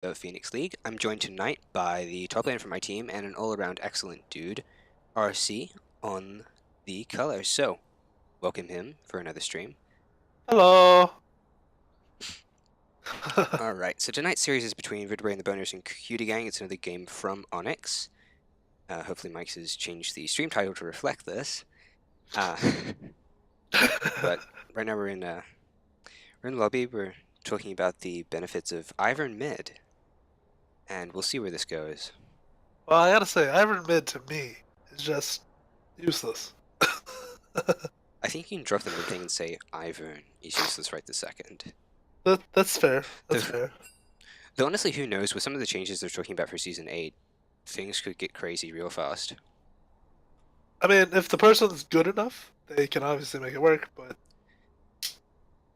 the Phoenix League. I'm joined tonight by the top laner from my team and an all-around excellent dude, RC, on the colors. So, welcome him for another stream. Hello. Alright, so tonight's series is between VATB and the Boners and Cutie Gang. It's another game from Onyx. Hopefully Mike's has changed the stream title to reflect this. But right now we're in the lobby. We're talking about the benefits of Ivern mid. And we'll see where this goes. Well, I gotta say, Ivern mid to me is just useless. I think you can drop the mid thing and say Ivern is useless right this second. That's fair. That's fair. Though honestly, who knows? With some of the changes they're talking about for Season 8, things could get crazy real fast. I mean, if the person's good enough, they can obviously make it work, but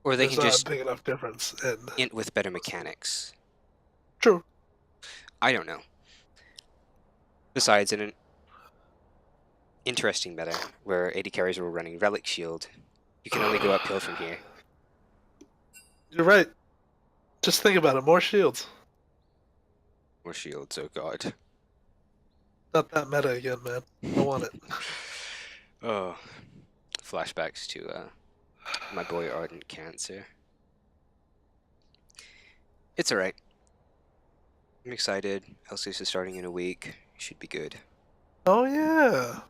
Or they there's can not just a big enough difference in... int with better mechanics. True. I don't know. Besides, in an interesting meta, where AD carries were running Relic Shield, you can only go uphill from here. You're right. Just think about it. More shields. More shields, oh god. Not that meta again, man. Don't want it. Oh. Flashbacks to my boy Ardent Cancer. It's alright. I'm excited. LCS is starting in a week. Should be good. Oh, yeah.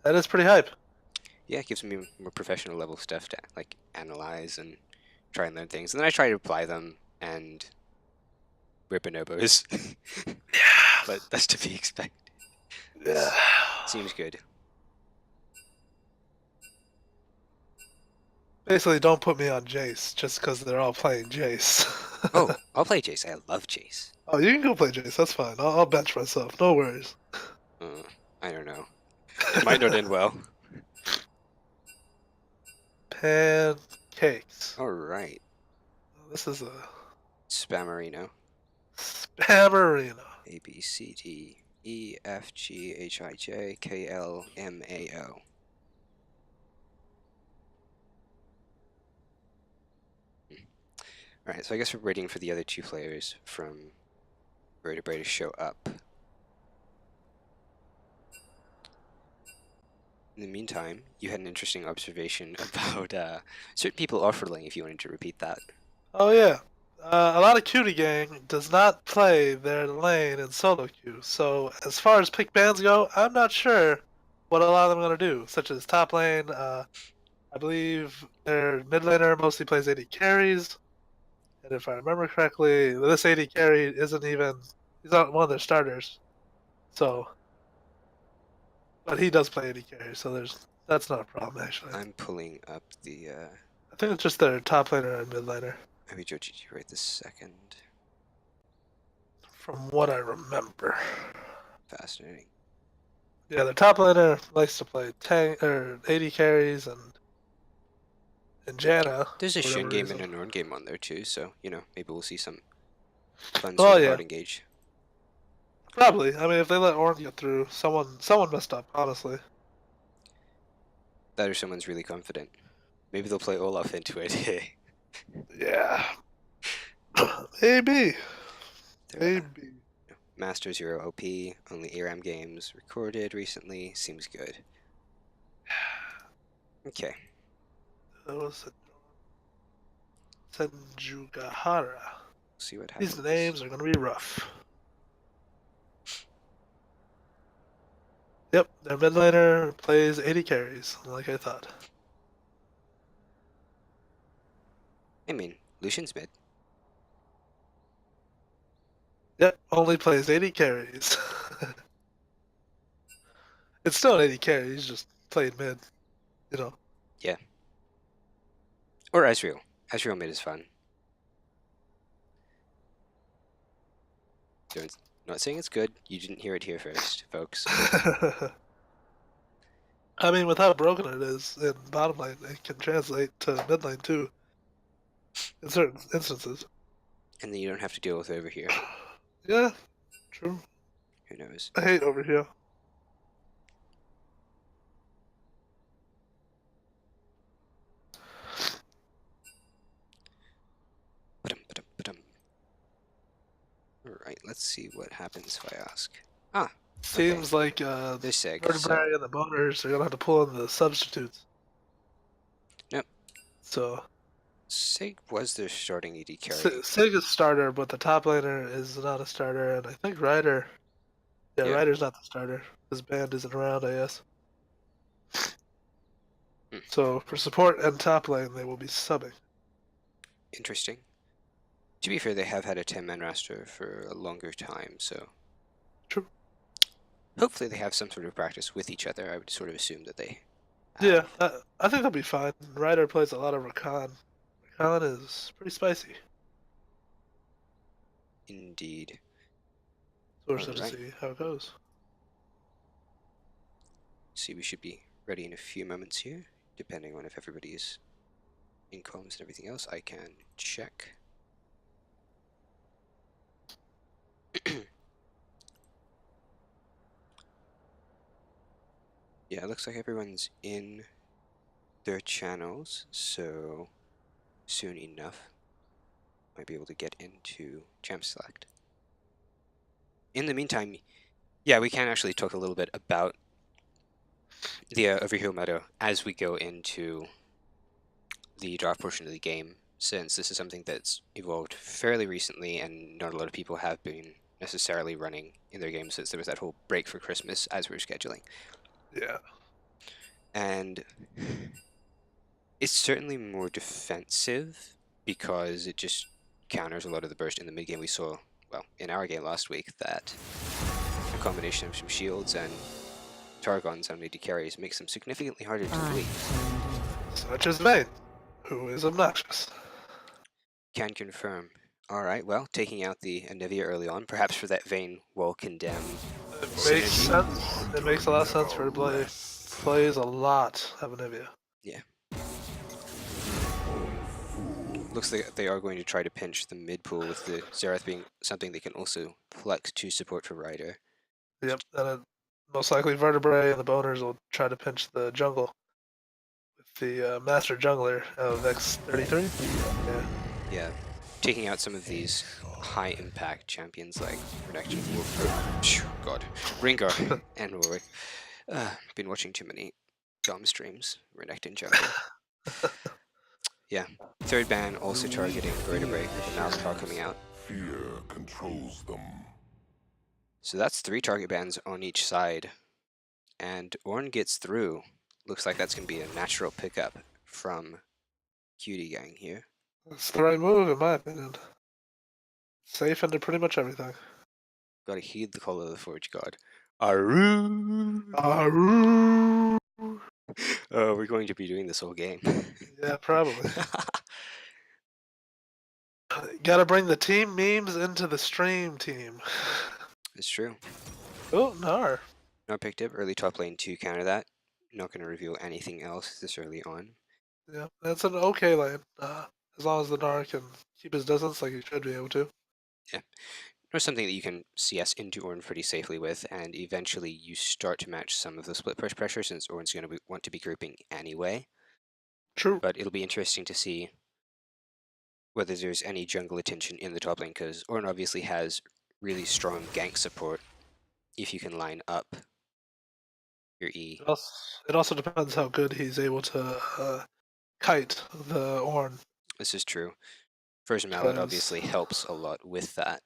That is pretty hype. Yeah, it gives me more professional level stuff to like analyze and try and learn things. And then I try to apply them and rip bonobos. Yeah. But that's to be expected. Yeah. Seems good. Basically, don't put me on Jace just because they're all playing Jace. Oh, I'll play Jace. I love Jace. Oh, you can go play Jace. That's fine. I'll bench myself. No worries. I don't know. It might not end well. Pancakes. Alright. This is a Spammerino. spammerino. A, B, C, D, E, F, G, H, I, J, K, L, M, A, O. Alright, so I guess we're waiting for the other two players from VATB to show up. In the meantime, you had an interesting observation about certain people offering, if you wanted to repeat that. Oh yeah. A lot of Cutie Gang does not play their lane in solo queue. So as far as pick bans go, I'm not sure what a lot of them are gonna do. Such as top lane, I believe their mid laner mostly plays AD carries. And if I remember correctly, this AD carry he's not one of their starters. So but he does play AD carry, so that's not a problem actually. I'm pulling up the I think it's just their top laner and mid laner. maybe JoJG right this second. From what I remember. Fascinating. Yeah, their top laner likes to play tank or AD carries and Janna. There's a for Shin whatever game reason. and an Ornn game on there too, so you know, maybe we'll see some fun Oh sort of yeah, hard engage. probably. I mean, if they let Ornn get through, someone messed up. Honestly. That or someone's really confident. Maybe they'll play Olaf into it. Yeah. Maybe. They're, Maybe. Master Zero OP, only ARAM games recorded recently. Seems good. Okay. That was Senjugahara. See what happens. These names are gonna be rough. Yep, their mid laner plays 80 carries, like I thought. I mean, Lucian's mid. Yep, only plays 80 carries. It's still an 80 carry, he's just playing mid, you know. Yeah. Or Ezreal. Ezreal mid is fun. Not saying it's good. You didn't hear it here first, folks. I mean, with how broken it is in bottom lane, it can translate to mid lane too, in certain instances. And then you don't have to deal with over here. Yeah, true. Who knows? I hate over here. Ba-dum, ba-dum, ba-dum. Alright, let's see what happens if I ask. Ah, okay. Seems like They're Sig, so... Vertebrae and the boners are gonna have to pull in the substitutes. Nope. So Sig was their starting AD carry. Sig is starter, but the top laner is not a starter, and I think Ryder. Yeah, Yeah. Ryder's not the starter. His band isn't around, I guess. Hmm. So for support and top lane, they will be subbing. Interesting. To be fair, they have had a 10-man roster for a longer time, so... True. Hopefully they have some sort of practice with each other. I would sort of assume that they Yeah, have. I think they'll be fine. Ryder plays a lot of Rakan. Rakan is pretty spicy. Indeed. So we'll just have to Alright. see how it goes. See, we should be ready in a few moments here, depending on if everybody is in comms and everything else. I can check. Yeah, it looks like everyone's in their channels, so soon enough might be able to get into Champ Select. In the meantime, yeah, we can actually talk a little bit about the overheal meta as we go into the draft portion of the game, since this is something that's evolved fairly recently and not a lot of people have been necessarily running in their game since there was that whole break for Christmas as we were scheduling. Yeah. And it's certainly more defensive because it just counters a lot of the burst in the mid game. We saw, well, in our game last week, that a combination of some shields and Targons on AD carries makes them significantly harder to delete. Such as Vayne, who is obnoxious. Can confirm. Alright, well, taking out the Anivia early on, perhaps for that Vayne will condemn It makes synergy. sense. It makes a lot of sense for her to play. Plays a lot of Anivia. Yeah. Looks like they are going to try to pinch the mid pool with the Xerath being something they can also flex to support for Ryder. Yep, and most likely Vertebrae and the boners will try to pinch the jungle with the master jungler of X33. Yeah. Yeah, taking out some of these high impact champions like Renekton, God, Ringar, and Warwick. Been watching too many Dom streams. Renekton jungle. Yeah, third ban also targeting Vertebrae with the Malzahar coming out. Fear controls them. So that's 3 target bans on each side, and Ornn gets through. Looks like that's going to be a natural pickup from Cutie gang here. That's the right move, in my opinion. Safe into pretty much everything. Gotta heed the call of the Forge God. Aru! Aru! We're going to be doing this whole game. Yeah, probably. Gotta bring the team memes into the stream team. It's true. Oh, Nar. Not picked up early top lane to counter that. Not going to reveal anything else this early on. Yeah, that's an okay lane. As long as the Nar can keep his distance like he should be able to. Yeah. Or something that you can CS into Ornn pretty safely with, and eventually you start to match some of the split push pressure since Ornn's going to want to be grouping anyway. True. But it'll be interesting to see whether there's any jungle attention in the top lane, because Ornn obviously has really strong gank support if you can line up your E. It also depends how good he's able to kite the Ornn. This is true. First Mallet obviously helps a lot with that.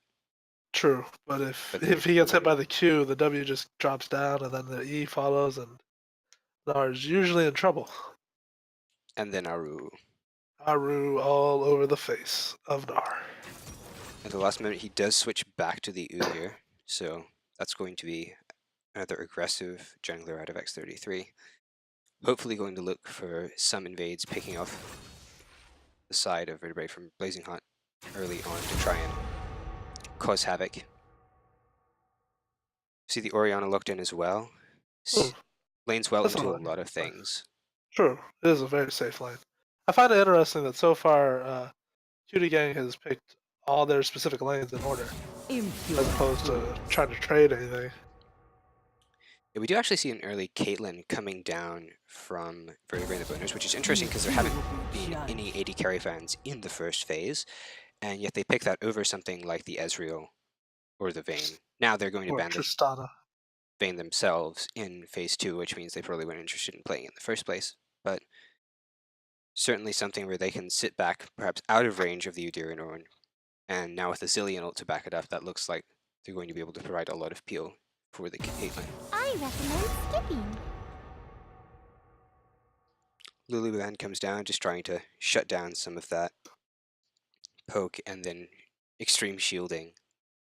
True, but if he gets hit by the Q, the W just drops down, and then the E follows, and Nar's usually in trouble. And then Aru. Aru all over the face of Nar. At the last minute, he does switch back to the U here, so that's going to be another aggressive jungler out of X33. Hopefully going to look for some invades picking off the side of Vertebrae from Blazing Hot early on to try and cause havoc. See the Orianna locked in as well. Lanes well into a lot of things. True, it is a very safe lane. I find it interesting that so far, Cutie Gang has picked all their specific lanes in order, as opposed to trying to trade anything. Yeah, we do actually see an early Caitlyn coming down from Vertebrae and the Boners, which is interesting because there haven't been any AD carry fans in the first phase, and yet they pick that over something like the Ezreal or the Vayne. Now they're going to Or ban the Tristana. Vayne themselves in Phase 2, which means they probably weren't interested in playing in the first place. But certainly something where they can sit back, perhaps out of range of the Udyr and Ornn, and now with a Zillion ult to back it up, that looks like they're going to be able to provide a lot of peel for the Caitlyn. I recommend skipping. Lulu then comes down, just trying to shut down some of that poke and then extreme shielding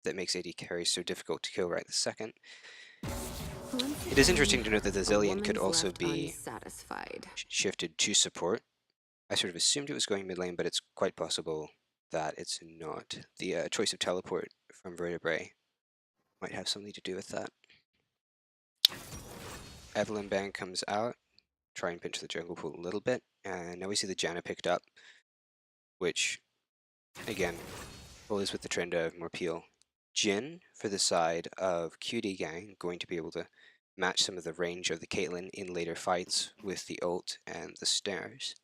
that makes AD carries so difficult to kill right this second. It is interesting to note that the Zillion could also be shifted to support. I sort of assumed it was going mid lane, but it's quite possible that it's not. The choice of teleport from Vertebrae might have something to do with that. Evelyn Bang comes out, try and pinch the jungle pool a little bit, and now we see the Janna picked up, which, again, follows with the trend of more peel. Jhin, for the side of Cutie Gang, going to be able to match some of the range of the Caitlyn in later fights with the ult and the snares.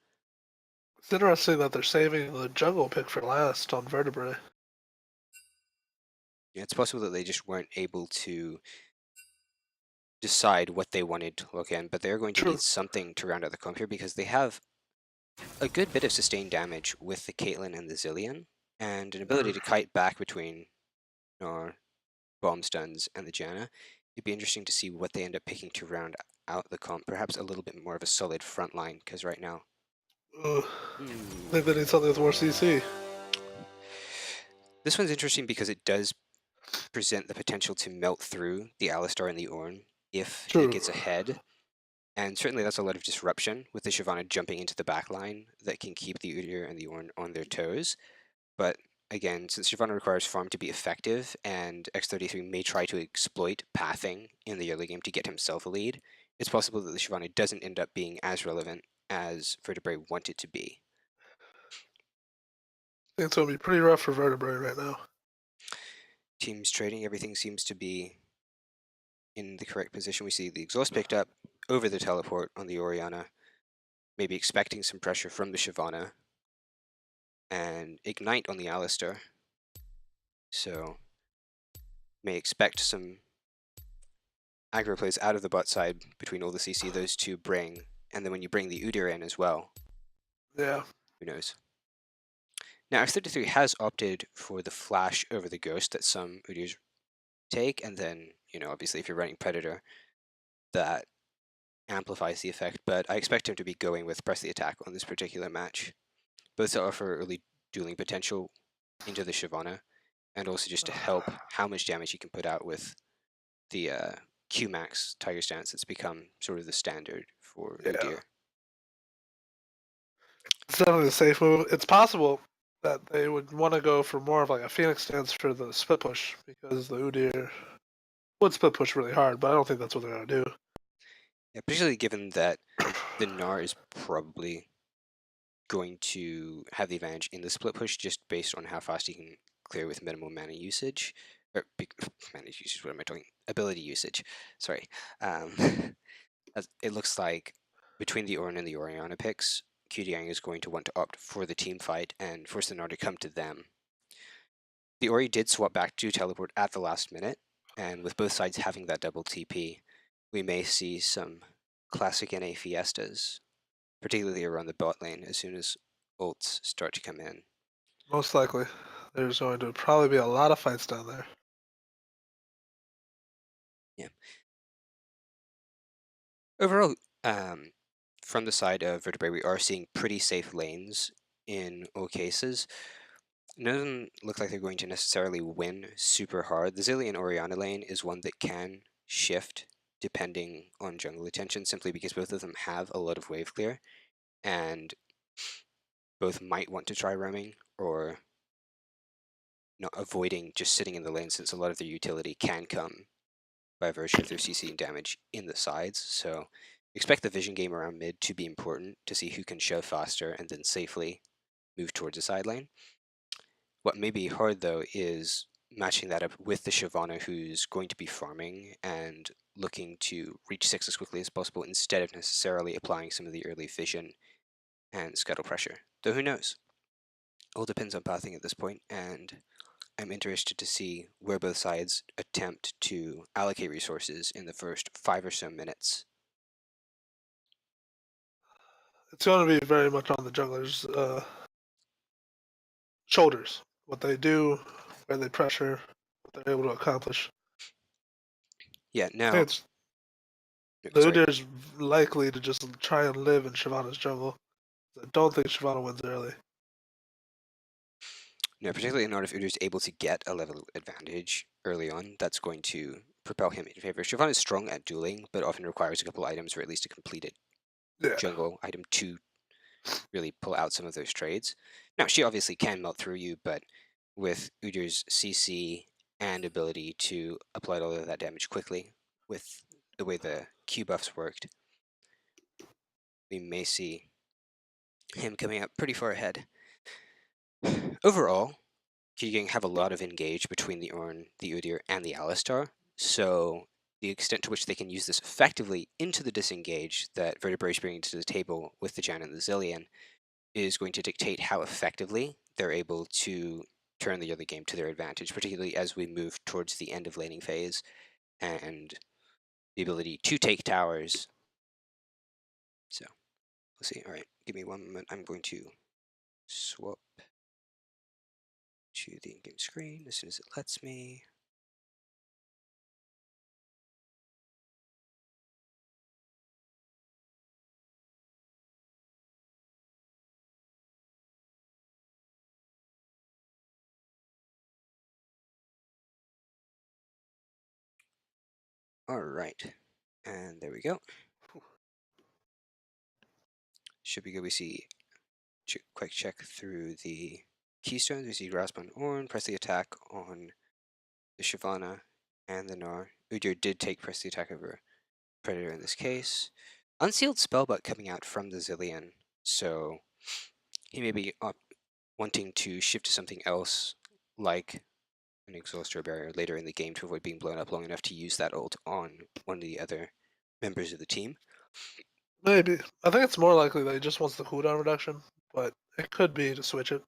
It's interesting that they're saving the jungle pick for last on Vertebrae. Yeah, it's possible that they just weren't able to decide what they wanted to look in, but they're going to True. need something to round out the comp here because they have a good bit of sustained damage with the Caitlyn and the Zillion, and an ability to kite back between bomb stuns and the Janna. It'd be interesting to see what they end up picking to round out the comp, perhaps a little bit more of a solid front line, because right now... I think they need something with more CC. This one's interesting because it does present the potential to melt through the Alistar and the Ornn if True. it gets ahead. And certainly that's a lot of disruption with the Shyvana jumping into the back line that can keep the Udyr and the Ornn on their toes. But again, since Shyvana requires farm to be effective, and X33 may try to exploit pathing in the early game to get himself a lead, it's possible that the Shyvana doesn't end up being as relevant as Vertebrae want it to be. I think it's going to be pretty rough for Vertebrae right now. Teams trading, everything seems to be in the correct position. We see the exhaust picked up over the teleport on the Orianna, maybe expecting some pressure from the Shyvana, and ignite on the Alistar. So may expect some aggro plays out of the bot side between all the CC those two bring, and then when you bring the Udyr in as well. Yeah. Who knows? Now X33 has opted for the flash over the ghost that some Udyrs take, and then, you know, obviously if you're running Predator, that amplifies the effect, but I expect him to be going with press the attack on this particular match. Both offer early dueling potential into the Shyvana, and also just to help how much damage he can put out with the Q-Max Tiger stance that's become sort of the standard for Udyr. It's definitely a safe move. It's possible that they would want to go for more of like a Phoenix stance for the split push, because the Udyr would split push really hard, but I don't think that's what they're going to do. Yeah, particularly given that the Gnar is probably going to have the advantage in the split push just based on how fast he can clear with minimal mana usage. Or mana usage, what am I talking? Ability usage, sorry. It looks like between the Ornn and the Orianna picks, Cutie is going to want to opt for the team fight and force the Gnar to come to them. The Ori did swap back to teleport at the last minute, and with both sides having that double TP, we may see some classic NA fiestas, particularly around the bot lane, as soon as ults start to come in. Most likely. There's going to probably be a lot of fights down there. Yeah. Overall, from the side of Vertebrae, we are seeing pretty safe lanes in all cases. None of them look like they're going to necessarily win super hard. The Zillion Orianna lane is one that can shift depending on jungle attention, simply because both of them have a lot of wave clear, and both might want to try roaming or not avoiding just sitting in the lane, since a lot of their utility can come by virtue of their CC and damage in the sides. So expect the vision game around mid to be important to see who can shove faster and then safely move towards a side lane. What may be hard though is matching that up with the Shyvana, who's going to be farming and looking to reach 6 as quickly as possible instead of necessarily applying some of the early vision and scuttle pressure. Though who knows? All depends on pathing at this point, and am interested to see where both sides attempt to allocate resources in the first 5 or so minutes. It's going to be very much on the jungler's shoulders. What they do, where they pressure, what they're able to accomplish. Yeah, I now... think it's the Sorry. Udyr's likely to just try and live in Shyvana's jungle. I don't think Shyvana wins early. No, particularly not if Udyr's able to get a level advantage early on, that's going to propel him in favor. Shyvana is strong at dueling, but often requires a couple items or at least a completed Yeah. jungle item to really pull out some of those trades. Now, she obviously can melt through you, but with Udyr's CC and ability to apply all of that damage quickly, with the way the Q buffs worked, we may see him coming up pretty far ahead. Overall, you have a lot of engage between the Ornn, the Udyr, and the Alistar, so the extent to which they can use this effectively into the disengage that VATB is bringing to the table with the Jan and the Zilean is going to dictate how effectively they're able to turn the other game to their advantage, particularly as we move towards the end of laning phase and the ability to take towers. So, let's see. All right, give me one moment. I'm going to swap to the in-game screen as soon as it lets me. All right, and there we go. Should be good. We see quick check through the keystones. We see Grasp on Ornn, press the attack on the Shyvana and the Gnar. Udyr did take press the attack over Predator in this case. Unsealed Spellbook coming out from the Zilean, so he may be wanting to shift to something else like an Exhaust or Barrier later in the game to avoid being blown up long enough to use that ult on one of the other members of the team. Maybe. I think it's more likely that he just wants the cooldown reduction, but it could be to switch it.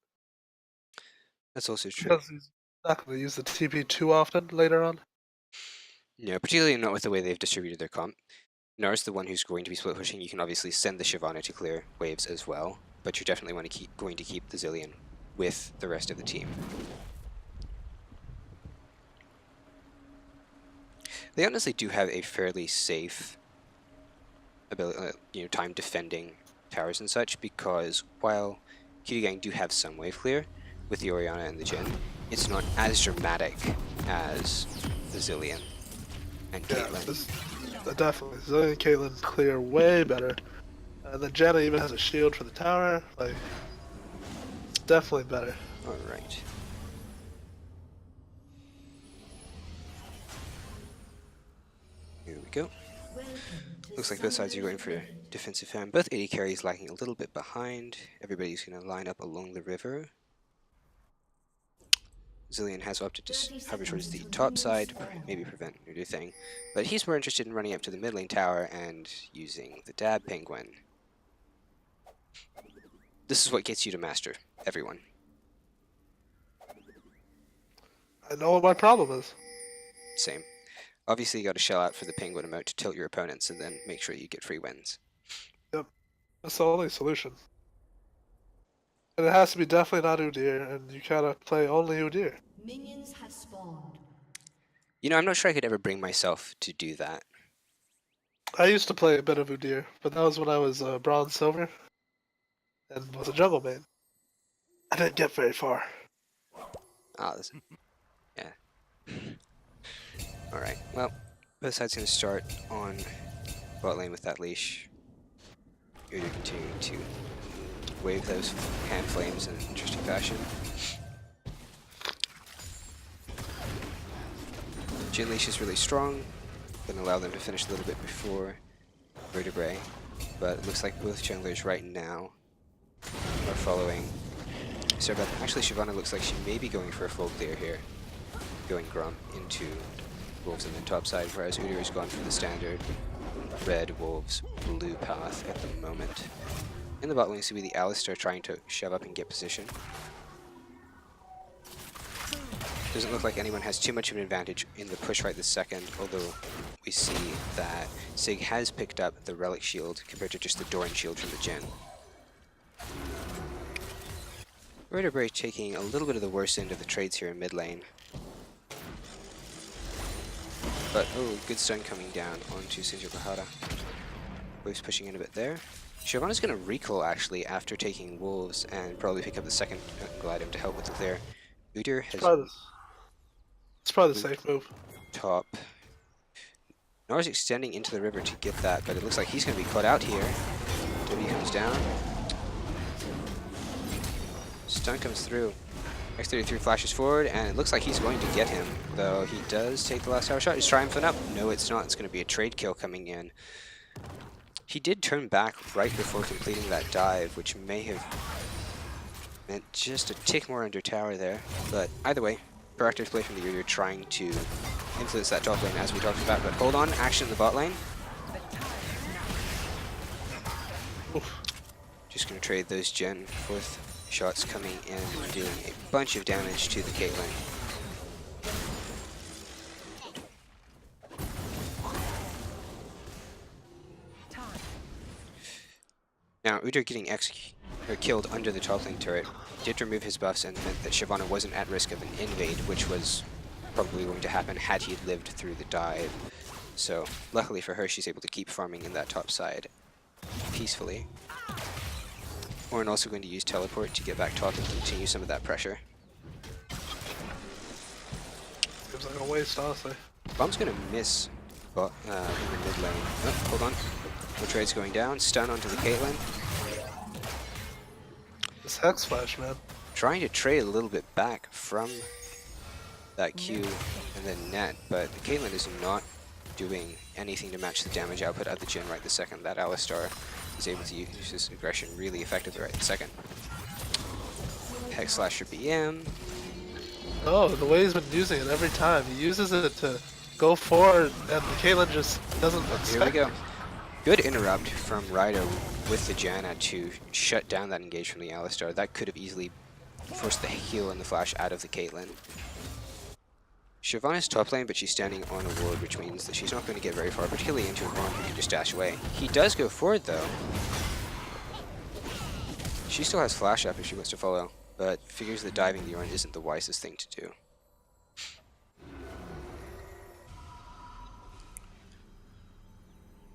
That's also true. Because he's not going to use the TP too often later on. No, particularly not with the way they've distributed their comp. Gnar's the one who's going to be split pushing. You can obviously send the Shyvana to clear waves as well, but you're definitely going to keep the Zilean with the rest of the team. They honestly do have a fairly safe ability, time defending towers and such, because while Cutie Gang do have some wave clear with the Orianna and the Jhin, it's not as dramatic as the Zilean and Caitlyn. Definitely. Zilean and Caitlyn clear way better. And then Janna even has a shield for the tower. Like, it's definitely better. Alright. Here we go. Looks like both sides are going for defensive hand. Both AD carries lagging a little bit behind. Everybody's going to line up along the river. Zilean has opted to hover towards the top side to maybe prevent Nudu thing, but he's more interested in running up to the mid lane tower and using the dab penguin. This is what gets you to master everyone. I know what my problem is. Same. Obviously, you got to shell out for the penguin emote to tilt your opponents and then make sure you get free wins. Yep. That's the only solution. And it has to be definitely not Udyr, and you gotta play only Udyr. Minions have spawned. I'm not sure I could ever bring myself to do that. I used to play a bit of Udyr, but that was when I was bronze silver and was a jungle main. I didn't get very far. Ah, yeah. Alright, well, both sides going to start on bot lane with that leash. You're continuing to wave those hand flames in an interesting fashion. Jhin leash is really strong, going to allow them to finish a little bit before VATB, but it looks like both junglers right now are following. So, but actually Shyvana looks like she may be going for a full clear here, going Grump into Wolves and then topside, whereas Udyr has gone for the standard red, Wolves, blue path at the moment. In the bot lane, you see the Alistar trying to shove up and get position. Doesn't look like anyone has too much of an advantage in the push right this second, although we see that Sig has picked up the Relic Shield compared to just the Doran Shield from the Jhin. Vertebrae taking a little bit of the worst end of the trades here in mid lane. But, oh, good stun coming down onto Shinjo Kahara. Waves pushing in a bit there. Shyvana's going to recall actually after taking Wolves and probably pick up the second Gladium to help with the clear. Udyr has It's probably the safe move. top. Nor's extending into the river to get that, but it looks like he's going to be caught out here. W comes down. Stun comes through. X33 flashes forward, and it looks like he's going to get him, though he does take the last tower shot. He's triumphant up. No, it's not. It's going to be a trade kill coming in. He did turn back right before completing that dive, which may have meant just a tick more under tower there. But either way, proactive play from the Udyr trying to influence that top lane as we talked about. But hold on, action in the bot lane. Just going to trade those Jhin with shots coming in and doing a bunch of damage to the Caitlyn. Now, Udyr getting killed under the top lane turret did remove his buffs and meant that Shyvana wasn't at risk of an invade, which was probably going to happen had he lived through the dive. So, luckily for her, she's able to keep farming in that top side peacefully. Ornn also going to use teleport to get back top and continue some of that pressure. Seems like a waste, honestly. Bomb's going to miss in the mid lane. Oh, hold on. No trade's going down. Stun onto the Caitlyn. This Hex Flash, man. Trying to trade a little bit back from that Q and then net, but the Caitlyn is not doing anything to match the damage output of the Jhin right the second. That Alistar is able to use his aggression really effectively right the second. Hex Slasher BM. Oh, the way he's been using it every time. He uses it to go forward, and the Caitlyn just doesn't expect. Here we go. Good interrupt from Raido with the Janna to shut down that engage from the Alistar. That could have easily forced the heal and the flash out of the Caitlyn. Shyvana's top lane, but she's standing on a ward, which means that she's not going to get very far, particularly into a Ornn who can just dash away. He does go forward, though. She still has flash up if she wants to follow, but figures that diving the Ornn isn't the wisest thing to do.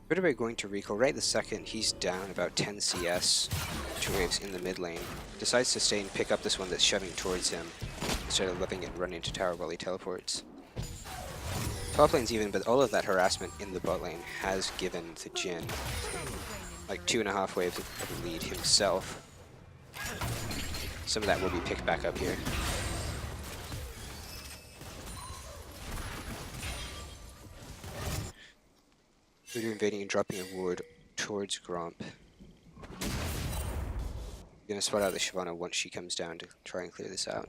Vertebrae going to recall right the second he's down about 10 CS, 2 waves in the mid lane. Decides to stay and pick up this one that's shoving towards him, instead of letting it run into tower while he teleports. Top lane's even, but all of that harassment in the bot lane has given the Jhin like 2.5 waves of a lead himself. Some of that will be picked back up here. Udyr invading and dropping a ward towards Gromp. Gonna spot out the Shyvana once she comes down to try and clear this out.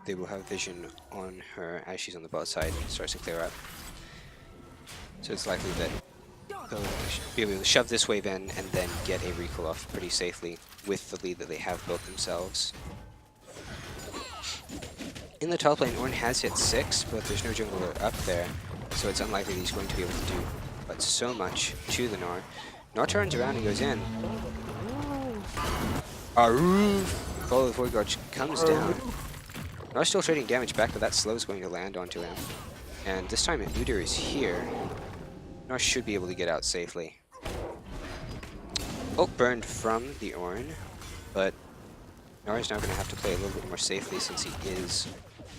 They will have vision on her as she's on the bot side and starts to clear up. So it's likely that they'll be able to shove this wave in and then get a recall off pretty safely with the lead that they have built themselves. In the top lane, Ornn has hit 6, but there's no jungler up there, so it's unlikely that he's going to be able to do but so much to the Gnar. Gnar turns around and goes in. Aroo! Follow the Void Guard comes down. Gnar's still trading damage back, but that slow is going to land onto him. And this time, if Udyr is here, Gnar should be able to get out safely. Ult burned from the Ornn, but Gnar is now going to have to play a little bit more safely since he is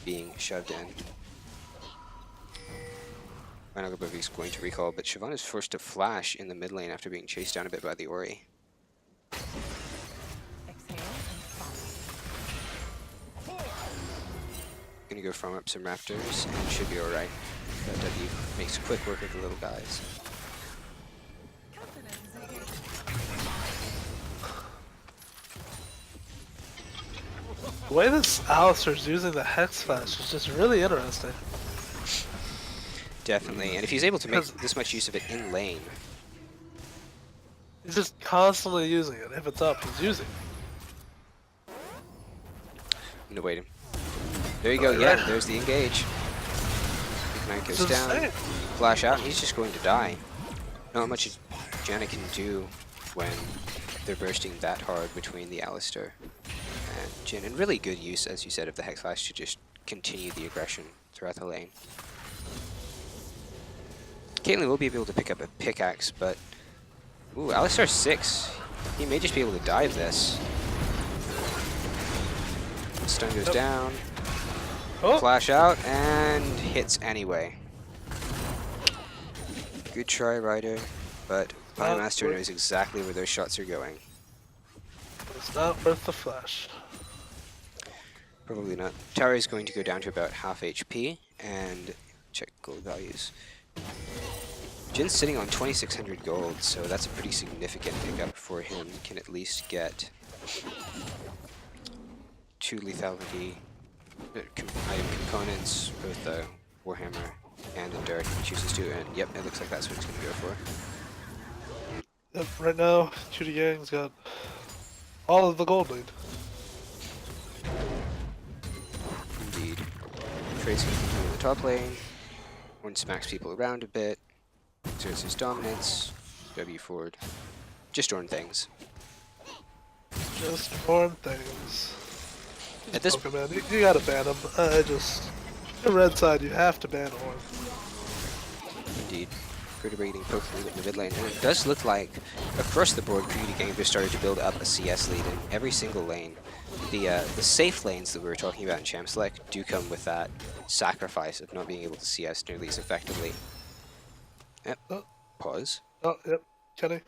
being shoved in. Vanagabov is going to recall, but Shyvana is forced to flash in the mid lane after being chased down a bit by the Ori. Gonna go farm up some raptors and should be alright. That W makes quick work of the little guys. The way this Alistar's using the Hex Flash is just really interesting. Definitely, and if he's able to make this much use of it in lane, He's just constantly using it. If it's up, he's using it. I'm gonna wait him. There you go, yeah, there's the engage. Knight goes It's down, insane. flash out, and he's just going to die. Not much Janna can do when they're bursting that hard between the Alistar and Jhin. And really good use, as you said, of the Hex Flash to just continue the aggression throughout the lane. Caitlyn will be able to pick up a pickaxe, but... Ooh, Alistar 6. He may just be able to dive this. Stun goes down. Oh. Flash out, and hits anyway. Good try, Ryder, but Pymaster knows exactly where those shots are going. It's not worth the flash. Probably not. Tower is going to go down to about half HP, and check gold values. Jin's sitting on 2,600 gold, so that's a pretty significant pickup for him. Can at least get 2 lethality item components, both the Warhammer and the Dirt if he chooses to, and yep, it looks like that's what he's going to go for. Yep, right now, Cutie Gang's got all of the gold lead. Indeed. Trade's going to continue in the top lane. One smacks people around a bit. Exerts his dominance. W forward. Just Ornn things. Just Ornn things. At this Okay, man, you gotta ban him. The red side, you have to ban Ornn. Indeed. Vertebrae getting poked a little bit in the mid lane. And it does look like across the board, Cutie Gang have started to build up a CS lead in every single lane. The safe lanes that we were talking about in Champ Select do come with that sacrifice of not being able to CS nearly as effectively. Yep. Oh. Pause. Oh, yep. Kenny.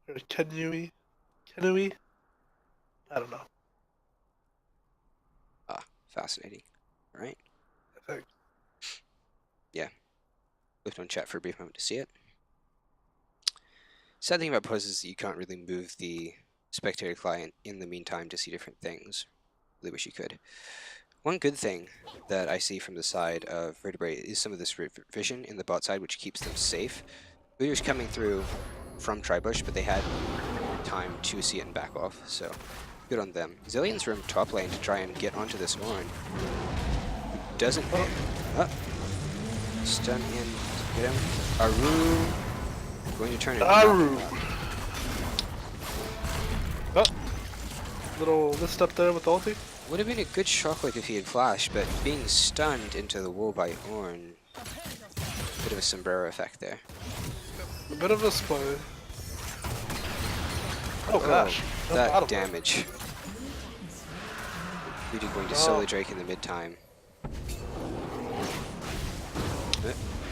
Or Kenui? Kenui? I don't know. Ah, fascinating. Alright. I think. Yeah. Looked on chat for a brief moment to see it. Sad thing about pause is that you can't really move the spectator client in the meantime to see different things. Really wish you could. One good thing that I see from the side of Vertebrae is some of this vision in the bot side, which keeps them safe. Leaders coming through from Tribush, but they had time to see it and back off, so good on them. Zillion's from top lane to try and get onto this Ornn. Doesn't... Stun in. Get him. Aru. Going to turn it. Aru! Oh! Little missed up there with the ulti. Would have been a good shockwave if he had flashed, but being stunned into the wall by Ornn, bit of a sombrero effect there. A bit of a spoiler. Oh gosh. That damage. Cutie going to solo Drake in the mid-time.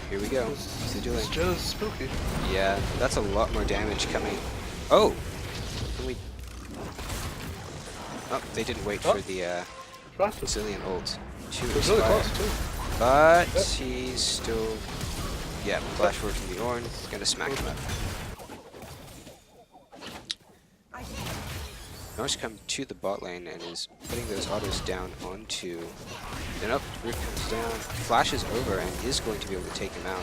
Here we go. What's he doing? It's just spooky. Yeah, that's a lot more damage coming. Oh! Can we... Oh, they didn't wait for the Brazilian ult. It was really close too. But he's still... Yeah, flash forward from the Ornn. Gonna smack him up. Noah's come to the bot lane and is putting those autos down onto... Then up, Root comes down, flashes over, and is going to be able to take him out.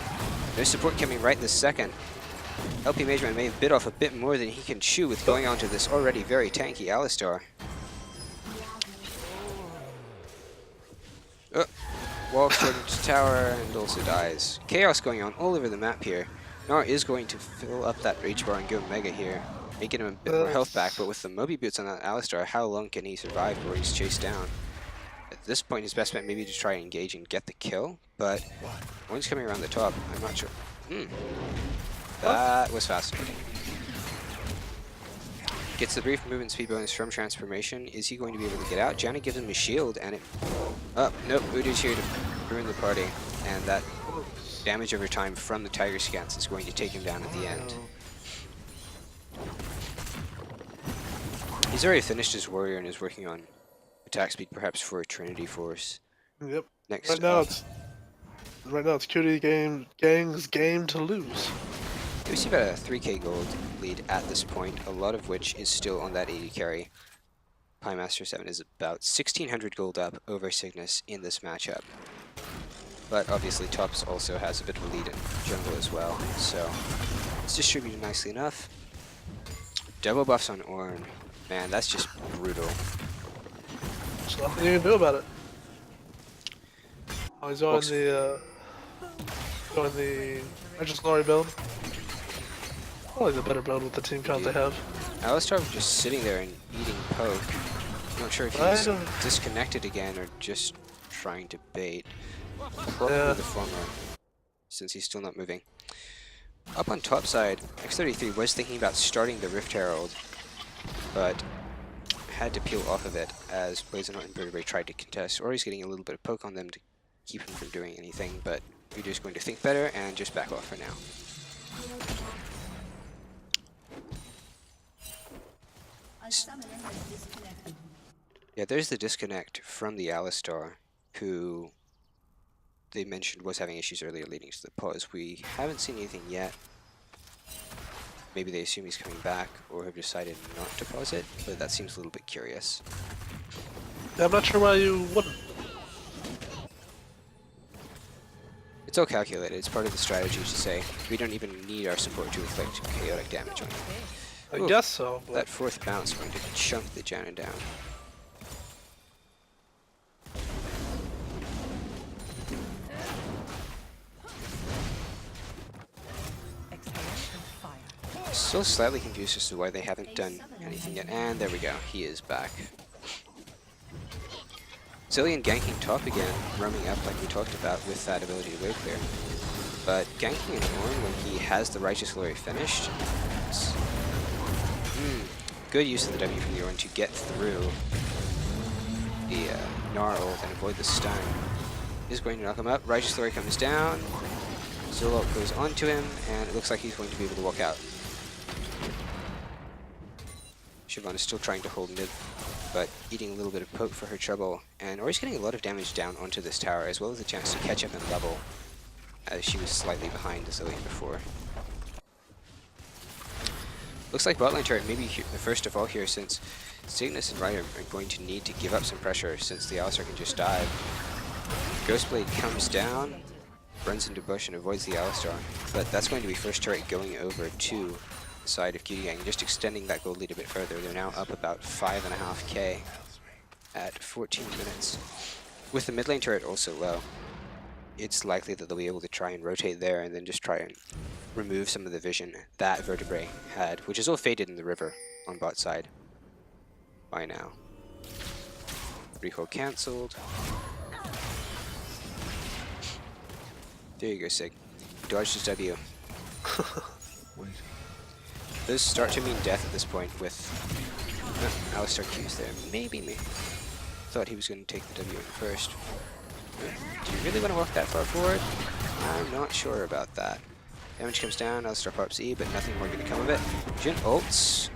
No support coming right this second. LP Mageman may have bit off a bit more than he can chew with going onto this already very tanky Alistar. Walks into tower and also dies. Chaos going on all over the map here. Nara is going to fill up that rage bar and go mega here, making him a bit more health back, but with the Moby boots on that Alistar, how long can he survive before he's chased down? At this point, his best bet may be to try and engage and get the kill, but when he's coming around the top, I'm not sure. That was fascinating. Gets the brief movement speed bonus from Transformation. Is he going to be able to get out? Janna gives him a shield, and it... Oh, nope, Udyr's here to ruin the party, and that damage over time from the Tiger Scans is going to take him down at the end. He's already finished his warrior and is working on attack speed, perhaps for a Trinity Force. Yep. Next right now it's Cutie Gang's game to lose. We see about a 3k gold lead at this point, a lot of which is still on that 80 carry. Pymaster 7 is about 1600 gold up over Cygnus in this matchup. But obviously Tops also has a bit of a lead in jungle as well, so It's distributed nicely enough. Double buffs on Ornn. Man, that's just brutal. There's nothing you can do about it. Oh, he's going Folks. the Righteous Glory build. Probably the better build with the team count they have. Alistar was just sitting there and eating poke. I'm not sure if I he's don't- disconnected again or just trying to bait. Probably Yeah. the former, since he's still not moving. Up on top side, X33 was thinking about starting the Rift Herald, but had to peel off of it as Blazonheart and Vertebrae tried to contest, or he's getting a little bit of poke on them to keep him from doing anything, but Voodoo's going to think better and just back off for now. A summoner has disconnected. Yeah, there's the disconnect from the Alistar, who they mentioned was having issues earlier leading to the pause. We haven't seen anything yet. Maybe they assume he's coming back or have decided not to pause it, but that seems a little bit curious. Yeah, I'm not sure why you wouldn't. It's all calculated. It's part of the strategy to say we don't even need our support to inflict chaotic damage on him. I Ooh, guess so. But That fourth bounce going to chunk the Janna down. Still slightly confused as to why they haven't done anything yet. And there we go. He is back. Zilean ganking top again, roaming up like we talked about with that ability to wave clear. But ganking an Ornn when he has the Righteous Glory finished, it's, good use of the W from the Ornn to get through the Gnar ult and avoid the stun. Is going to knock him up. Righteous Glory comes down. Zilot goes onto him, and it looks like he's going to be able to walk out. Siobhan is still trying to hold mid, but eating a little bit of poke for her trouble. And Ori's getting a lot of damage down onto this tower, as well as a chance to catch up and level, as she was slightly behind Zillion before. Looks like bot lane turret maybe the first of all here, since Cygnus and Ryder are going to need to give up some pressure since the Alistar can just dive. Ghostblade comes down, runs into bush and avoids the Alistar, but that's going to be first turret going over to the side of Cutie Gang, just extending that gold lead a bit further. They're now up about 5.5k at 14 minutes. With the mid lane turret also low, it's likely that they'll be able to try and rotate there and then just try and remove some of the vision that Vertebrae had, which is all faded in the river on bot side by now. Recall cancelled. There you go, Sig. Dodged his W. Those start to mean death at this point with Alistar Q's there. Maybe me. Thought he was going to take the W in first. Do you really want to walk that far forward? I'm not sure about that. Damage comes down, Alistar pops E, but nothing more going to come of it. Jhin ults.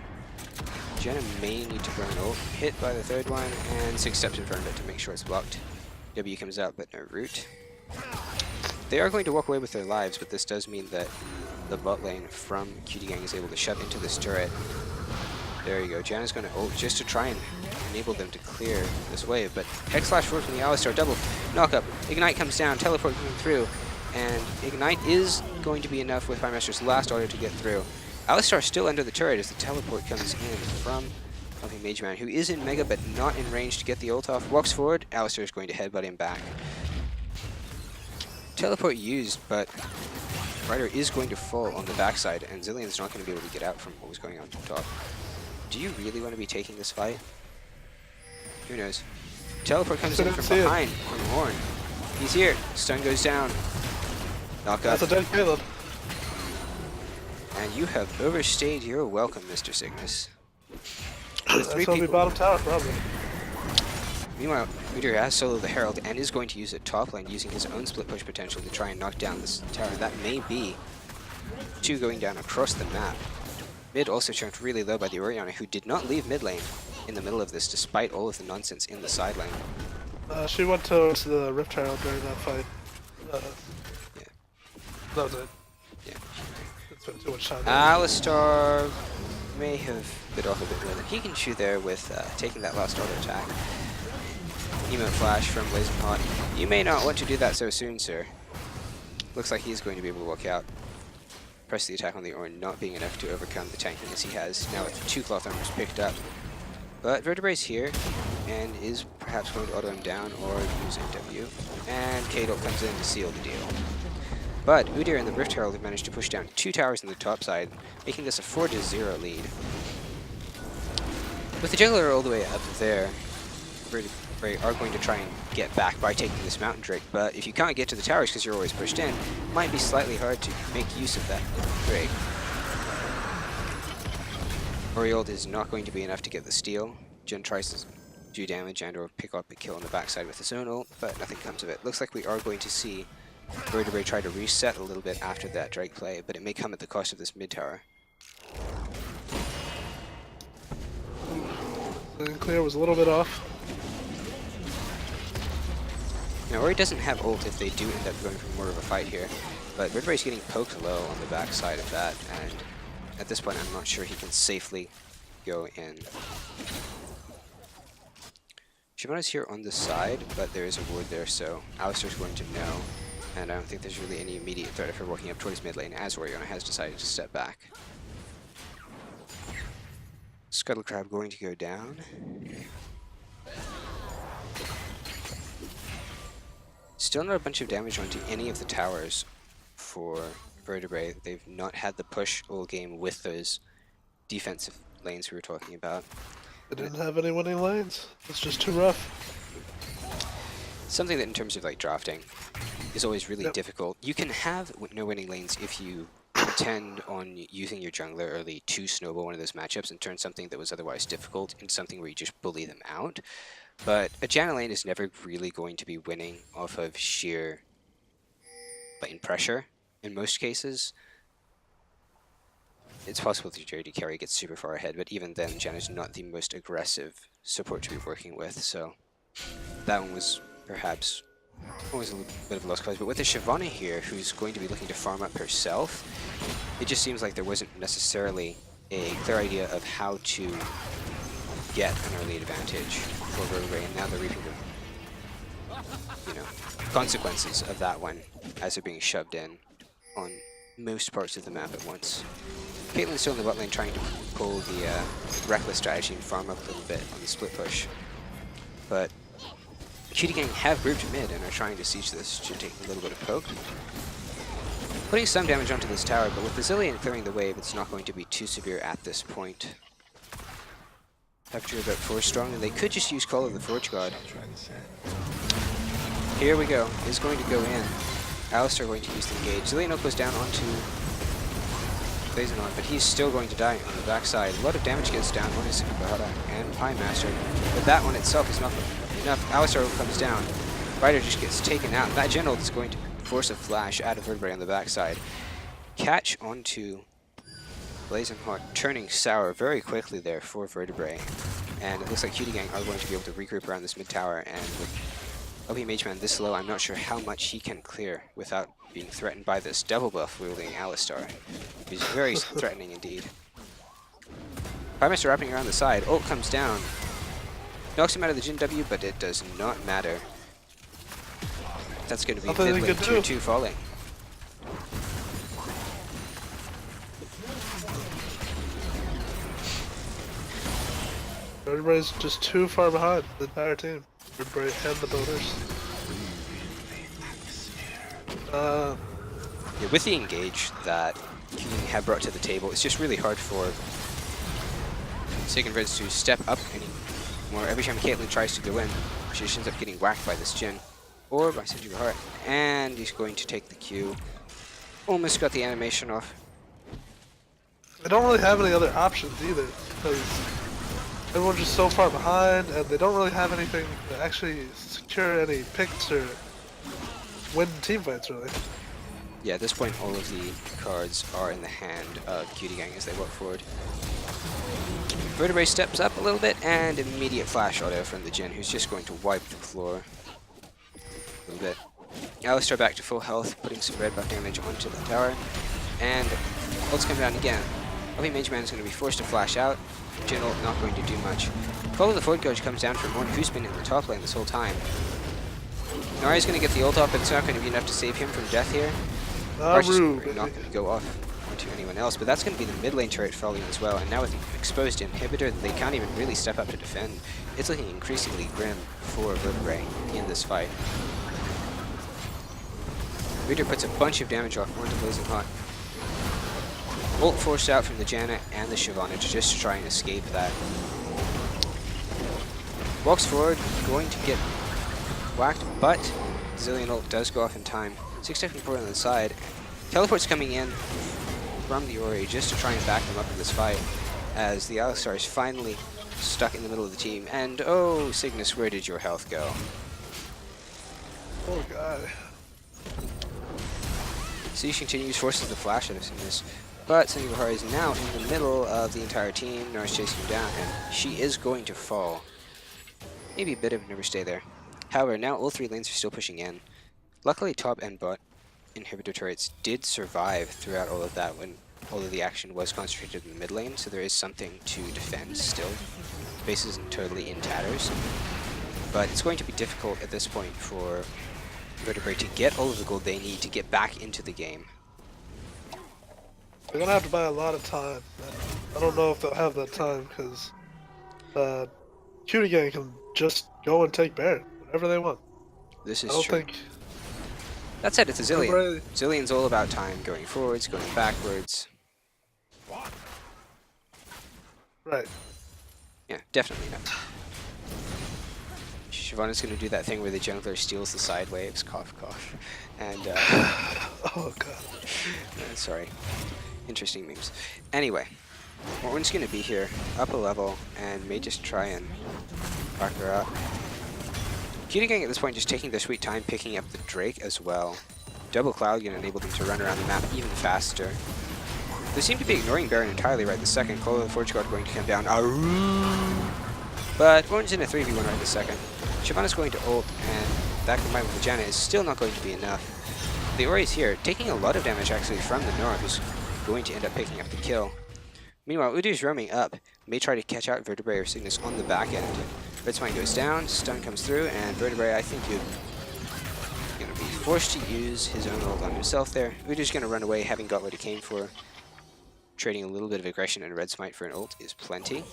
Janna may need to burn ult. Hit by the third one, and 6 steps in front of it to make sure it's blocked. W comes out, but no root. They are going to walk away with their lives, but this does mean that the bot lane from Cutie Gang is able to shove into this turret. There you go. Janna's going to ult just to try and enable them to clear this wave, but Hex Slash forward from the Alistar, double knock up. Ignite comes down, teleport coming through, and Ignite is going to be enough with Prime Master's last order to get through. Alistar still under the turret as the teleport comes in from Pumping Mage Man, who is in Mega but not in range to get the ult off. Walks forward, Alistar is going to headbutt him back. Teleport used, but Ryder is going to fall on the backside, and Zillion's not going to be able to get out from what was going on top. Do you really want to be taking this fight? Who knows? Teleport comes in from behind from Ornn. He's here. Stun goes down. Knock up. that's a dead Caleb. And you have overstayed your welcome, Mr. Cygnus. With That's three gonna be people. bottom tower, probably. Meanwhile, Meteor has soloed the Herald and is going to use it top lane using his own split push potential to try and knock down this tower. That may be 2 going down across the map. Mid also chunked really low by the Orianna, who did not leave mid lane in the middle of this despite all of the nonsense in the side lane. She went towards the Rift Herald during that fight. Yeah. That was it. Yeah. It's been too much time. Alistar may have bit off a bit more than he can chew there with taking that last auto attack. Emote flash from Blazonheart. You may not want to do that so soon, sir. Looks like he's going to be able to walk out. press the attack on the Ornn not being enough to overcome the tankiness he has. Now with 2 cloth armors picked up. But Vertebrae's here, and is perhaps going to auto him down or use NW. And Kadol comes in to seal the deal. But Udyr and the Rift Herald have managed to push down 2 towers on the top side, making this a 4-0 lead. With the Juggler all the way up there, Vertebrae are going to try and get back by taking this Mountain Drake, but if you can't get to the towers because you're always pushed in, it might be slightly hard to make use of that Drake. Oriold is not going to be enough to get the steal. Jhin tries to do damage and or pick up a kill on the backside with his own ult, but nothing comes of it. Looks like we are going to see Vertebrae try to reset a little bit after that Drake play, but it may come at the cost of this mid tower. Clear was a little bit off. Now Ori doesn't have ult if they do end up going for more of a fight here, but Vertebrae's getting poked low on the backside of that, and at this point I'm not sure he can safely go in. Shyvana's here on the side, but there is a ward there, so Alistar's going to know, and I don't think there's really any immediate threat of her walking up towards mid lane as Oriona has decided to step back. Scuttle Crab going to go down. Still not a bunch of damage onto any of the towers for Vertebrae. They've not had the push all game with those defensive lanes we were talking about. They didn't have any winning lanes. It's just too rough. Something that in terms of like drafting is always really difficult. You can have no winning lanes if you intend on using your jungler early to snowball one of those matchups and turn something that was otherwise difficult into something where you just bully them out. But a Janna lane is never really going to be winning off of sheer lane pressure in most cases. It's possible that your JD carry gets super far ahead, but even then Janna's not the most aggressive support to be working with, so that one was perhaps always a little bit of a lost cause. But with the Shyvana here, who's going to be looking to farm up herself, it just seems like there wasn't necessarily a clear idea of how to get an early advantage for Vertebrae, and now they're reaping the consequences of that one as they're being shoved in on most parts of the map at once. Caitlyn's still in the bot lane trying to pull the reckless strategy and farm up a little bit on the split push, but Cutie Gang have grouped mid and are trying to siege this to take a little bit of poke. Putting some damage onto this tower, but with the Zillion clearing the wave, it's not going to be too severe at this point. After about 4 strong, and they could just use Call of the Forge God. Here we go. Is going to go in. Alistar going to use the engage. Zillion goes down onto Blazenon, but he's still going to die on the backside. A lot of damage gets down on his Ibahara and Pie Master, but that one itself is not enough. Alistar comes down. Ryder just gets taken out. That General is going to force a flash out of Vertebrae on the backside. Catch onto Blazing Hawk, turning sour very quickly there for Vertebrae. And it looks like Cutie Gang are going to be able to regroup around this mid tower, and with LP Mageman this low, I'm not sure how much he can clear without being threatened by this double buff wielding Alistar. He's very threatening indeed. Prime Minister wrapping around the side, ult comes down. Knocks him out of the Jhin W, but it does not matter. That's going to be mid lane 2-2 falling. Vertebrae's just too far behind the entire team. Vertebrae and the boners. Yeah, with the engage that King had brought to the table, it's just really hard for Sacred Reds to step up anymore. Every time Caitlyn tries to go in, she just ends up getting whacked by this Jhin. Or by Sindri Heart. And he's going to take the Q. Almost got the animation off. They don't really have any other options either, because everyone's just so far behind, and they don't really have anything to actually secure any picks or win teamfights, really. Yeah, at this point, all of the cards are in the hand of Cutie Gang as they walk forward. Vertebrae steps up a little bit, and immediate flash auto from the Jhin, who's just going to wipe the floor a little bit. Alistar back to full health, putting some red buff damage onto the tower, and ult's come down again. I think Mageman is going to be forced to flash out. Jhin ult not going to do much. Call of the Forge Coach comes down from one who's been in the top lane this whole time. Nari's going to get the ult off, but it's not going to be enough to save him from death here. Arch is not going to go off to anyone else, but that's going to be the mid lane turret falling as well, and now with the exposed inhibitor, they can't even really step up to defend. It's looking increasingly grim for Vertebrae in this fight. Reader puts a bunch of damage off onto Blazing Hot. Ult forced out from the Janna and the Shyvana just to try and escape that. Walks forward, going to get whacked, but Zillion ult does go off in time. 6 second forward on the side. Teleport's coming in from the Ori just to try and back them up in this fight, as the Alistar is finally stuck in the middle of the team. And oh, Cygnus, where did your health go? Oh god. Siege continues, forces the flash out of Cygnus, but Sunny Bahar is now in the middle of the entire team. Nora's chasing him down, and she is going to fall. Maybe a bit of never stay there. However, now all 3 lanes are still pushing in. Luckily, top and bot inhibitor turrets did survive throughout all of that when all of the action was concentrated in the mid lane, so there is something to defend still. Base isn't totally in tatters, but it's going to be difficult at this point for Vertebrae to get all of the gold they need to get back into the game. They're gonna have to buy a lot of time. I don't know if they'll have that time because Cutie Gang can just go and take Baron whenever they want. This I is don't true. think. That said, it's a Zillion. Vertebrae- Zillion's all about time, going forwards, going backwards. Right. Yeah, definitely not. Shyvana's going to do that thing where the jungler steals the side waves, cough cough. And, Oh god. sorry. Interesting memes. Anyway, Ornn's going to be here, up a level, and may just try and back her up. Cutie Gang at this point just taking their sweet time, picking up the Drake as well. Double Cloud going to enable them to run around the map even faster. They seem to be ignoring Baron entirely right this second. Call of the Forge God going to come down. But Ornn's in a 3v1 right this second. Shyvana's going to ult, and that combined with the Janna is still not going to be enough. The Ori's here, taking a lot of damage actually from the Nora, who's going to end up picking up the kill. Meanwhile, Udyr's roaming up, may try to catch out Vertebrae or Cygnus on the back end. Red Spine goes down, stun comes through, and Vertebrae, I think you're going to be forced to use his own ult on himself there. Udyr's going to run away, having got what he came for. Trading a little bit of aggression and Red Smite for an ult is plenty.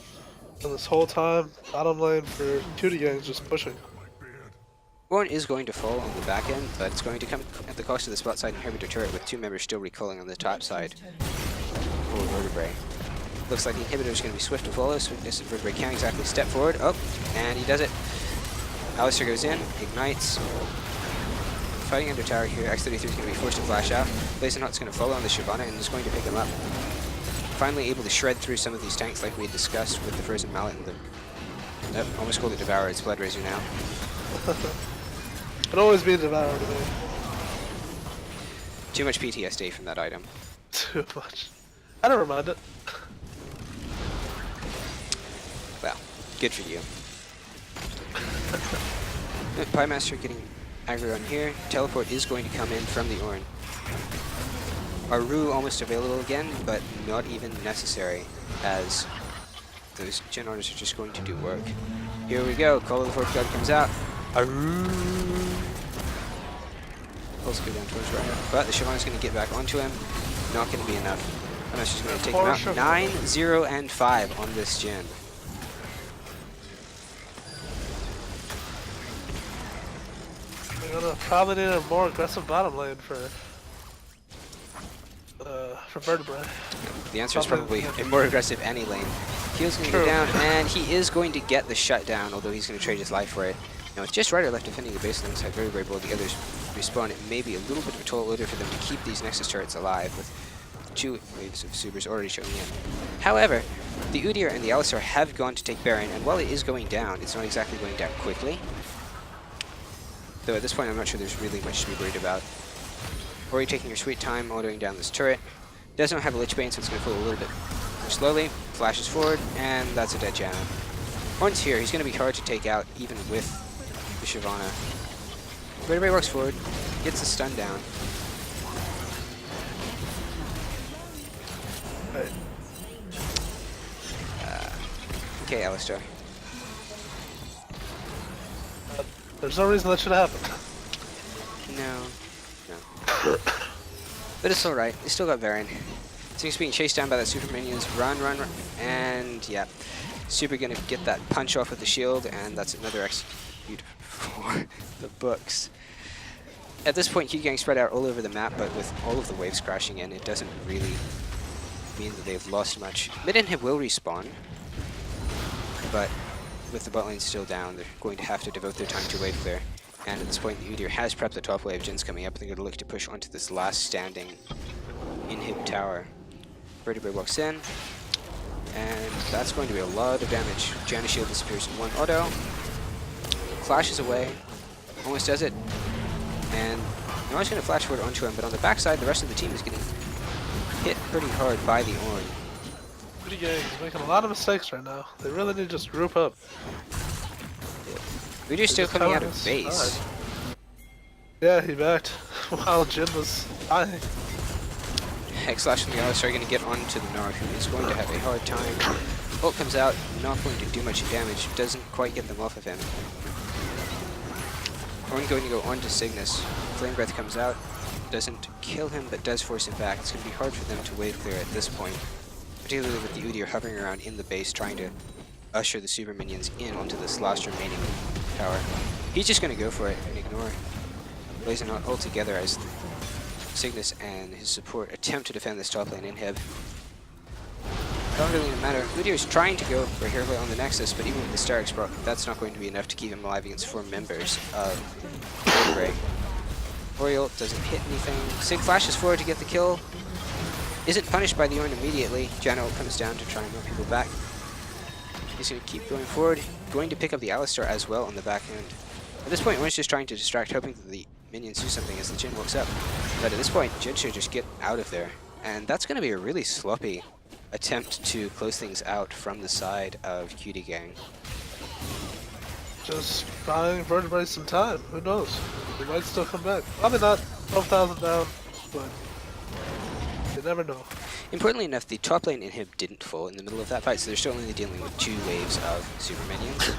And this whole time, bottom lane for Cutie Gang is just pushing. Ornn is going to fall on the back end, but it's going to come at the cost of the spot side inhibitor turret with 2 members still recalling on the top side for Vertebrae. Looks like the inhibitor is going to be swift to follow. Swiftness and Vertebrae can't exactly step forward. Oh, and he does it. Alistar goes in, ignites. Fighting under tower here. X33 is going to be forced to flash out. Blazing Hot's going to follow on the Shyvana and is going to pick him up. Finally able to shred through some of these tanks like we had discussed with the Frozen Mallet and the... Nope, almost called it Devourer. It's Blood Razor now. It'll always be a Devourer to me. Too much PTSD from that item. Too much. I don't mind it. Well, good for you. Pymaster getting aggro on here. Teleport is going to come in from the Ornn. Aru almost available again, but not even necessary, as those gen orders are just going to do work. Here we go, Call of the Forge God comes out. Aru! Pulse go down towards right, but the Shyvana's going to get back onto him. Not going to be enough. Pymaster's going to take him out. 9, 0, and 5 on this gen. We're gonna probably need a more aggressive bottom lane for Vertebrae. The answer is probably a more aggressive any lane. Heel's going to go down, and he is going to get the shutdown, although he's going to trade his life for it. Now, it's just right or left defending the base alongside Vertebrae while the others respawn. It may be a little bit of a tall order for them to keep these Nexus turrets alive, with 2 waves of supers already showing in. However, the Udyr and the Alistar have gone to take Baron, and while it is going down, it's not exactly going down quickly. Though at this point, I'm not sure there's really much to be worried about. Ori taking her sweet time, ordering down this turret. Does not have a Lich Bane, so it's going to fall a little bit more slowly. Flashes forward, and that's a dead Janna. Ornn's here. He's going to be hard to take out, even with the Shyvana. Vertebrae walks forward, gets the stun down. Right. Okay, Alistar. There's no reason that should happen. No. But it's alright. They still got Baron. Seems being chased down by the super minions. Run, run, run. And yeah, Super gonna get that punch off with the shield, and that's another execute for the books. At this point, Cutie Gang spread out all over the map, but with all of the waves crashing in, it doesn't really mean that they've lost much. Mid inhib will respawn, but with the bot lane still down, they're going to have to devote their time to wave clear. And at this point, the Udyr has prepped the top wave. Jin's coming up. They're going to look to push onto this last standing inhib tower. Vertebrae walks in, and that's going to be a lot of damage. Janna's shield disappears in one auto. Flashes away. Almost does it. And now he's going to flash forward onto him, but on the backside, the rest of the team is getting hit pretty hard by the Ornn. Cutie Gang is making a lot of mistakes right now. They really need to just group up. Udyr's still coming out of base. Yeah, he backed while Jin was dying. Hexlash from the Onyx are going to get onto the Gnar, who is going to have a hard time. Ult comes out, not going to do much damage, doesn't quite get them off of him. Ornn going to go on to Cygnus. Flame Breath comes out, doesn't kill him, but does force him back. It's going to be hard for them to wave clear at this point, particularly with the Udyr hovering around in the base, trying to usher the super minions in onto this last remaining tower. He's just going to go for it and ignore Blazing out altogether as Cygnus and his support attempt to defend this top lane inhib. Not really matter. Udyr is trying to go for Hero on the Nexus, but even with the Starix proc, that's not going to be enough to keep him alive against 4 members of Vertebrae. Oriole doesn't hit anything. Sig flashes forward to get the kill. Isn't punished by the Ornn immediately. Janna comes down to try and knock people back. He's going to keep going forward. Going to pick up the Alistar as well on the back end. At this point, Ornn's just trying to distract, hoping that the minions do something as the Jin walks up. But at this point, Jin should just get out of there. And that's going to be a really sloppy attempt to close things out from the side of Cutie Gang. Just buying Vertebrae some time. Who knows? They might still come back. Probably not 12,000 down, but you never know. Importantly enough, the top lane inhib didn't fall in the middle of that fight, so they're still only dealing with 2 waves of super minions.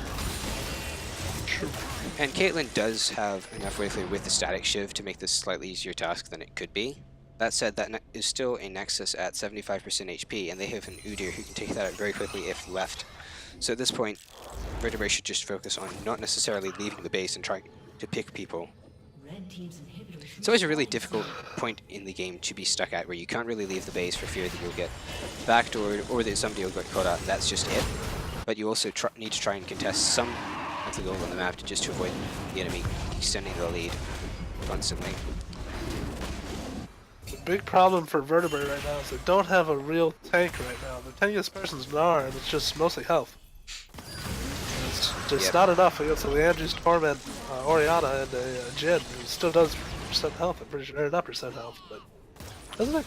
And Caitlyn does have enough wave clear with the static shiv to make this a slightly easier task than it could be. That said, that is still a Nexus at 75% HP, and they have an Udyr who can take that out very quickly if left. So at this point, Vertebrae should just focus on not necessarily leaving the base and trying to pick people. It's always a really difficult point in the game to be stuck at, where you can't really leave the base for fear that you'll get backdoored or that somebody will get caught out, and that's just it. But you also need to try and contest some of the gold on the map just to avoid the enemy extending the lead constantly. The big problem for Vertebrae right now is they don't have a real tank right now. The tankiest person's Gnar, and it's just mostly health. And it's just not enough against a Leandri's Torment, Orianna, and a Jin, who still does percent health, I'm pretty sure, or not percent health, but doesn't it?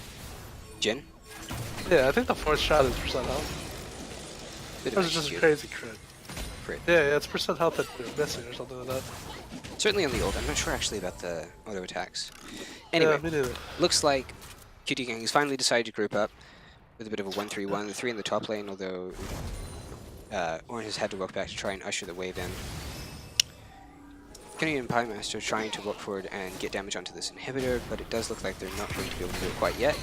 Jin? Yeah, I think the 4th shot is percent health. Or is it just a crazy crit? Yeah, it's percent health that you're missing or something like that. Certainly on the ult. I'm not sure actually about the auto attacks. Anyway, yeah, me neither. Looks like Cutie Gang has finally decided to group up with a bit of a 1-3-1. The 3 in the top lane, although Ornn has had to walk back to try and usher the wave in. Canadian Pie Master trying to walk forward and get damage onto this inhibitor, but it does look like they're not going to be able to do it quite yet.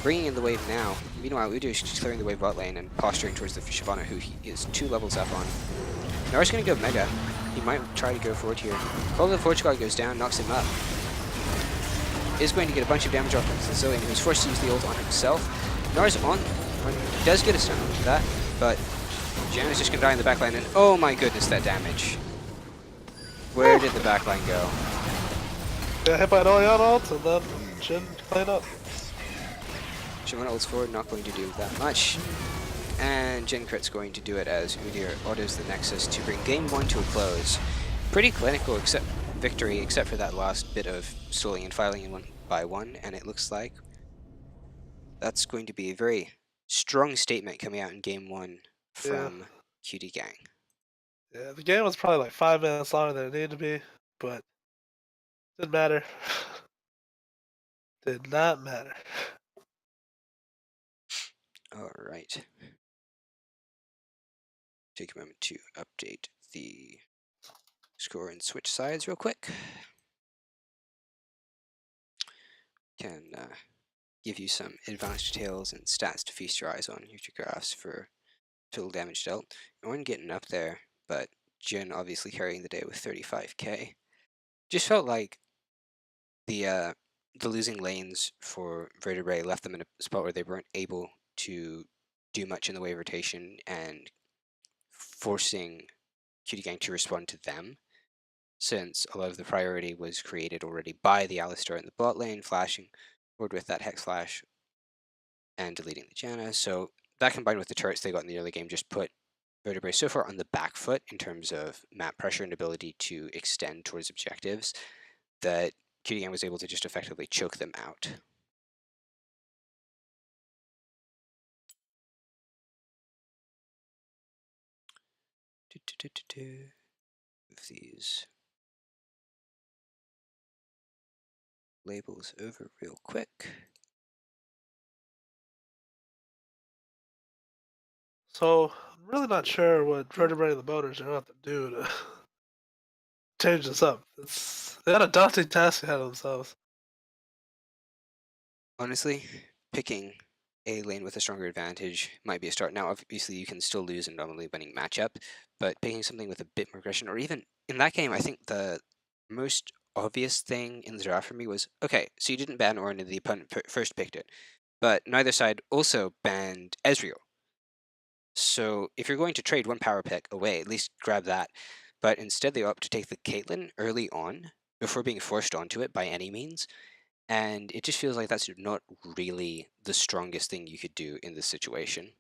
Bringing in the wave now. Meanwhile, Udyr is just clearing the wave bot lane and posturing towards the Shyvana, who he is 2 levels up on. Gnar's going to go Mega. He might try to go forward here. Call of the Forge God goes down, knocks him up. Is going to get a bunch of damage off of Sicilian, who's forced to use the ult on himself. Gnar's on. Does get a stun with that, but Janna's just going to die in the backline, and oh my goodness, that damage. Where did the backline go? Yeah, hit by an Orianna ult, and then Jin clean up. Shyvana ults forward, not going to do that much. And Jin Crit's going to do it as Udyr autos the Nexus to bring game 1 to a close. Pretty clinical victory, except for that last bit of stalling and filing in 1 by 1, and it looks like that's going to be a very strong statement coming out in game 1 from Cutie Gang. Yeah, the game was probably like 5 minutes longer than it needed to be, but didn't matter. Did not matter. Alright. Take a moment to update the score and switch sides real quick. Can give you some advanced details and stats to feast your eyes on. Here's your graphs for total damage dealt. Ornn getting up there, but Jin obviously carrying the day with 35k. Just felt like the losing lanes for Vertebrae left them in a spot where they weren't able to do much in the way of rotation and forcing Cutie Gang to respond to them, since a lot of the priority was created already by the Alistar in the bot lane, flashing forward with that Hex Flash and deleting the Janna. So that combined with the turrets they got in the early game just put Vertebrae so far on the back foot in terms of map pressure and ability to extend towards objectives that Cutie Gang was able to just effectively choke them out. Move these labels over real quick. So I'm really not sure what Vertebrae and the Boners are going to have to do to change this up. They got a daunting task ahead of themselves. Honestly, picking a lane with a stronger advantage might be a start. Now, obviously, you can still lose a normally winning matchup, but picking something with a bit more aggression, or even in that game, I think the most obvious thing in the draft for me was, okay, so you didn't ban Ornn and the opponent first picked it, but neither side also banned Ezreal. So if you're going to trade one power pick away, at least grab that. But instead they opt to take the Caitlyn early on, before being forced onto it by any means. And it just feels like that's not really the strongest thing you could do in this situation.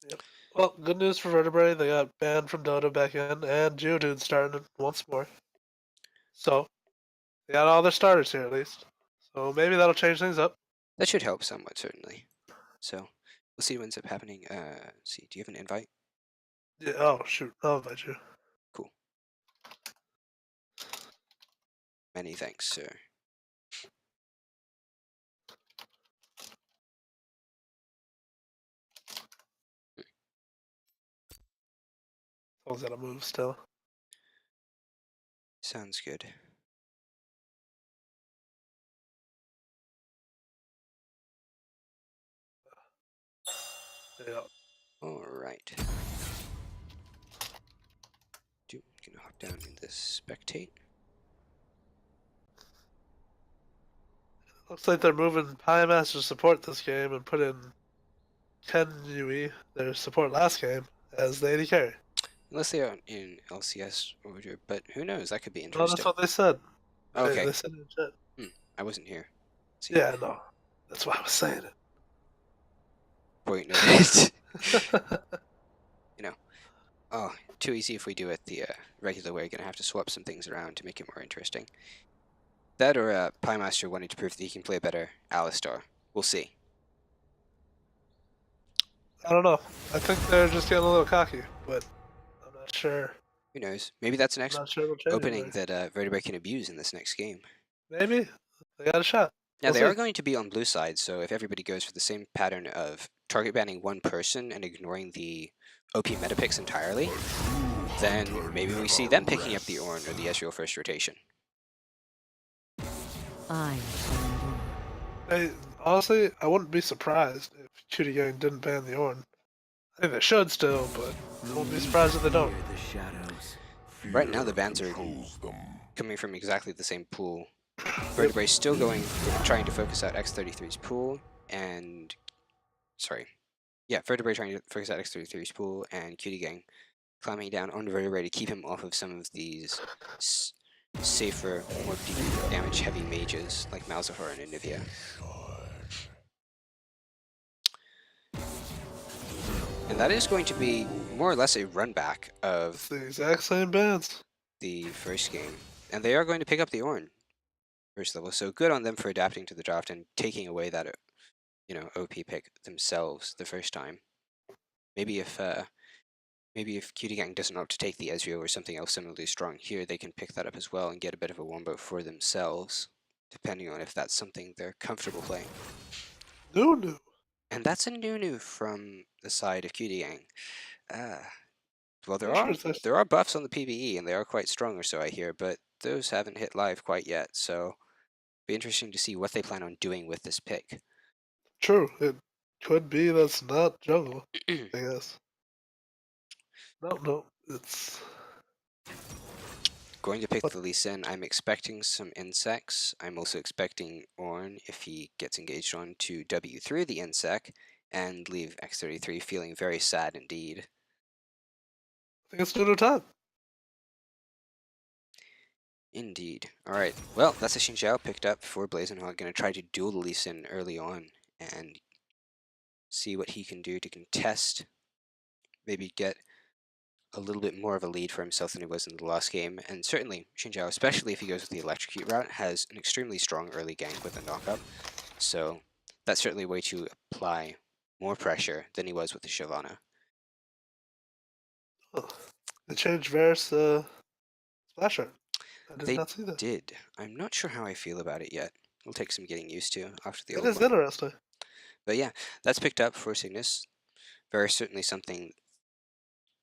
Yep. Well, good news for Vertebrae. They got banned from Dota back in, and Geodude starting once more. So they got all their starters here at least. So maybe that'll change things up. That should help somewhat, certainly. So we'll see what ends up happening. Let's see, do you have an invite? Yeah, oh shoot, I'll invite you. Cool. Many thanks, sir. Someone's got to move still. Sounds good. Yeah. All right. Gonna hop down in this spectate. Looks like they're moving Pymaster support this game and put in Ken Yui, their support last game, as the AD carry. Unless they are in LCS order, but who knows? That could be No, interesting. that's what they said. Okay. They said it in chat. I wasn't here. Let's see. Yeah, no. That's why I was saying Point noted. it. You know. Oh, too easy if we do it the regular way. Gonna have to swap some things around to make it more interesting. That or Pymaster wanting to prove that he can play better Alistar. We'll see. I don't know. I think they're just getting a little cocky, but I'm not sure. Who knows? Maybe that's an I'm not sure it'll change opening anything. that Vertebrae can abuse in this next game. Maybe. They got a shot. Now, We'll they see. are going to be on blue side, so if everybody goes for the same pattern of target banning one person and ignoring the OP meta picks entirely, then maybe we see them picking up the Ornn or the Ezreal first rotation. I shall endure. Hey, honestly, I wouldn't be surprised if Cutie Gang didn't ban the Ornn. I think they should still, but I wouldn't be surprised if they don't. The shadows. Right now, the bans are Controls them. coming from exactly the same pool. Vertebrae still trying to focus out X33's pool, and Vertebrae trying to focus out X33's pool, and Cutie Gang climbing down on Vertebrae to keep him off of some of these safer, more deep damage-heavy mages like Malzahar and Anivia. And that is going to be more or less a run back of It's the exact same bans. the first game, and they are going to pick up the Ornn first level. So good on them for adapting to the draft and taking away that OP pick themselves the first time. Maybe if Cutie Gang doesn't opt to take the Ezreal or something else similarly strong here, they can pick that up as well and get a bit of a wombo for themselves, depending on if that's something they're comfortable playing. No. And that's a new from the side of Cutie Gang. Well, Interesting. there are buffs on the PvE, and they are quite strong or so I hear, but those haven't hit live quite yet, so Be interesting to see what they plan on doing with this pick. True, it could be that's not jungle, I guess. No, it's Going to pick What? the Lee Sin. I'm expecting some insects. I'm also expecting Ornn, if he gets engaged on, to W3 the insect and leave X33 feeling very sad indeed. I think it's Nuno time. Indeed. Alright, well, that's a Xin Zhao picked up for Blazonhog. Going to try to duel the Lee Sin early on and see what he can do to contest, maybe get a little bit more of a lead for himself than he was in the last game. And certainly, Xin Zhao, especially if he goes with the Electrocute route, has an extremely strong early gank with a knockup. So that's certainly a way to apply more pressure than he was with the Shyvana. Oh, they changed Varus splash art. I did They not see that. did. I'm not sure how I feel about it yet. It'll take some getting used to after the It old is one. interesting. But yeah, that's picked up for Cygnus. Very certainly something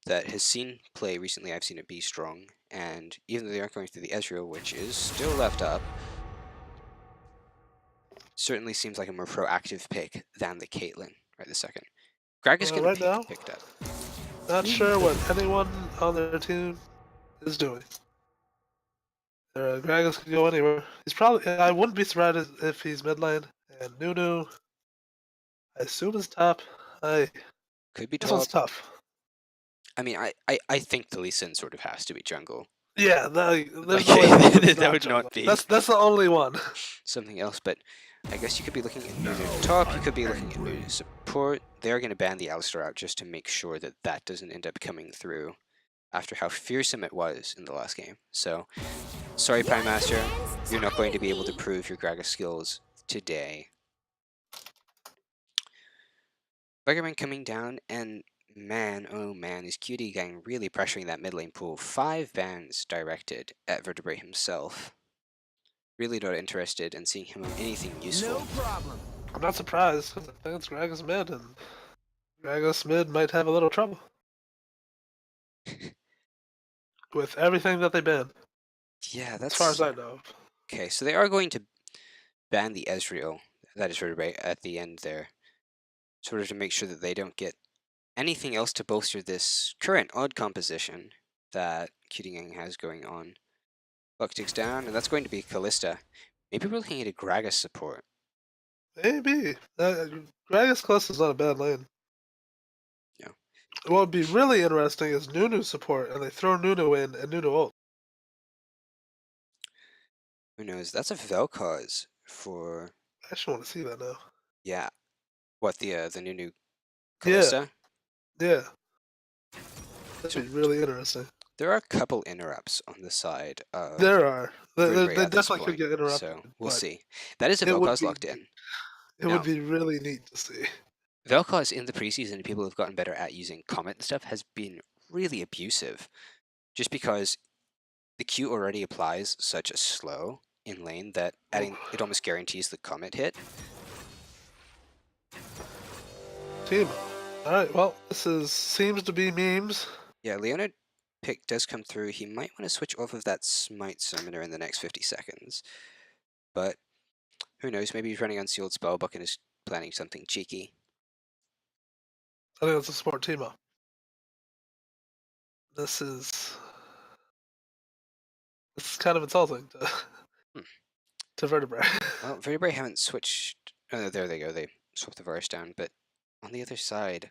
that has seen play recently. I've seen it be strong, and even though they aren't going through the Ezreal, which is still left up, certainly seems like a more proactive pick than the Caitlyn right this second. Gragas going to Right be now, picked up. not sure what anyone on their team is doing. Gragas can go anywhere. He's probably. I wouldn't be surprised if he's mid lane. And Nunu, I assume is top. Could be This one's top. tough. I mean, I think the Lee Sin sort of has to be jungle. Yeah, there's Like, no way that not would jungle. not be That's the only one. something else, but I guess you could be looking at Nunu top, you could be looking at Nunu support. They're going to ban the Alistar out just to make sure that that doesn't end up coming through after how fearsome it was in the last game. So, sorry Prime Master, you're not going to be able to prove your Gragas skills today. Buggerman coming down, and man, oh man, is Cutie gang really pressuring that mid lane pool. 5 bans directed at Vertebrae himself. Really not interested in seeing him on anything useful. I'm not surprised, 'cause I think it's Gragas mid, and Gragas mid might have a little trouble. With everything that they ban, Yeah, as far that's... as I know. Okay, so they are going to ban the Ezreal, that is Vertebrae, at the end there. Sort of to make sure that they don't get anything else to bolster this current odd composition that Cutie gang has going on. Buck ticks down, and that's going to be Callista. Maybe we're looking at a Gragas support. Maybe. Gragas close is not a bad lane. Yeah. What would be really interesting is Nunu support, and they throw Nunu in and Nunu ult. Who knows? That's a Vel'Koz for... I actually want to see that now. Yeah. What, the Nunu Callista? Yeah. That'd be really interesting. There are a couple interrupts on the side of There are. Vertebrae They at this definitely could point, get interrupted. so we'll but see. That is a it would Vel'Koz be locked in. It Now- would be really neat to see. Vel'Koz in the preseason, people have gotten better at using Comet and stuff, has been really abusive. Just because the Q already applies such a slow in lane that adding it almost guarantees the Comet hit. Team. Alright, well, seems to be memes. Yeah, Leonard pick does come through. He might want to switch off of that Smite Summoner in the next 50 seconds. But who knows, maybe he's running on Sealed Spellbook and is planning something cheeky. I think that's a smart team up. This is kind of insulting to Vertebrae. Well, Vertebrae haven't switched... Oh, there they go. They swapped the Varus down. But on the other side,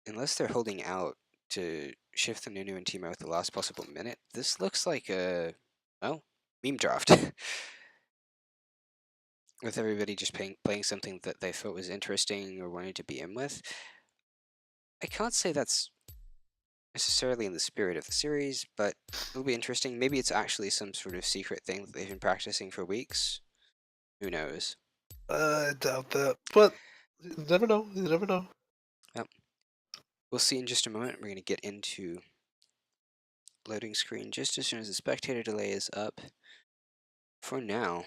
unless they're holding out to shift the Nunu and Teemo at the last possible minute, this looks like a... well, meme draft. With everybody just playing something that they thought was interesting or wanted to be in with. I can't say that's necessarily in the spirit of the series, but it'll be interesting. Maybe it's actually some sort of secret thing that they've been practicing for weeks. Who knows? I doubt that. But you never know. You never know. Yep. We'll see in just a moment. We're going to get into loading screen just as soon as the spectator delay is up. For now,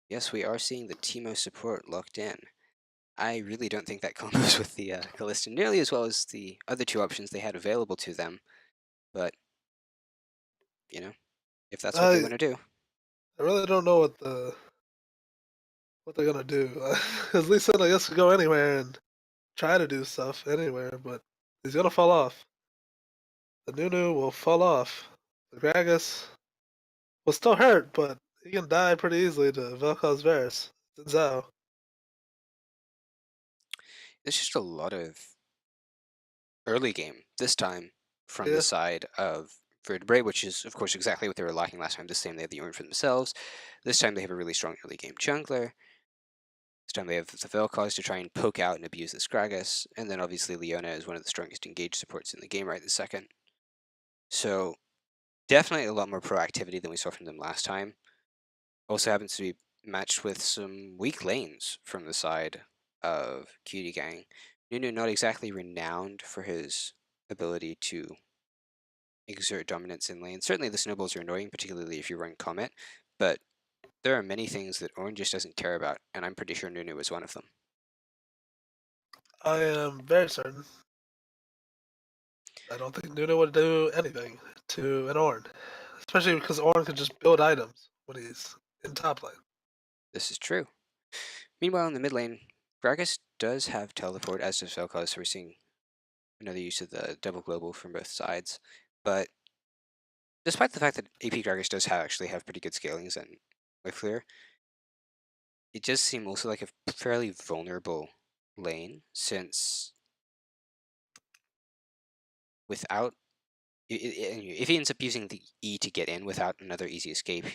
yes, we are seeing the Teemo support locked in. I really don't think that combos with the Callista nearly as well as the other two options they had available to them. But, you know, if that's what they want to do. I really don't know what they're gonna do. Because Lee said I guess could go anywhere and try to do stuff anywhere, but he's gonna fall off. The Nunu will fall off. The Gragas will still hurt, but he can die pretty easily to Vel'Koz Varus. Zhao. There's just a lot of early game this time from Yeah. the side of Vertebrae, which is, of course, exactly what they were lacking last time. This time they have the Ornn for themselves. This time they have a really strong early game jungler. This time they have the Vel'Koz to try and poke out and abuse this Gragas. And then obviously Leona is one of the strongest engaged supports in the game right this second. So definitely a lot more proactivity than we saw from them last time. Also happens to be matched with some weak lanes from the side of Cutie Gang. Nunu not exactly renowned for his ability to exert dominance in lane. Certainly the snowballs are annoying, particularly if you run Comet, but there are many things that Ornn just doesn't care about, and I'm pretty sure Nunu is one of them. I am very certain. I don't think Nunu would do anything to an Ornn. Especially because Ornn can just build items when he's in top lane. This is true. Meanwhile, in the mid lane, Gragas does have teleport, as does Vel'Koz, so we're seeing another use of the double global from both sides. But despite the fact that AP Gragas does actually have pretty good scalings and life clear, it does seem also like a fairly vulnerable lane, since without if he ends up using the E to get in without another easy escape,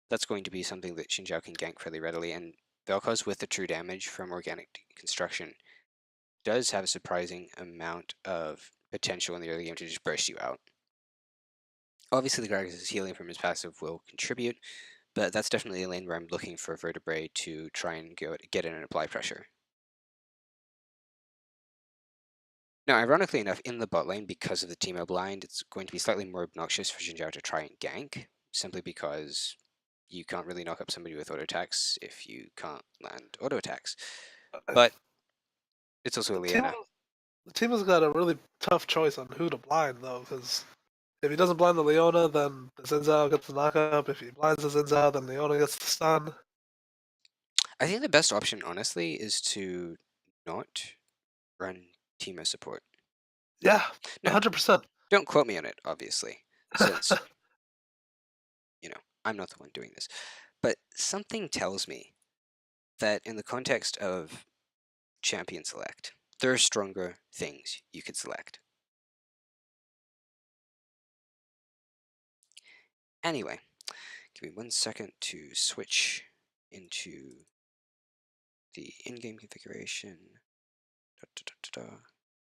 that's going to be something that Xin Zhao can gank fairly readily, and Vel'Koz with the true damage from organic construction does have a surprising amount of potential in the early game to just burst you out. Obviously the Gragas' healing from his passive will contribute, but that's definitely a lane where I'm looking for Vertebrae to try and get in and apply pressure. Now, ironically enough, in the bot lane, because of the Teemo blind, it's going to be slightly more obnoxious for Xin Zhao to try and gank, simply because you can't really knock up somebody with auto attacks if you can't land auto attacks. But it's also a Leona. The team has got a really tough choice on who to blind, though, because if he doesn't blind the Leona, then the Xin Zhao gets the knockup. If he blinds the Xin Zhao, then Leona gets the stun. I think the best option, honestly, is to not run Teemo support. Yeah, No, 100%. don't quote me on it, obviously, since, you know, I'm not the one doing this. But something tells me that in the context of champion select, there are stronger things you could select. Anyway, give me 1 second to switch into the in-game configuration.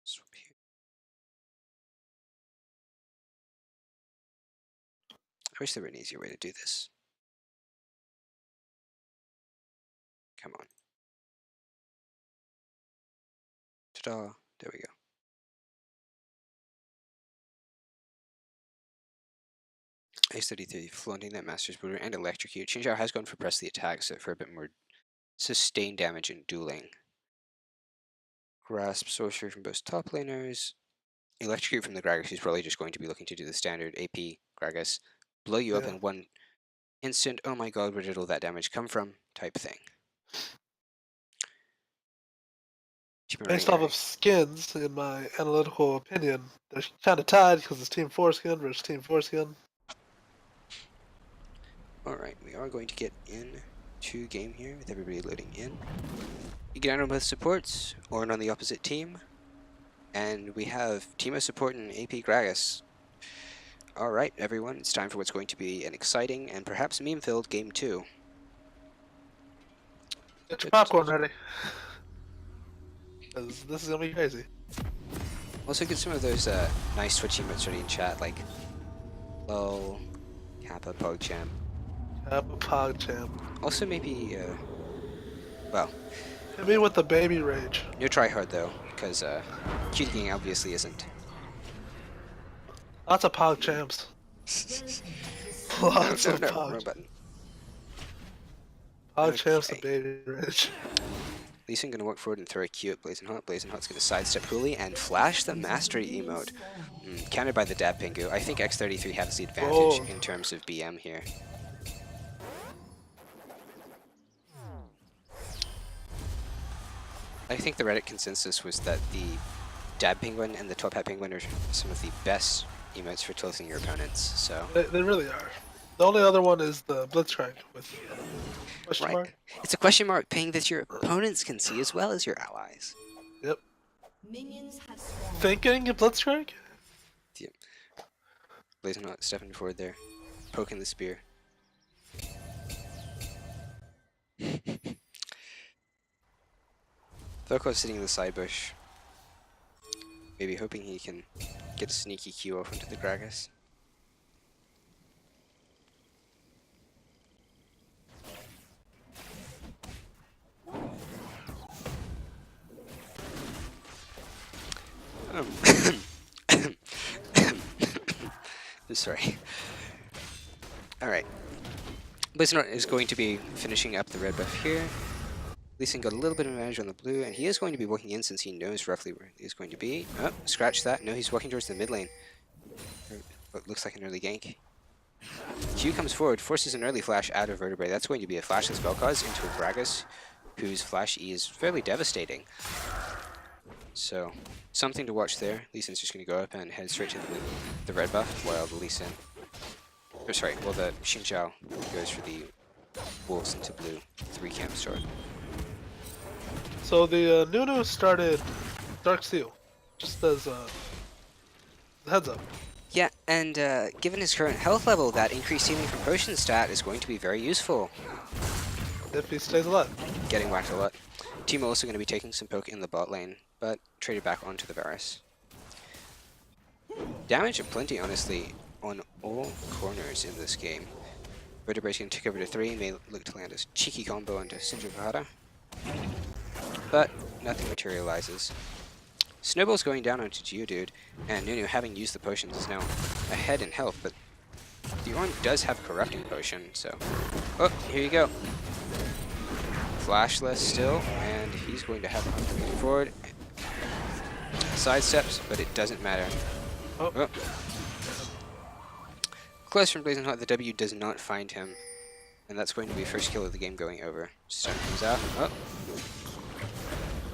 Swap here. I wish there were an easier way to do this. Come on. Ta-da! There we go. Ace 33, flaunting that Master's Booter and Electrocute. Xin Zhao has gone for press the attack, so for a bit more sustained damage and dueling. Grasp sorcery from both top laners. Electrocute from the Gragas, who's probably just going to be looking to do the standard AP Gragas. Blow you up in 1 instant, oh my god, where did all that damage come from? Type thing. Based off of skins, in my analytical opinion, they're kind of tied because it's Team 4 skin versus Team 4 skin. Alright, we are going to get into game here with everybody loading in. You get out on both supports, Ornn on the opposite team, and we have Teemo support and AP Gragas. Alright, everyone, it's time for what's going to be an exciting and perhaps meme-filled Game 2. Get your popcorn ready. Because this is going to be crazy. Also get some of those nice Twitch emotes ready in chat, like lol, Kappa, PogChamp. Kappa, PogChamp. Also maybe, well... Hit me with the baby rage. No try hard though, because Cutie Gang obviously isn't. Lots of PogChamps. Lots of wrong Pog. button. PogChamps Okay. and baby rage. Lee Sin gonna walk forward and throw a Q at Blazing Hot. Blazing Hot's gonna sidestep Huli and flash the Mastery emote. Countered by the Dab Pingu. I think X33 has the advantage in terms of BM here. I think the Reddit consensus was that the Dab Penguin and the Top Hat Penguin are some of the best emotes for tilting your opponents, so... They really are. The only other one is the Blitzcrank with question Right. mark. It's a question mark ping that your opponents can see as well as your allies. Yep. Minions have spawned. Thinking Blitzcrank? Yep. Blazing Hot stepping forward there. Poking the spear. Velcro's sitting in the side bush. Maybe hoping he can get a sneaky Q off into the Gragas. Sorry. Alright. Blizzard is going to be finishing up the red buff here. Lee Sin got a little bit of advantage on the blue, and he is going to be walking in since he knows roughly where he's going to be. Oh, scratch that. No, he's walking towards the mid lane. What looks like an early gank. Q comes forward, forces an early flash out of Vertebrae. That's going to be a flashless Vel'Koz into a Gragas, whose flash E is fairly devastating. So, something to watch there. Lee Sin's just going to go up and head straight to the red buff, while the Lee Sin... Or sorry, while the Xin Zhao goes for the wolves into blue 3-camp start. So the Nunu started Dark Steel, just as heads up. Yeah, and given his current health level, that increased healing from potion stat is going to be very useful. If he stays alive. Getting whacked a lot. Team also going to be taking some poke in the bot lane, but traded back onto the Varus. Damage aplenty, honestly, on all corners in this game. Vertebrae's going to tick over to 3, may look to land a cheeky combo onto Sindra Vahara. But nothing materializes. Snowball's going down onto Geodude, and Nunu, having used the potions, is now ahead in health, but Diorn does have Corrupting Potion, so... Oh, here you go. Flashless still, and he's going to have to move forward. Sidesteps, but it doesn't matter. Oh. Close from Blazing Hot, the W does not find him, and that's going to be first kill of the game going over. Stun comes out. Oh.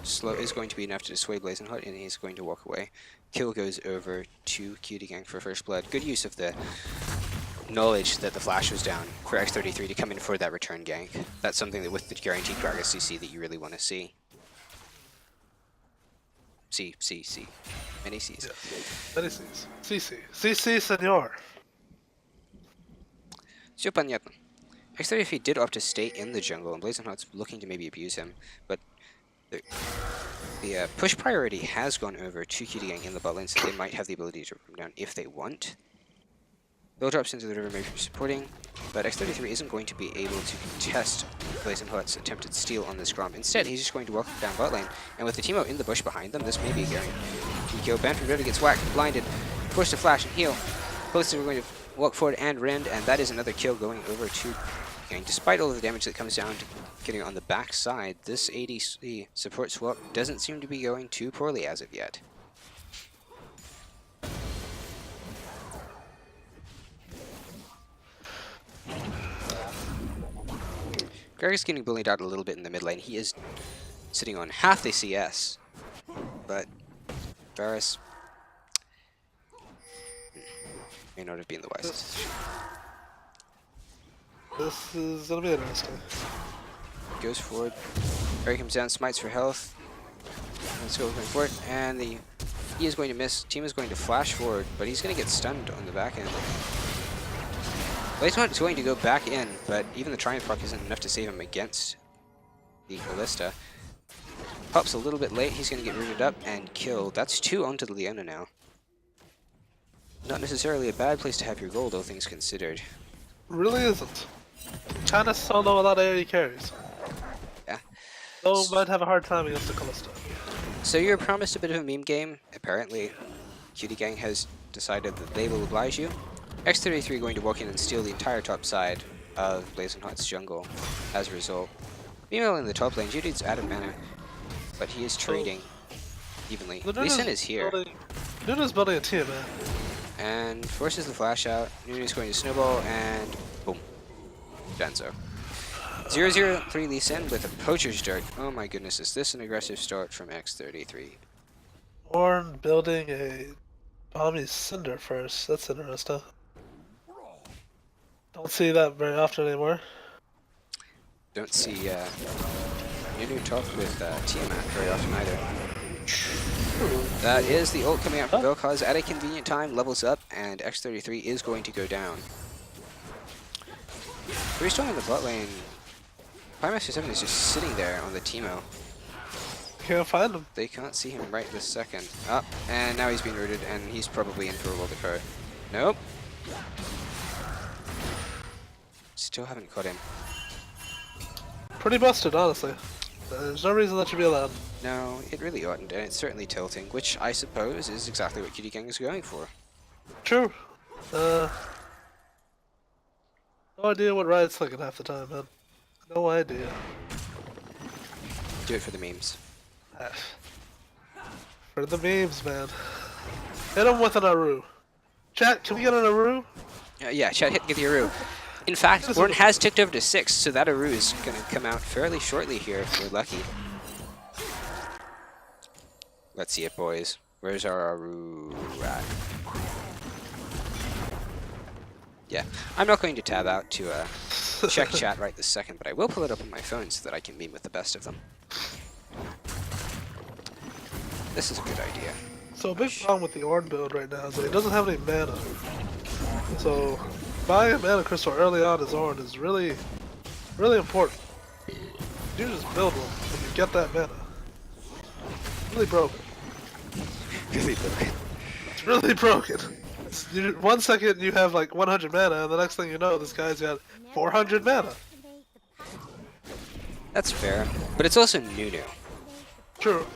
Slow is going to be enough to dissuade Blazing Hot, and he's going to walk away. Kill goes over to Cutie Gang for first blood. Good use of the knowledge that the flash was down for X33 to come in for that return gank. That's something that with the guaranteed Gragas CC that you really want to see. C. Many C's. Yes. Many C's. CC, senor. Все понятно. X33 did opt to stay in the jungle, and Blazing Hot's looking to maybe abuse him, but the push priority has gone over to Cutie Gang in the bot lane, so they might have the ability to rip him down if they want. Bill drops into the river maybe for supporting, but X33 isn't going to be able to contest Blazing Hot's attempted steal on this Grom. Instead, he's just going to walk down bot lane, and with the teamo in the bush behind them, this may be a guaranteed kill. Banford River gets whacked, blinded, forced to flash and heal. Posted are going to walk forward and rend, and that is another kill going over to Gang. Despite all of the damage that comes down to getting on the back side, this ADC support swap doesn't seem to be going too poorly as of yet. Greg is getting bullied out a little bit in the mid lane. He is sitting on half the CS, but Varus may not have been the wisest. This is gonna be interesting. Goes forward. Barry comes down, smites for health. Let's go going forward, and he is going to miss. Team is going to flash forward, but he's going to get stunned on the back end. Blazing Hot is going to go back in, but even the Triumph Rock isn't enough to save him against the Ballista. Pops a little bit late, he's going to get rooted up and killed. That's 2 onto the Leona now. Not necessarily a bad place to have your gold, all things considered. Really isn't. Kinda solo a lot of AD carries. Yeah. Though might have a hard time against the Callista. So you're promised a bit of a meme game. Apparently, Cutie Gang has decided that they will oblige you. X33 going to walk in and steal the entire top side of Blazing Hot's jungle as a result. Meanwhile in the top lane, Judy's out of mana, but he is trading evenly. Lee Sin is here. Nuna's building a team, man. And forces the flash out. Nuna's going to snowball and boom. Denso. 003 Lee Sin with a poacher's dart. Oh my goodness, is this an aggressive start from X33? Orn building a Bomby Cinder first. That's interesting. Don't see that very often anymore. Don't see Nunu talk with Tiamat very often either. That is the ult coming out from Vel'Koz at a convenient time, levels up, and X33 is going to go down. 3-Storm in the bot lane. Pymaster 7 is just sitting there on the Teemo. Can't find him. They can't see him right this second. Up, and now he's being rooted, and he's probably in for a world of hurt. Nope. Still haven't caught him. Pretty busted, honestly. There's no reason that should be allowed. No, it really oughtn't, and it's certainly tilting, which I suppose is exactly what Cutie Gang is going for. True. No idea what Riot's thinking half the time, man. No idea. Do it for the memes. For the memes, man. Hit him with an Aru. Chat, can we get an Aru? Yeah, chat, get the Aru. In fact, Orn has ticked over to 6, so that Aru is going to come out fairly shortly here if we're lucky. Let's see it, boys. Where's our Aru at? Yeah, I'm not going to tab out to check chat right this second, but I will pull it up on my phone so that I can meme with the best of them. This is a good idea. So a big problem with the Orn build right now is that he doesn't have any mana. So buying a mana crystal early on his Orn is really, really important. You just build one and you get that mana. Really broken. Really broken. It's really broken. You, 1 second you have like 100 mana, and the next thing you know, this guy's got 400 mana. That's fair, but it's also Nunu. True.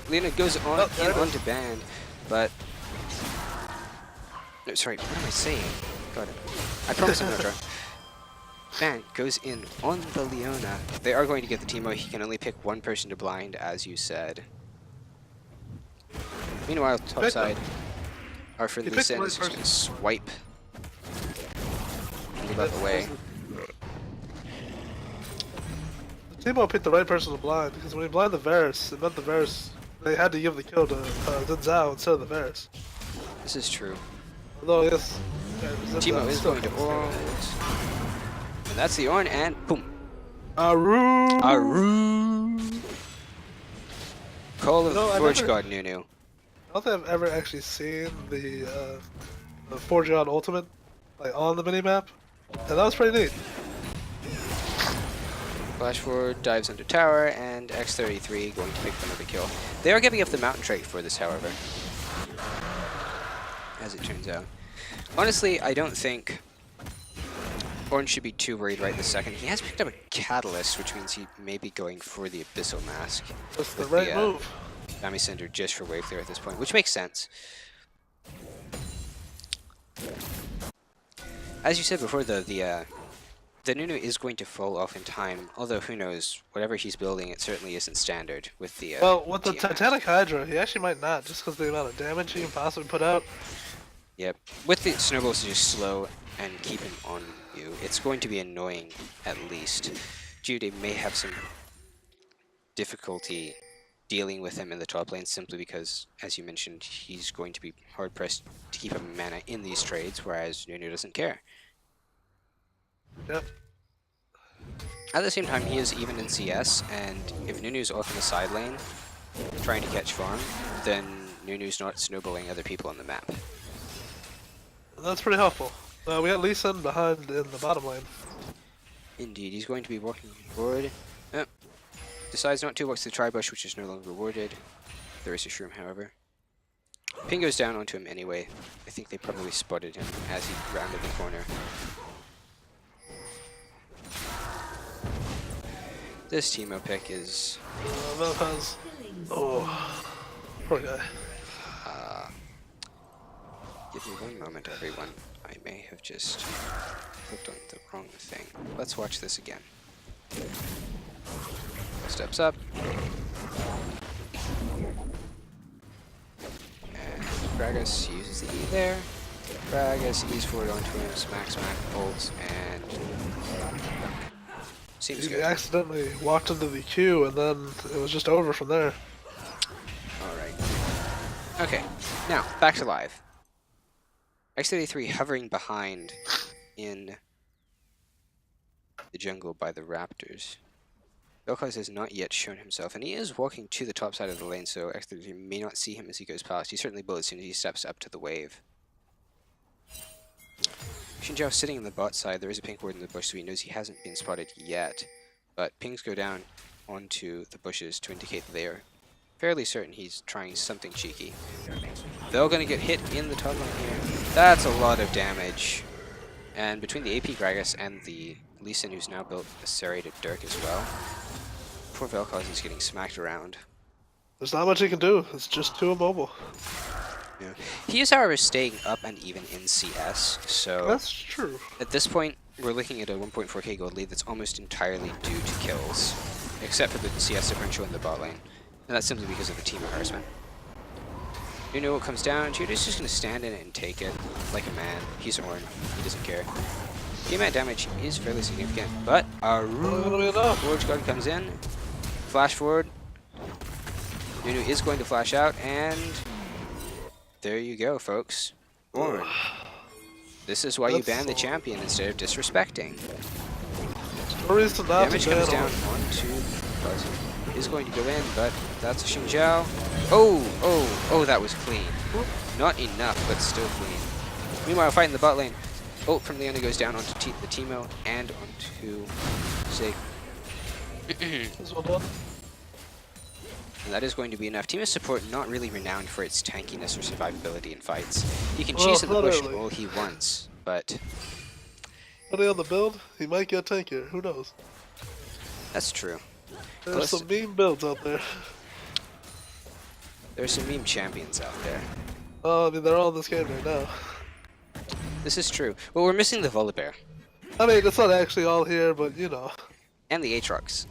Lena goes on there it is. onto band, but no, sorry, what am I saying? God, I promise I'm not drunk. Band goes in on the Leona. They are going to get the Teemo. He can only pick one person to blind, as you said. Meanwhile, topside, our friendly picked the Sin right is just going to person. swipe and move out the way. Teemo picked the right person to blind, because when he blind the Varus, it meant the Varus, they had to give the kill to Xin Zhao instead of the Varus. This is true. Although, yes, Xin Teemo Zhao is still going to counts. ult. And that's the Orn, and boom. Aru! Aru! Call of No, I Forge never- God Nunu. I don't think I've ever actually seen the Forge God Ultimate, like, on the minimap, and that was pretty neat. Flash forward, dives into tower, and X33 going to pick another kill. They are giving up the mountain trait for this, however, as it turns out. Honestly, I don't think Orn should be too worried right this second. He has picked up a Catalyst, which means he may be going for the Abyssal Mask. That's the with right move. Dami Cinder just for wave clear at this point, which makes sense. As you said before, though, the Nunu is going to fall off in time, although who knows, whatever he's building, it certainly isn't standard with the Well, with the TMS. Titanic Hydra, he actually might not, just because of the amount of damage he can possibly put out. Yep. With the snowballs to just slow and keep him on you, it's going to be annoying at least. Jude may have some difficulty dealing with him in the top lane simply because, as you mentioned, he's going to be hard-pressed to keep a mana in these trades, whereas Nunu doesn't care. Yep. At the same time, he is even in CS, and if Nunu's off in the side lane, trying to catch farm, then Nunu's not snowballing other people on the map. That's pretty helpful. We got Lee Sin behind in the bottom lane. Indeed, he's going to be walking forward. Oh, decides not to, walks the tri-bush, which is no longer rewarded. There is a shroom, however. Ping goes down onto him anyway. I think they probably spotted him as he rounded the corner. This Teemo pick is... Vel'Koz. Oh, poor guy. Give me one moment, everyone. I may have just clicked on the wrong thing. Let's watch this again. Steps up. And Gragas uses the E there. Gragas, ease forward onto him, smack, ults, and seems He good. accidentally walked into the queue, and then it was just over from there. Alright. Okay, now, back to live. X33 hovering behind in the jungle by the raptors. Vel'Koz has not yet shown himself, and he is walking to the top side of the lane, so X33 may not see him as he goes past. He certainly will as soon as he steps up to the wave. Xinjiao sitting in the bot side. There is a pink ward in the bush, so he knows he hasn't been spotted yet. But pings go down onto the bushes to indicate that they are fairly certain he's trying something cheeky. They're going to get hit in the top lane here. That's a lot of damage. And between the AP Gragas and the Lee Sin, who's now built a serrated Dirk as well, poor Vel'Koz is getting smacked around. There's not much he can do. It's just too immobile. Yeah. He is, however, staying up and even in CS, so That's true. at this point, we're looking at a 1.4k gold lead that's almost entirely due to kills, except for the CS differential in the bot lane, and that's simply because of the team harassment. You know what comes down, Cutie's just going to stand in it and take it like a man. He's Ornn, he doesn't care. The amount of damage is fairly significant, but Forge God comes in, flash forward, Nunu is going to flash out, and there you go, folks. Ornn. This is why you ban the champion instead of disrespecting. No reason not Damage to comes ban down him. onto Buzz. Is going to go in, but that's a Xinjiao. Oh, that was clean. Not enough, but still clean. Meanwhile, fighting the bot lane. Ult from Leona goes down onto the Teemo and onto Sig. This one done. And that is going to be enough. Team of support not really renowned for its tankiness or survivability in fights. He can chase in the bush all he wants, but Depending on the build, he might get tankier. Who knows? that's true. There's some meme builds out there. There's some meme champions out there. Oh, I mean, they're all in this game right now. This is true. Well, we're missing the Volibear I mean, it's not actually all here, but you know. and the Aatrox.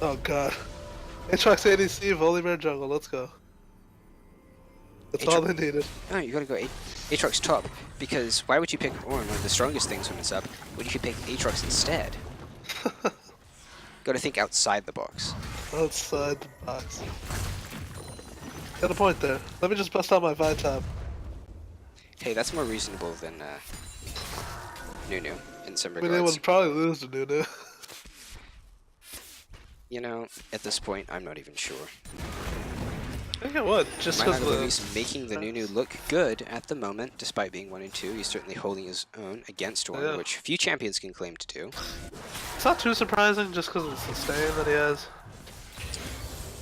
Oh god. Aatrox ADC, Volibear jungle, let's go. That's all they needed. No, you gotta go Aatrox top, because why would you pick Ornn, one of the strongest things when it's up, when you could pick Aatrox instead? Gotta think outside the box. Outside the box. Got a point there. Let me just bust out my VATB. Hey, that's more reasonable than Nunu in some I mean, they regards. would probably lose to Nunu. You know, at this point, I'm not even sure. I think it would, just because He's making the Nunu look good at the moment, despite being 1 and 2. He's certainly holding his own against Ornn, Yeah. which few champions can claim to do. it's not too surprising just because it's the sustain that he has.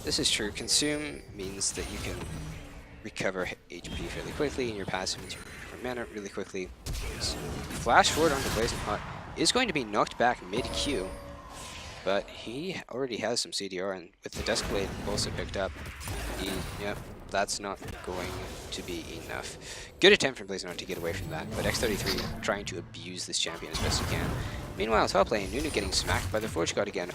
This is true. Consume means that you can recover HP fairly quickly, and your passive means you can recover mana really quickly. Flash forward onto Blazing Hot is going to be knocked back mid-Q, but he already has some CDR, and with the Desk Blade also picked up, that's not going to be enough. Good attempt from Blazing Hot to get away from that, but X33 trying to abuse this champion as best he can. Meanwhile, top lane, Nunu getting smacked by the Forge God again.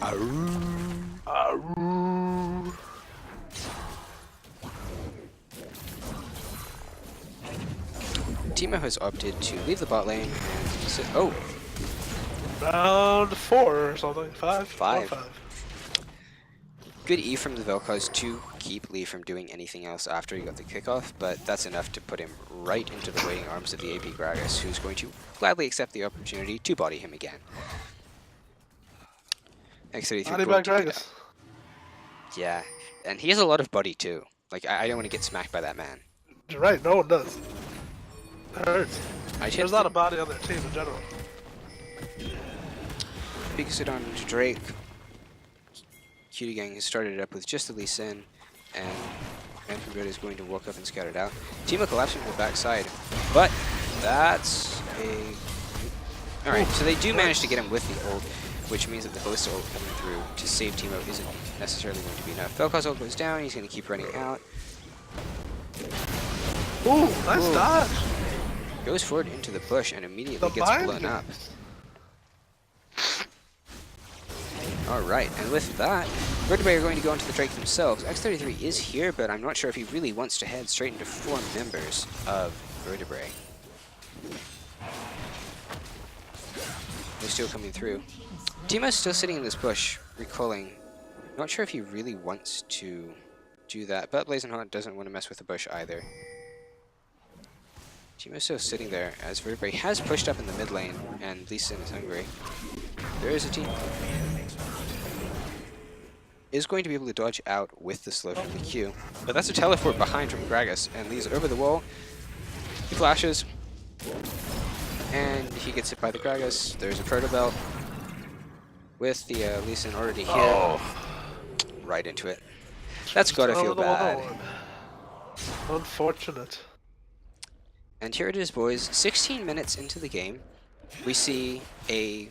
Teemo has opted to leave the bot lane and sit. Oh, Round 4 or something. 5? Five. 4 or 5. good E from the Vel'Koz to keep Lee from doing anything else after he got the kickoff, but that's enough to put him right into the waiting arms of the AP Gragas, who's going to gladly accept the opportunity to body him again. X33 Body going by to get Gragas. out. Yeah, and he has a lot of body too. Like, I don't want to get smacked by that man. You're right, no one does. It hurts. There's not a body on their team in general. Peeks it on to Drake. Cutie Gang has started it up with just the Lee Sin, and Manfred is going to walk up and scout it out. Teemo collapsing from the backside, but that's a... Alright, so they do manage to get him with the ult, which means that the Ballista ult coming through to save Teemo isn't necessarily going to be enough. Vel'Koz ult goes down, he's going to keep running out. Ooh, nice dodge. Goes forward into the bush and immediately The gets mind blown up. games. Alright, and with that, VATB are going to go into the Drake themselves. X33 is here, but I'm not sure if he really wants to head straight into 4 members of VATB. They're still coming through. Teemo's still sitting in this bush, recalling. Not sure if he really wants to do that, but Blazing Hot doesn't want to mess with the bush either. Teemo's still sitting there as Vertebrae has pushed up in the mid lane, and Lee Sin is hungry. There is a team. Is going to be able to dodge out with the slow from the Q, but that's a teleport behind from Gragas, and Lee's over the wall. He flashes, and he gets hit by the Gragas. There's a Proto Belt with the Lee Sin already here. Right into it. That's gotta feel bad. Unfortunate. And here it is, boys. 16 minutes into the game, we see a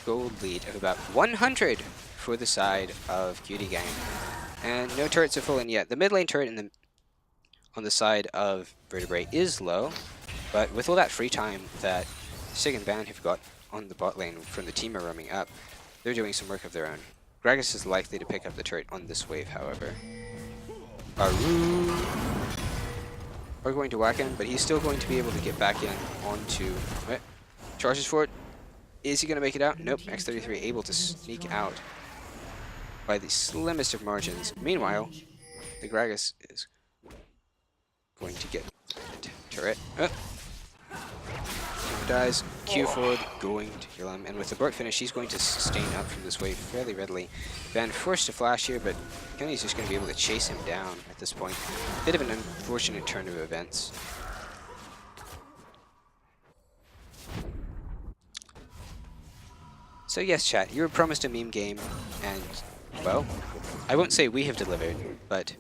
gold lead of about 100 for the side of Cutie Gang. And no turrets are full in yet. The mid lane turret on the side of Vertebrae is low, but with all that free time that Sig and Ban have got on the bot lane from the teamer roaming up, they're doing some work of their own. Gragas is likely to pick up the turret on this wave, however. Aru are going to whack him, but he's still going to be able to get back in onto... Charges for it. Is he going to make it out? Nope. X33 able to sneak out by the slimmest of margins. Meanwhile, the Gragas is going to get turret. Dies. Q forward, going to kill him, and with the Bort finish, he's going to sustain up from this wave fairly readily. Van forced to flash here, but Kenny's just going to be able to chase him down at this point. Bit of an unfortunate turn of events. So yes, chat, you were promised a meme game, and, well, I won't say we have delivered, but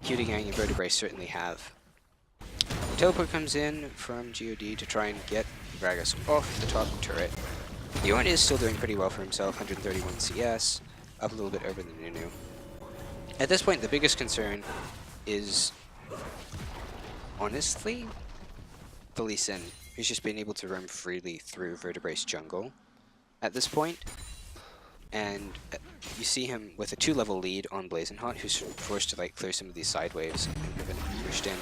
Cutie Gang and Vertebrae certainly have. Teleport comes in from GOD to try and get Gragas off the top turret. Yorn is still doing pretty well for himself, 131 CS, up a little bit over the Nunu. At this point, the biggest concern is, honestly, the Lee Sin, who's just been able to roam freely through Vertebrae's jungle at this point. And you see him with a 2-level lead on Blazing Hot, who's forced to like clear some of these side waves and have been pushed in.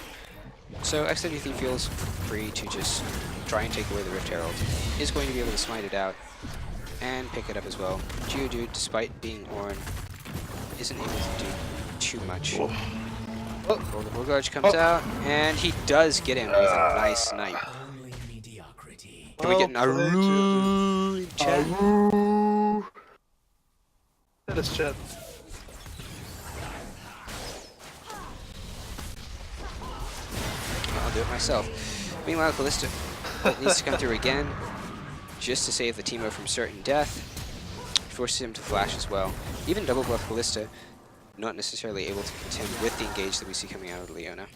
So X33 feels free to just try and take away the Rift Herald. Is going to be able to smite it out and pick it up as well. Geodude, despite being Ornn, isn't able to do too much. The Bullgorge comes out, and he does get him with a nice snipe. Only mediocrity. Can we get an Aru in chat? That is chat. I'll do it myself. Meanwhile, Callista needs to come through again, just to save the Teemo from certain death. Forces him to flash as well. Even double buff Callista, not necessarily able to contend with the engage that we see coming out of Leona.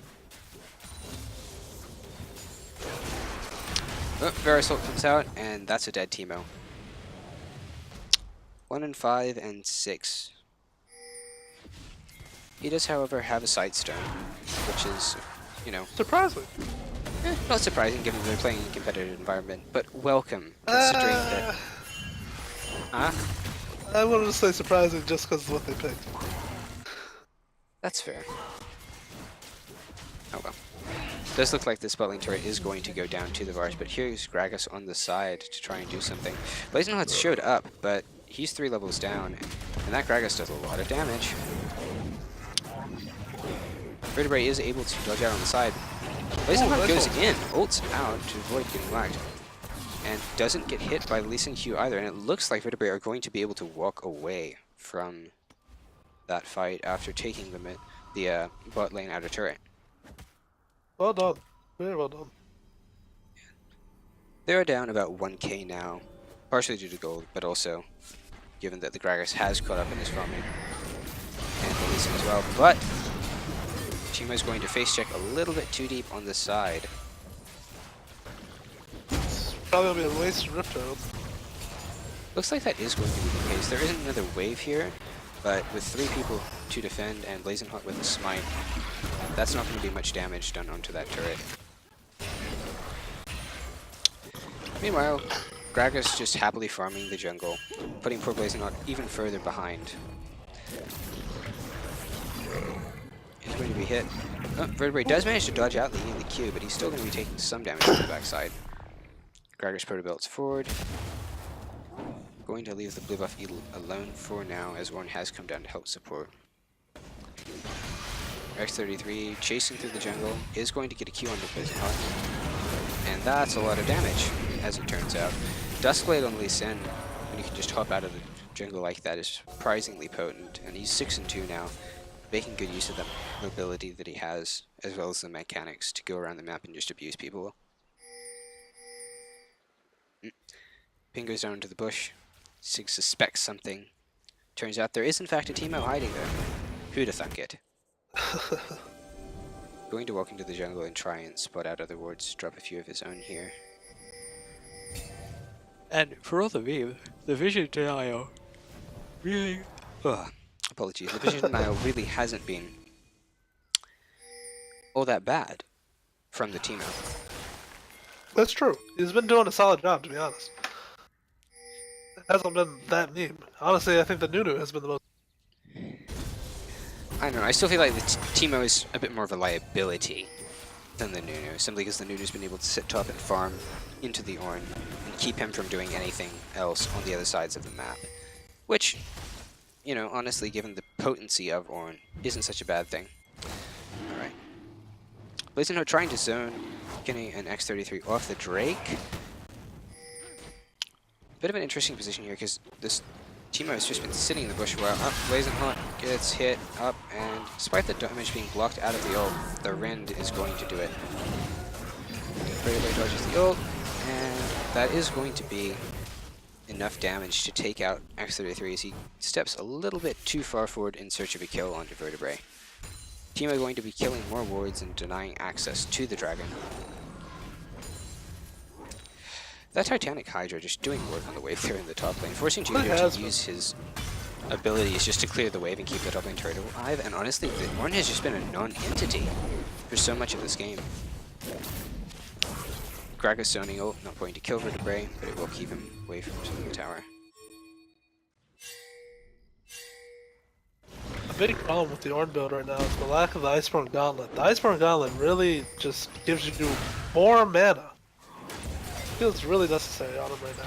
Oh, Verisalt comes out, and that's a dead Teemo. 1 and 5 and 6. He does, however, have a Sidestone, which is, you know, Surprising. not surprising given they're playing in a competitive environment, but welcome, considering that... Huh? I wanted to say surprising just because of what they picked. That's fair. Oh well. Does look like this bot lane turret is going to go down to the Varus, but here's Gragas on the side to try and do something. Blazing Hot showed up, but he's 3 levels down, and that Gragas does a lot of damage. Vertebrae is able to dodge out on the side. Blazing Hot goes in, ults out to avoid getting whacked, and doesn't get hit by the Lee Sin Q either, and it looks like Vertebrae are going to be able to walk away from that fight after taking the bot lane outer turret. Well done. Very well done. They're down about 1k now, partially due to gold, but also given that the Gragas has caught up in his farming, and the Lee Sin as well. But Teemo's going to face check a little bit too deep on the side. It's probably gonna be a waste of Rift Herald. Looks like that is going to be the case. There isn't another wave here, but with 3 people to defend and Blazing Hot with a smite, that's not going to be much damage done onto that turret. Meanwhile, Gragas just happily farming the jungle, putting poor Blazing Hot even further behind. He's going to be hit. Oh, Vertebrae does manage to dodge out the Q, but he's still going to be taking some damage from the backside. Gragas Protobuilds forward. Going to leave the blue buff alone for now, as Ornn has come down to help support. X33 chasing through the jungle is going to get a Q on the Blazing Hawk. And that's a lot of damage, as it turns out. Duskblade on Lee Sin, when you can just hop out of the jungle like that, is surprisingly potent. And he's 6-2 now, making good use of the mobility that he has, as well as the mechanics to go around the map and just abuse people. Ping goes down into the bush. Sig suspects something. Turns out there is in fact a Teemo hiding there. Who'd have thunk it? Going to walk into the jungle and try and spot out other wards, drop a few of his own here. And for all the meme, the vision denial really... apologies. The vision denial really hasn't been all that bad from the Teemo. That's true. He's been doing a solid job, to be honest. It hasn't been that meme. Honestly, I think the Nunu has been the most... I don't know, I still feel like the Teemo is a bit more of a liability than the Nunu, simply because the Nunu's been able to sit top and farm into the Ornn and keep him from doing anything else on the other sides of the map. Which, you know, honestly, given the potency of Ornn, isn't such a bad thing. Alright. Blazing Hawk trying to zone, getting an X33 off the Drake. Bit of an interesting position here, because this Teemo has just been sitting in the bush while up. Blazing Hawk gets hit up, and despite the damage being blocked out of the ult, the Rend is going to do it. VATB dodges the ult, and that is going to be enough damage to take out X33 as he steps a little bit too far forward in search of a kill onto Vertebrae. Teemo going to be killing more wards and denying access to the dragon. That Titanic Hydra just doing work on the wave there in the top lane, forcing Junior to use his abilities just to clear the wave and keep the top lane turret alive, and honestly, the Ornn has just been a non-entity for so much of this game. Gragas zoning ult, not going to kill Vertebrae, but it will keep him away from the tower. A big problem with the Ornn build right now is the lack of the Iceborne Gauntlet. The Iceborne Gauntlet really just gives you more mana. Feels really necessary on him right now.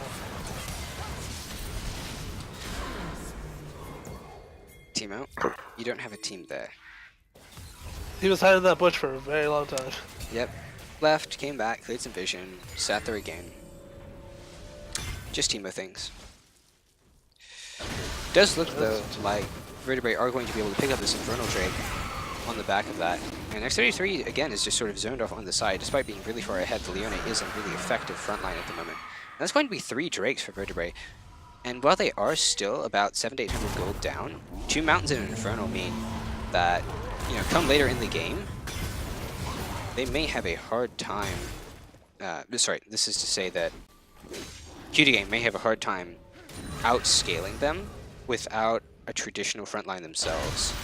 Teemo, you don't have a team there. He was hiding in that bush for a very long time. Yep. Left, came back, cleared some vision, sat there again. Just Teemo things. Does look though like Vertebrae are going to be able to pick up this Infernal Drake on the back of that. And X33 again is just sort of zoned off on the side, despite being really far ahead. The Leona is a really effective frontline at the moment. And that's going to be 3 Drakes for Vertebrae. And while they are still about 700 to 800 gold down, 2 Mountains and an Infernal mean that, you know, come later in the game, they may have a hard time. Sorry, this is to say that Cutie Gang may have a hard time outscaling them without a traditional frontline themselves.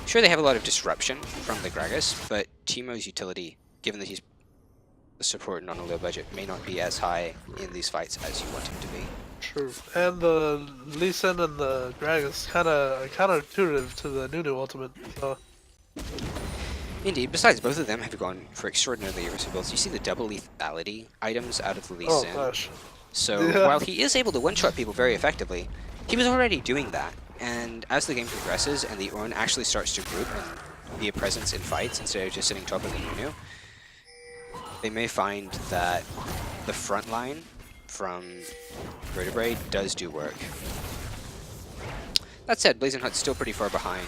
Sure, they have a lot of disruption from the Gragas, but Teemo's utility, given that he's a support and on a low budget, may not be as high in these fights as you want him to be. True. And the Lee Sin and the Gragas kind of counterintuitive to the Nunu ultimate. So. Indeed, besides both of them have gone for extraordinarily aggressive builds. You see the double lethality items out of the Lee Sin. Gosh. So while he is able to one-shot people very effectively, he was already doing that. And as the game progresses and the Ornn actually starts to group and be a presence in fights instead of just sitting top of the Nunu, they may find that the front line from Vertebrae does do work. That said, Blazing Hut's still pretty far behind.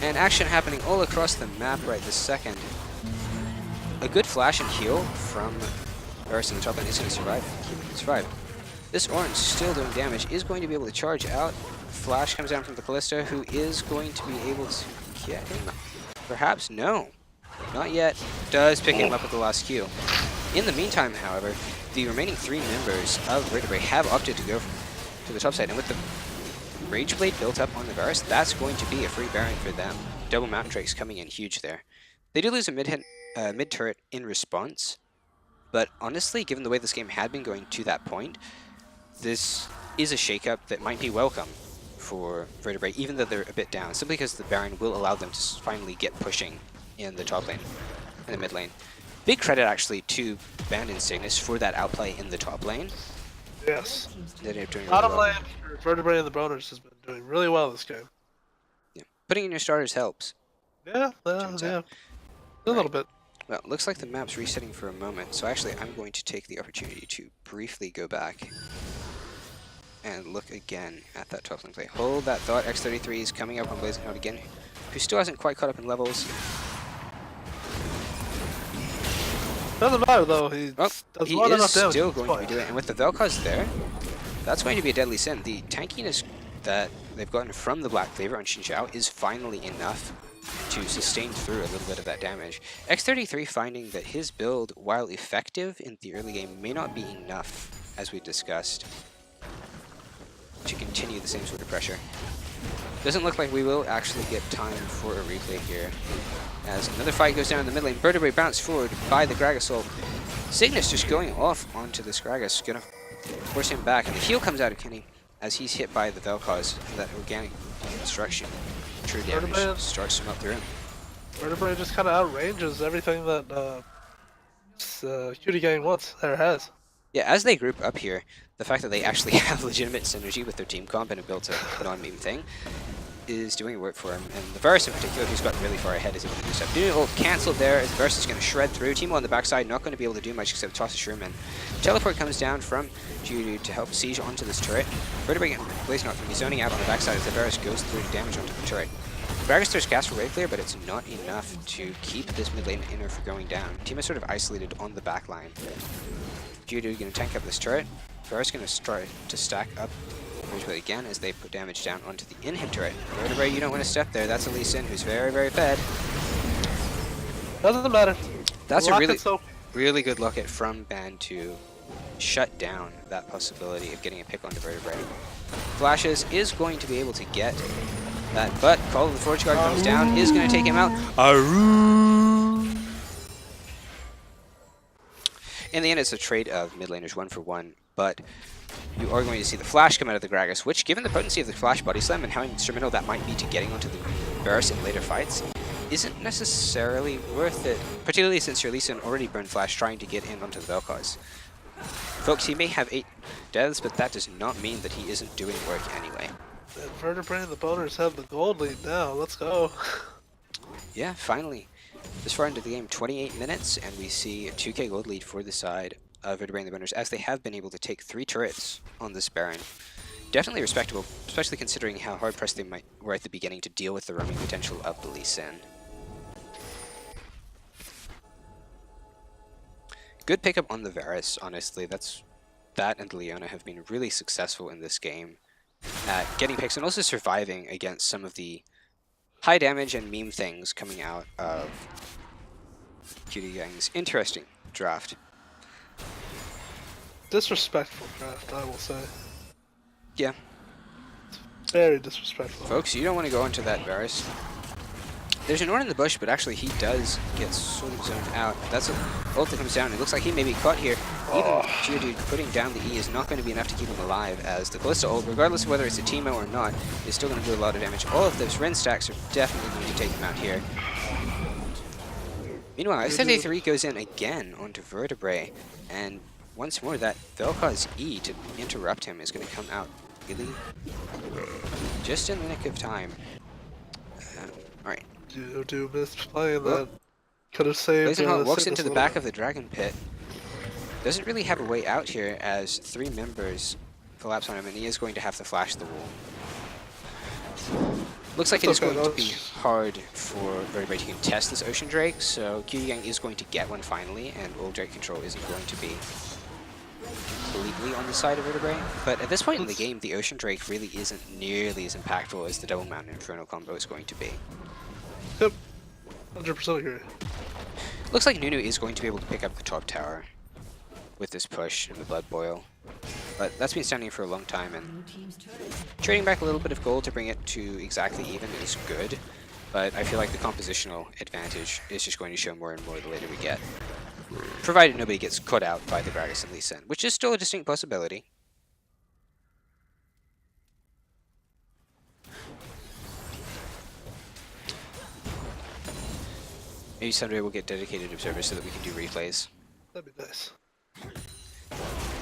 And action happening all across the map right this second. A good flash and heal from Varus in the top lane is going to survive. Keep it survive. This Ornn still doing damage, is going to be able to charge out. Flash comes down from the Kalista, who is going to be able to get him. Perhaps? No. Not yet. Does pick him up at the last Q. In the meantime, however, the remaining 3 members of Vertebrae have opted to go to the top side, and with the Rage Blade built up on the Varus, that's going to be a free Baron for them. Double Mountain Drakes coming in huge there. They do lose a mid-turret in response, but honestly, given the way this game had been going to that point, this is a shakeup that might be welcome for Vertebrae, even though they're a bit down, simply because the Baron will allow them to finally get pushing in the top lane, in the mid lane. Big credit actually to Band and Cygnus for that outplay in the top lane. Yes. They ended up doing really Bottom well. lane for Vertebrae and the Boners has been doing really well this game. Yeah. Putting in your starters helps. Yeah, Turns yeah. out. A Right. little bit. Well, looks like the map's resetting for a moment, so actually I'm going to take the opportunity to briefly go back and look again at that top lane play. Hold that thought. X33 is coming up on Blazing Heart again, who still hasn't quite caught up in levels. Doesn't matter though. He Well, does he more than is enough damage. still at this going to be point. doing it, and with the Vel'Koz there, that's going to be a deadly sin. The tankiness that they've gotten from the Black Cleaver on Xin Zhao is finally enough to sustain through a little bit of that damage. X33 finding that his build, while effective in the early game, may not be enough, as we discussed, to continue the same sort of pressure. Doesn't look like we will actually get time for a replay here, as another fight goes down in the mid lane. Vertebrae bounced forward by the Gragasol. Cygnus just going off onto this Gragas, gonna force him back, and the heal comes out of Kenny as he's hit by the Vel'Koz, and that organic destruction. True damage Vertebrae- starts to melt through him. Vertebrae just kind of outranges everything that Cutie Gang wants or has. Yeah, as they group up here, the fact that they actually have legitimate synergy with their team comp and have built a non-meme thing is doing work for him. And the Varus in particular, who's gotten really far ahead, is able to do stuff. Doing ult cancelled there, as the Varus is going to shred through. Teemo on the backside, not going to be able to do much except toss a Shroom. Teleport comes down from Cutie to help siege onto this turret. Vertebrae getting Blazing Heart from me zoning out on the backside as the Varus goes through to damage onto the turret. Gragas throws cast for wave clear, but it's not enough to keep this mid lane inner from going down. Team is sort of isolated on the back line. Judo going to tank up this turret. Varus going to try to stack up Bridgeway again as they put damage down onto the in-him turret. Vertebrae, you don't want to step there. That's a Lee Sin who's very, very fed. Doesn't matter. That's a Rocket's open. really good locket from Ban to shut down that possibility of getting a pick onto Vertebrae. Flashes is going to be able to get that, but Call of the Forge Guard comes down, is going to take him out. In the end, it's a trade of mid laners 1-for-1, but you are going to see the flash come out of the Gragas, which, given the potency of the flash body slam and how instrumental that might be to getting onto the Varus in later fights, isn't necessarily worth it, particularly since your Lee Sin already burned flash trying to get in onto the Vel'Koz. Folks, he may have 8 deaths, but that does not mean that he isn't doing work anyway. And Vertebrae and the Boners have the gold lead now. Let's go. Yeah, finally. This far into the game, 28 minutes, and we see a 2k gold lead for the side of Vertebrae and the Boners, as they have been able to take 3 turrets on this Baron. Definitely respectable, especially considering how hard-pressed they were at the beginning to deal with the roaming potential of the Lee Sin. Good pickup on the Varus, honestly. That and Leona have been really successful in this game at getting picks and also surviving against some of the high damage and meme things coming out of Cutie Gang's interesting draft. Disrespectful draft, I will say. Yeah, Very disrespectful. folks, you don't want to go into that Varus. There's an Ornn in the bush, but actually he does get sort of zoned out. That's a ult that comes down. It looks like he may be caught here. Even Geodude putting down the E is not going to be enough to keep him alive, as the Ballista ult, regardless of whether it's a Teemo or not, is still going to do a lot of damage. All of those Ren stacks are definitely going to take him out here. Meanwhile, X33 goes in again onto Vertebrae, and once more that Vel'Koz E to interrupt him is going to come out really just in the nick of time. Alright. Geodude missed playing Well, that. Could have saved. Blazing Heart walks Cygnus into a the little back bit. of the Dragon Pit. Doesn't really have a way out here as 3 members collapse on him, and he is going to have to flash the wall. Looks like it is That's okay, going to be that's- hard for Vertebrae to contest this Ocean Drake, so Cutie Gang is going to get one finally, and Old Drake control isn't going to be completely on the side of Vertebrae. But at this point in the game, the Ocean Drake really isn't nearly as impactful as the Double Mountain Inferno combo is going to be. Yep. 100% agree. Looks like Nunu is going to be able to pick up the top tower with this push and the Blood Boil. But that's been standing for a long time, and trading back a little bit of gold to bring it to exactly even is good. But I feel like the compositional advantage is just going to show more and more the later we get. Provided nobody gets caught out by the Gragas and Lee Sin, which is still a distinct possibility. Maybe someday we'll get dedicated observers so that we can do replays. That'd be nice.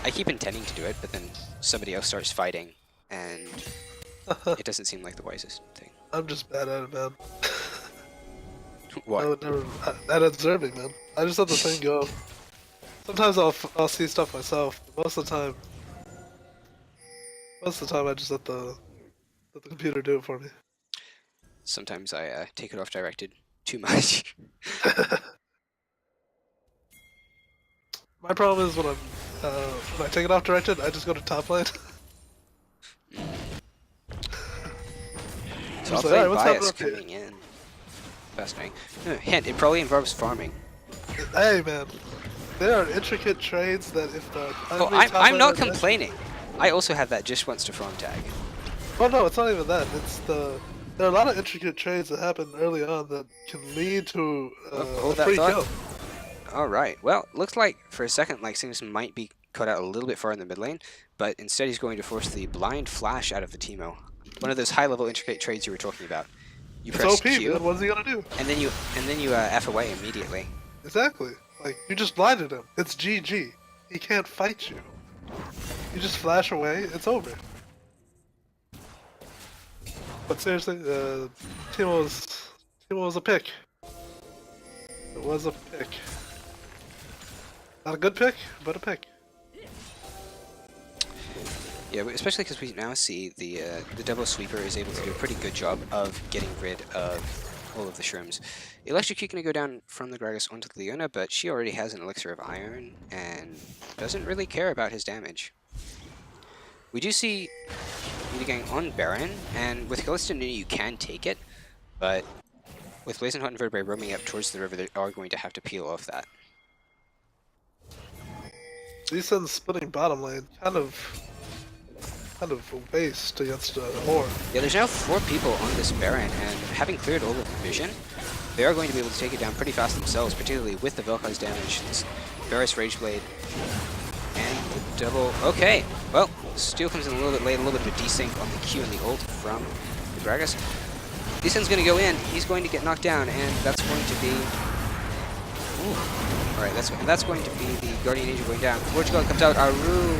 I keep intending to do it, but then somebody else starts fighting, and it doesn't seem like the wisest thing. I'm just bad at it, man. What? I would never at observing, man. I just let the thing go. Sometimes I'll see stuff myself, but most of the time I just let the computer do it for me. Sometimes I take it off directed too much. My problem is when I take it off directed, I just go to top lane. Top like, lane alright, what's bias happening up coming in. Fascinating. Hint, it probably involves farming. Hey man, there are intricate trades that if the Oh, enemy top I'm not laner- complaining. I also have that just once to farm tag. Oh no, it's not even that. It's there are a lot of intricate trades that happen early on that can lead to hold a that free thought. kill. Alright, well, looks like for a second like things might be cut out a little bit far in the mid lane, but instead he's going to force the blind flash out of the Teemo. One of those high-level intricate trades you were talking about. You It's press OP, Q, man. What is he gonna do? and then you F away immediately. Exactly. Like you just blinded him. It's GG. He can't fight you. You just flash away. It's over. But seriously, Teemo was a pick. It was a pick. Not a good pick, but a pick. Yeah, but especially because we now see the double sweeper is able to do a pretty good job of getting rid of all of the shrooms. Electrocute going to go down from the Gragas onto the Leona, but she already has an Elixir of Iron and doesn't really care about his damage. We do see Gang on Baron, and with Kalista Nunu you can take it, but with Blazing Hot and Vertebrae roaming up towards the river, they are going to have to peel off that. Lee Sin's splitting bottom lane, kind of a waste against Horde. Yeah, there's now 4 people on this Baron, and having cleared all of the vision, they are going to be able to take it down pretty fast themselves, particularly with the Vel'Koz damage, this Varus Rageblade, and the double... Okay, well, Steel comes in a little bit late, a little bit of a desync on the Q and the ult from the Gragas. Lee Sin's going to go in, he's going to get knocked down, and that's going to be... Alright, that's going to be the Guardian Angel going down. Portugal comes out, Aru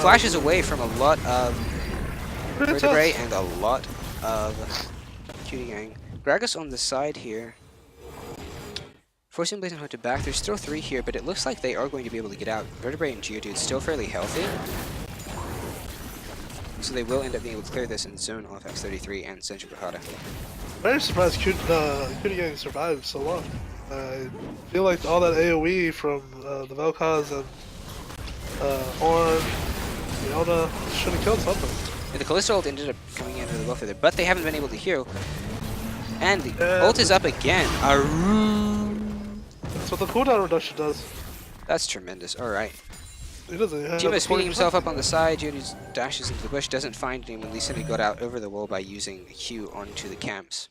flashes away from a lot of Vertebrae and a lot of Cutie Gang. Gragas on the side here, forcing Blazing Heart to back. There's still 3 here, but it looks like they are going to be able to get out. Vertebrae and Geodude still fairly healthy, so they will end up being able to clear this and zone off X33 and Central Kahada. Very surprised Cutie Gang survived so long. I feel like all that AoE from the Vel'Koz and Ornn, Leona should have killed something. And the Kalista ult ended up coming in really well for there, but they haven't been able to heal. And the ult is up again. That's what the cooldown reduction does. That's tremendous. Alright. He doesn't have Teemo the speeding 40%. himself up on the side. Geodude dashes into the bush, doesn't find anyone. Lee Sin got out over the wall by using a Q onto the camps.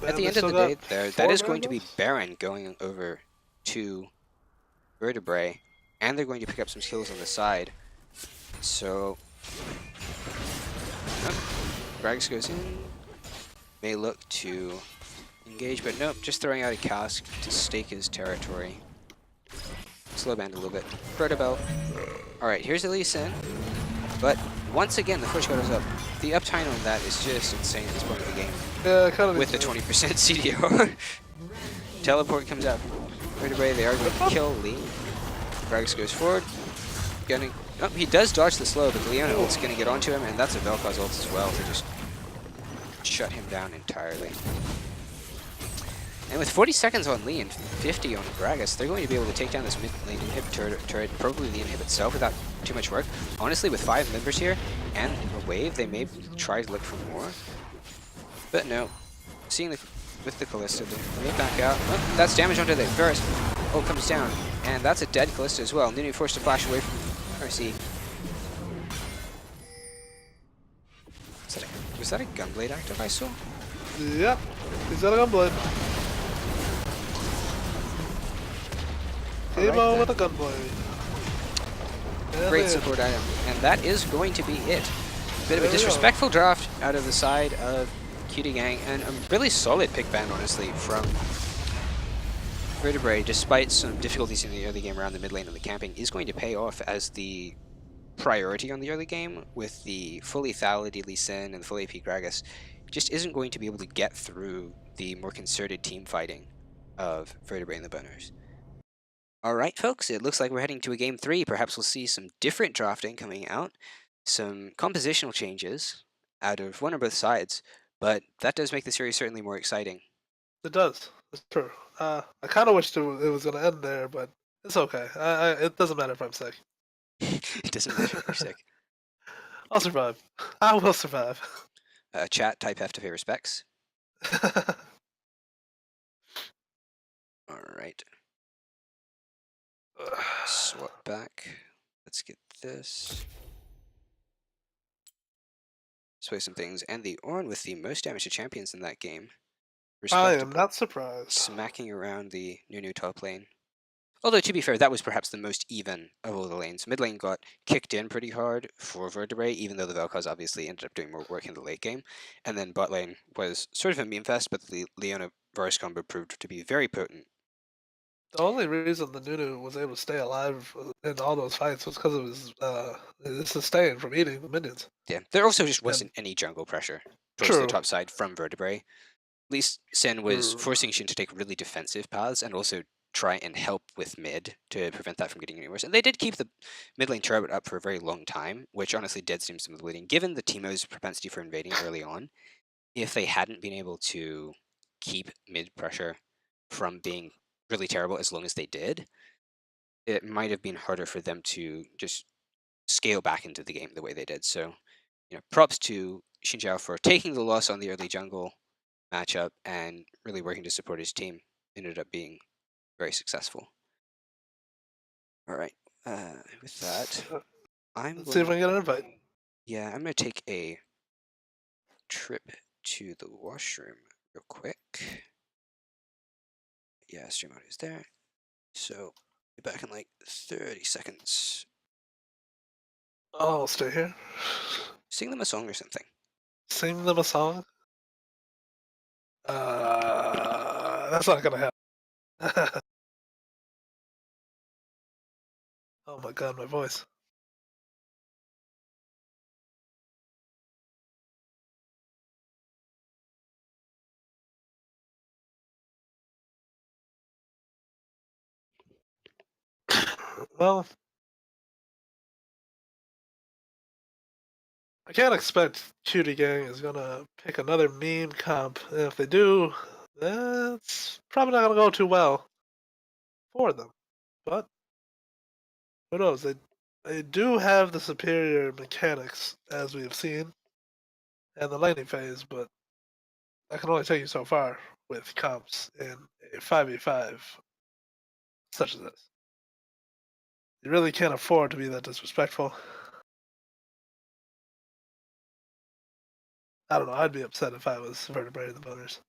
At the end of the day, that is going to be Baron going over to Vertebrae, and they're going to pick up some kills on the side. So, Gragas goes in, may look to engage, but nope, just throwing out a cask to stake his territory. Slow band a little bit. Protobell. Alright, here's the Lee Sin, but once again the push goes up. The uptime on that is just insane at this point of the game. Yeah, kind of With the 20% CDO. Teleport comes out from Vertebrae, they are going to kill Lee. Gragas goes forward. Oh, he does dodge the slow, but the Leona ult's going to get onto him, and that's a Vel'Koz ult as well to just shut him down entirely. And with 40 seconds on Lee and 50 on Gragas, they're going to be able to take down this mid lane inhib turret, probably the inhib itself without too much work. Honestly, with 5 members here and a wave, they may try to look for more. But no, seeing with the Kalista, they may back out. Oh, that's damage onto the Varus. Ult comes down, and that's a dead Kalista as well. Nunu forced to flash away from RC. Was that a Gunblade active I saw? Yep, he's got a Gunblade. Teemo with a Gunblade. Great support item, and that is going to be it. Bit of a disrespectful draft out of the side of Cutie Gang, and a really solid pick ban, honestly, from Vertebrae, despite some difficulties in the early game around the mid lane and the camping, is going to pay off as the priority on the early game with the full lethality Lee Sin and the full AP Gragas. Just isn't going to be able to get through the more concerted team fighting of Vertebrae and the Boners. All right, folks, it looks like we're heading to a game 3. Perhaps we'll see some different drafting coming out, some compositional changes out of one or both sides, but that does make the series certainly more exciting. It does. It's true. I kind of wished it was going to end there, but it's okay. It doesn't matter if I'm sick. It doesn't matter if you're sick. I'll survive. I will survive. Chat, type F to pay respects. All right. Swap back. Let's get this. Sway some things. And the Ornn with the most damage to champions in that game. I am not surprised. Smacking around the Nunu top lane. Although, to be fair, that was perhaps the most even of all the lanes. Mid lane got kicked in pretty hard for Vertebrae, even though the Vel'Koz obviously ended up doing more work in the late game. And then bot lane was sort of a meme fest, but the Leona Varus combo proved to be very potent. The only reason the Nunu was able to stay alive in all those fights was because of his sustain from eating the minions. Yeah, there also just wasn't any jungle pressure towards the top side from Vertebrae. At least Sen was forcing Shin to take really defensive paths and also try and help with mid to prevent that from getting any worse. And they did keep the mid lane turret up for a very long time, which honestly did seem some of the bleeding. Given the Teemo's propensity for invading early on, if they hadn't been able to keep mid pressure from being really terrible as long as they did, it might have been harder for them to just scale back into the game the way they did. So, props to Xin Zhao for taking the loss on the early jungle matchup and really working to support his team. Ended up being very successful. All right. With that, Let's see if I can get an invite. Yeah, I'm going to take a trip to the washroom real quick. Yeah, stream audio is there. So, be back in like 30 seconds. I'll stay here. Sing them a song or something. Sing them a song? That's not gonna happen. Oh my god, my voice. Well, I can't expect Cutie Gang is gonna pick another meme comp. And if they do, that's probably not gonna go too well for them. But who knows? They do have the superior mechanics, as we've seen, and the laning phase, but that can only take you so far with comps in a 5v5 such as this. You really can't afford to be that disrespectful. I don't know, I'd be upset if I was Vertebrae the Boners.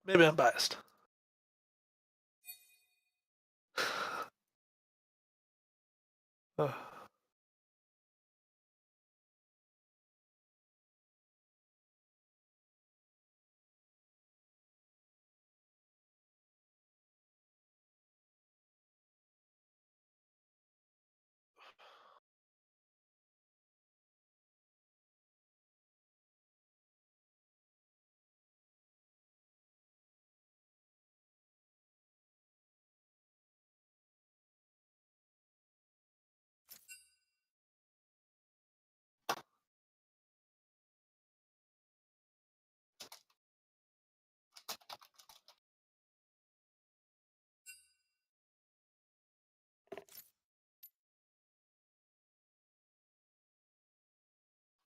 Maybe I'm biased.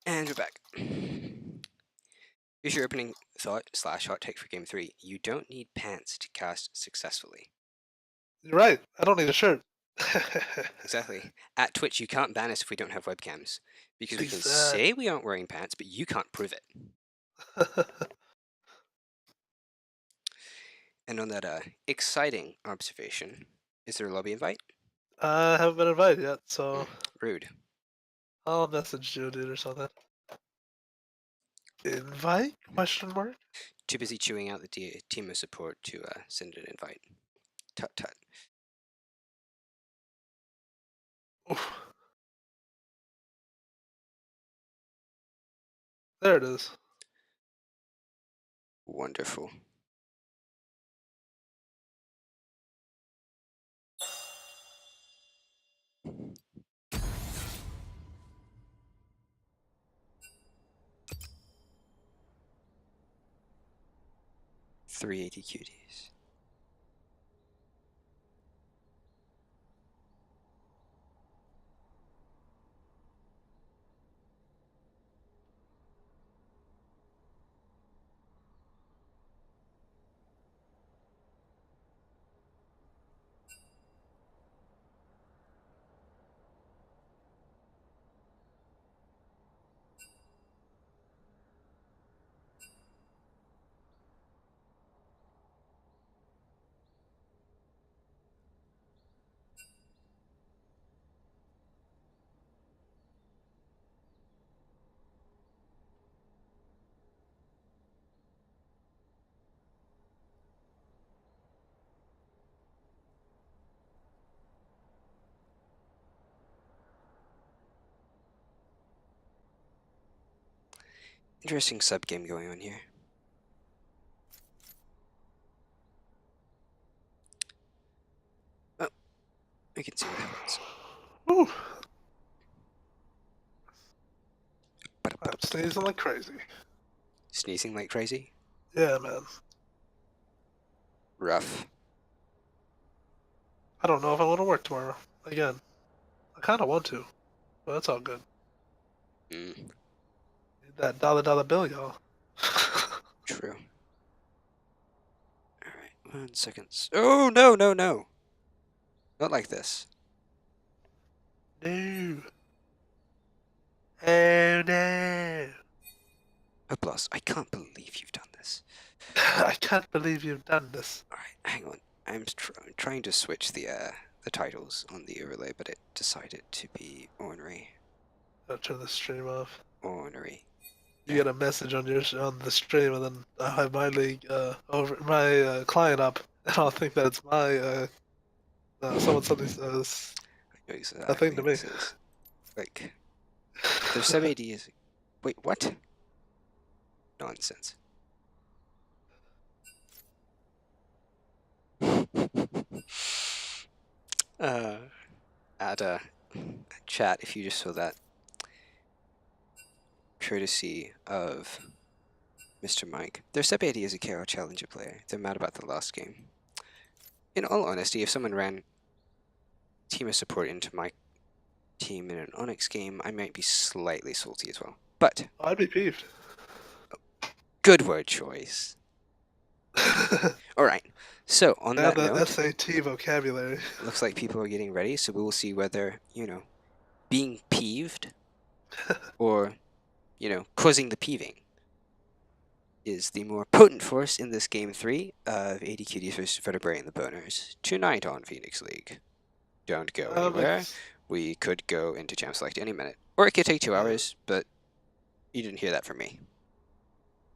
And we're back. Here's your opening thought / hot take for game 3. You don't need pants to cast successfully. You're right, I don't need a shirt. Exactly. At Twitch, you can't ban us if we don't have webcams. Because we can say we aren't wearing pants, but you can't prove it. And on that exciting observation, is there a lobby invite? I haven't been invited yet, so... Rude. I'll message you, dude, or something. Invite? Question mark? Too busy chewing out the team of support to send an invite. Tut tut. Oof. There it is. Wonderful. $380 cuties. Interesting sub game going on here. Oh, I can see what happens. Ooh. I'm sneezing like crazy. Sneezing like crazy? Yeah, man. Rough. I don't know if I want to work tomorrow. Again. I kind of want to, but that's all good. Mm, Need that dollar bill, y'all. true. Alright, 1 second. Oh, no, no, no. Not like this. No. Oh no. Applause. I can't believe you've done this. I can't believe you've done this. Alright, hang on. I'm trying to switch the titles on the overlay, but it decided to be ornery. I'll turn the stream off. Ornery. You Yeah. get a message on your on the stream, and then I'll have my league over my client up, and I'll think that it's my someone suddenly says I know a thing exactly to what me. this is. Like, their sub AD is. Wait, what? Nonsense. Add a chat if you just saw that. Courtesy of Mr. Mike. Their sub AD is a KO Challenger player. They're mad about the last game. In all honesty, if someone ran team of support into my team in an Onyx game, I might be slightly salty as well. But I'd be peeved. good word choice. Alright, so on Add that that note, SAT vocabulary. it looks like people are getting ready, so we will see whether, being peeved or, causing the peeving is the more potent force in this game 3 of AD Cuties vs Vertebrae and the Boners tonight on Phoenix League. Don't go anywhere. We could go into Jam Select any minute. Or it could take 2 hours, but you didn't hear that from me.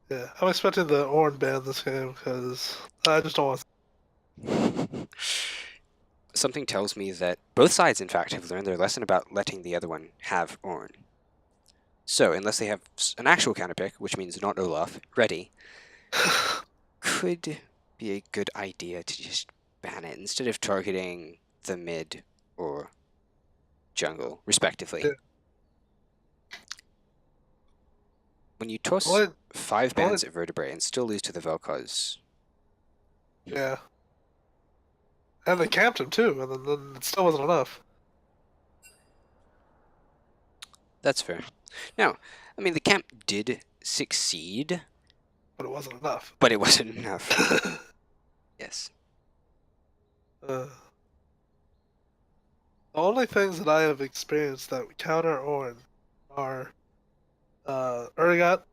Yeah, I'm expecting the Orn ban this game because I just don't want. Something tells me that both sides, in fact, have learned their lesson about letting the other one have Orn. So, unless they have an actual counterpick, which means not Olaf, ready, could be a good idea to just ban it instead of targeting the mid or jungle, respectively. Yeah. When you toss What? 5 bans at Vertebrae and still lose to the Vel'Koz, Yeah. And they camped him too, and then it still wasn't enough. that's fair. Now, I mean, the camp did succeed, But it wasn't enough. but it wasn't enough. Yes. The only things that I have experienced that counter Orn are Urgot, Mhm.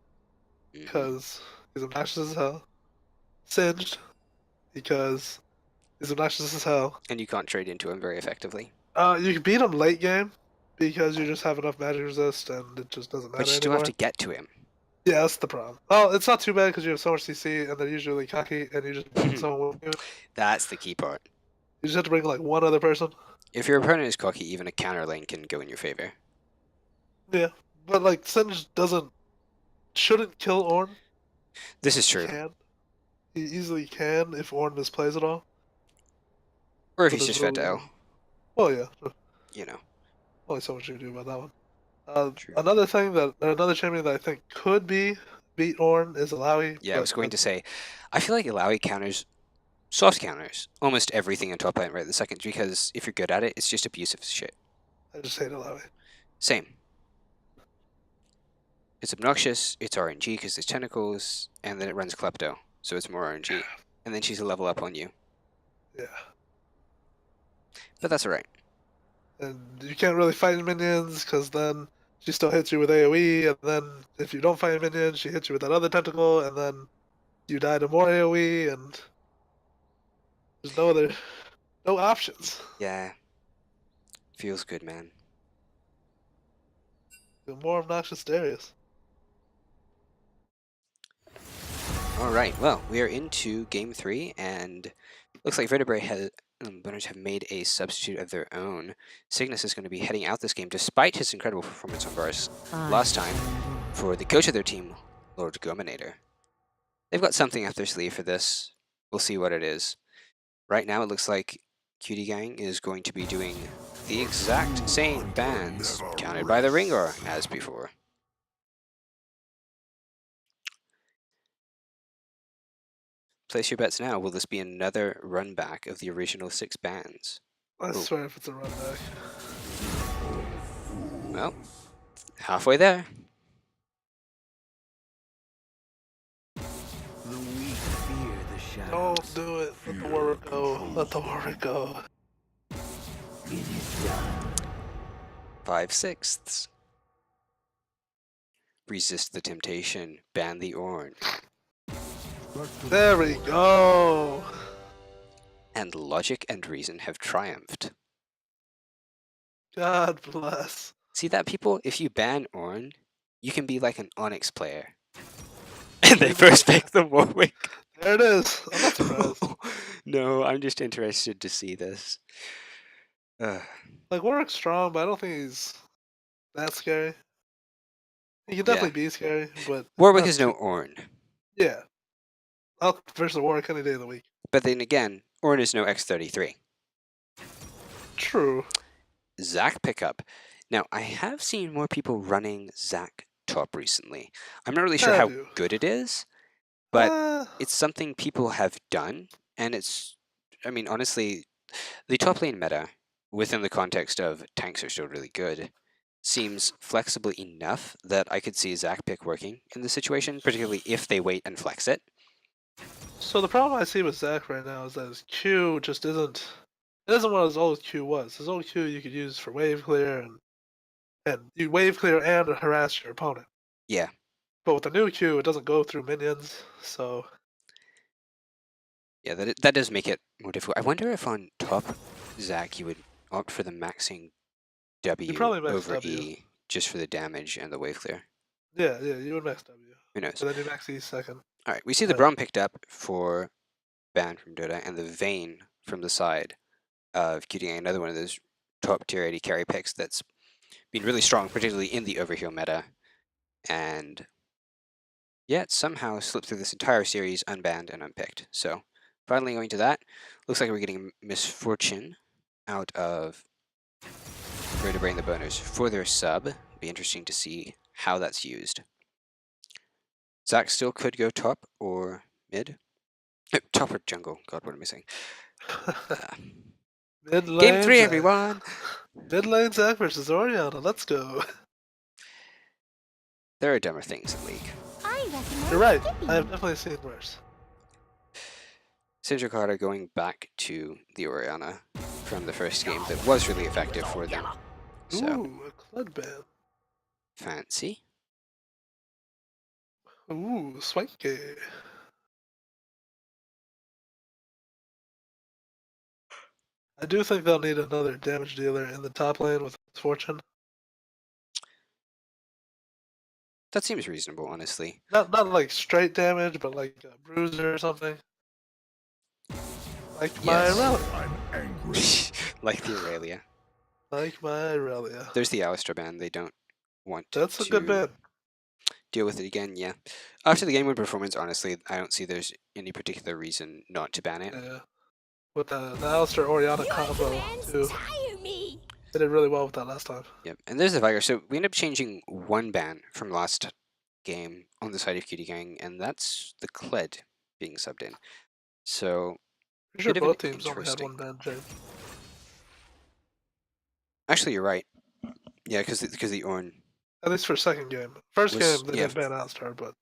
because he's obnoxious as hell. Singed, because he's obnoxious as hell. And you can't trade into him very effectively. You can beat him late game because you just have enough magic resist and it just doesn't matter But you still anymore. have to get to him. Yeah, that's the problem. Well, it's not too bad because you have so much CC and they're usually cocky and you just bring someone with you. That's the key part. You just have to bring like one other person. If your opponent is cocky, even a counter lane can go in your favor. Yeah, but like Singe shouldn't kill Ornn. This is He true. can. He easily can if Ornn misplays it all. Or if So he's there's just fed to really L. well, yeah. You know. Only so much you can do about that one. True. Another champion that I think could beat Ornn is Alawi. Yeah, I was going to say, I feel like Alawi counters, soft counters, almost everything in top lane right the second, because if you're good at it, it's just abusive shit. I just hate Alawi. Same. It's obnoxious, it's RNG because there's tentacles, and then it runs Klepto, so it's more RNG. And then she's a level up on you. Yeah. But that's alright. And you can't really fight minions because then she still hits you with AoE, and then if you don't fight minions, she hits you with that other tentacle, and then you die to more AoE, and there's no options. Yeah. Feels good, man. The more obnoxious Darius. Alright, well, we are into game 3, and looks like Vertebrae has Boners have made a substitute of their own. Cygnus is going to be heading out this game, despite his incredible performance on bars last time, for the coach of their team, Lord Gominator. They've got something up their sleeve for this. We'll see what it is. Right now, it looks like Cutie Gang is going to be doing the exact same bans counted by the Ringar as before. Place your bets now. Will this be another run back of the original 6 bans? I Ooh. swear if it's a run back. Well, halfway there. The weak fear the shadows. Don't do it. Let the warrior go. Let the warrior go. It is done. 5/6. Resist the temptation. Ban the Ornn. There we go. And logic and reason have triumphed. God bless. See that, people? If you ban Ornn, you can be like an Onyx player. And they first pick the Warwick. There it is. I'm not surprised. No, I'm just interested to see this. Like Warwick's strong, but I don't think he's that scary. He can definitely be scary, but Warwick not is no too- Ornn. Yeah. I'll versus Warwick any day of the week. But then again, Ornn is no X33. True. Zac pickup. Now, I have seen more people running Zac top recently. I'm not really sure how good it is, but it's something people have done, and it's, I mean, honestly, the top lane meta, within the context of tanks are still really good, seems flexible enough that I could see Zac pick working in this situation, particularly if they wait and flex it. So the problem I see with Zac right now is that his Q just isn't. It isn't what his old Q was. His old Q you could use for wave clear and you wave clear and harass your opponent. Yeah. But with the new Q, it doesn't go through minions, so. Yeah, that does make it more difficult. I wonder if on top Zac you would opt for the maxing W probably max over W. E just for the damage and the wave clear. Yeah, you would max W. Who knows? So then you max E second. All right, we see the Braum picked up for Ban from Dota, and the Vayne from the side of Cutie, another one of those top tier 80 carry picks that's been really strong, particularly in the overheal meta. And yet somehow slipped through this entire series unbanned and unpicked. So finally going to that, looks like we're getting Misfortune out of Vertebrae and the Boners for their sub. Be interesting to see how that's used. Zac still could go top or mid. Top or jungle. God, what am I saying? Mid lane Game 3, Zac. everyone! Mid lane Zac versus Oriana. Let's go. There are dumber things in League. I recommend You're right. skipping. I have definitely seen worse. Sindra Carter going back to the Oriana from the first game that was really effective for them. So, Ooh, a Clud ban. fancy. Ooh, swanky. I do think they'll need another damage dealer in the top lane with Fortune. That seems reasonable, honestly. Not like straight damage, but like a bruiser or something. Like my Yes. Aurelia. I'm angry. Like the Aurelia. Like my Aurelia. There's the Alistar ban. They don't want That's a to good ban. deal with it again, yeah. After the game win performance, honestly, I don't see there's any particular reason not to ban it. Yeah. With the Alistair Oriana combo commands too. tire me. They did really well with that last time. Yep, and there's the Viger. So we end up changing one ban from last game on the side of Cutie Gang, and that's the Kled being subbed in. So, Pretty sure bit of an both teams only had interesting- one ban change. Actually, you're right. Yeah, because the Ornn. At least for second game. First Was- game they yeah. did ban Alistair, but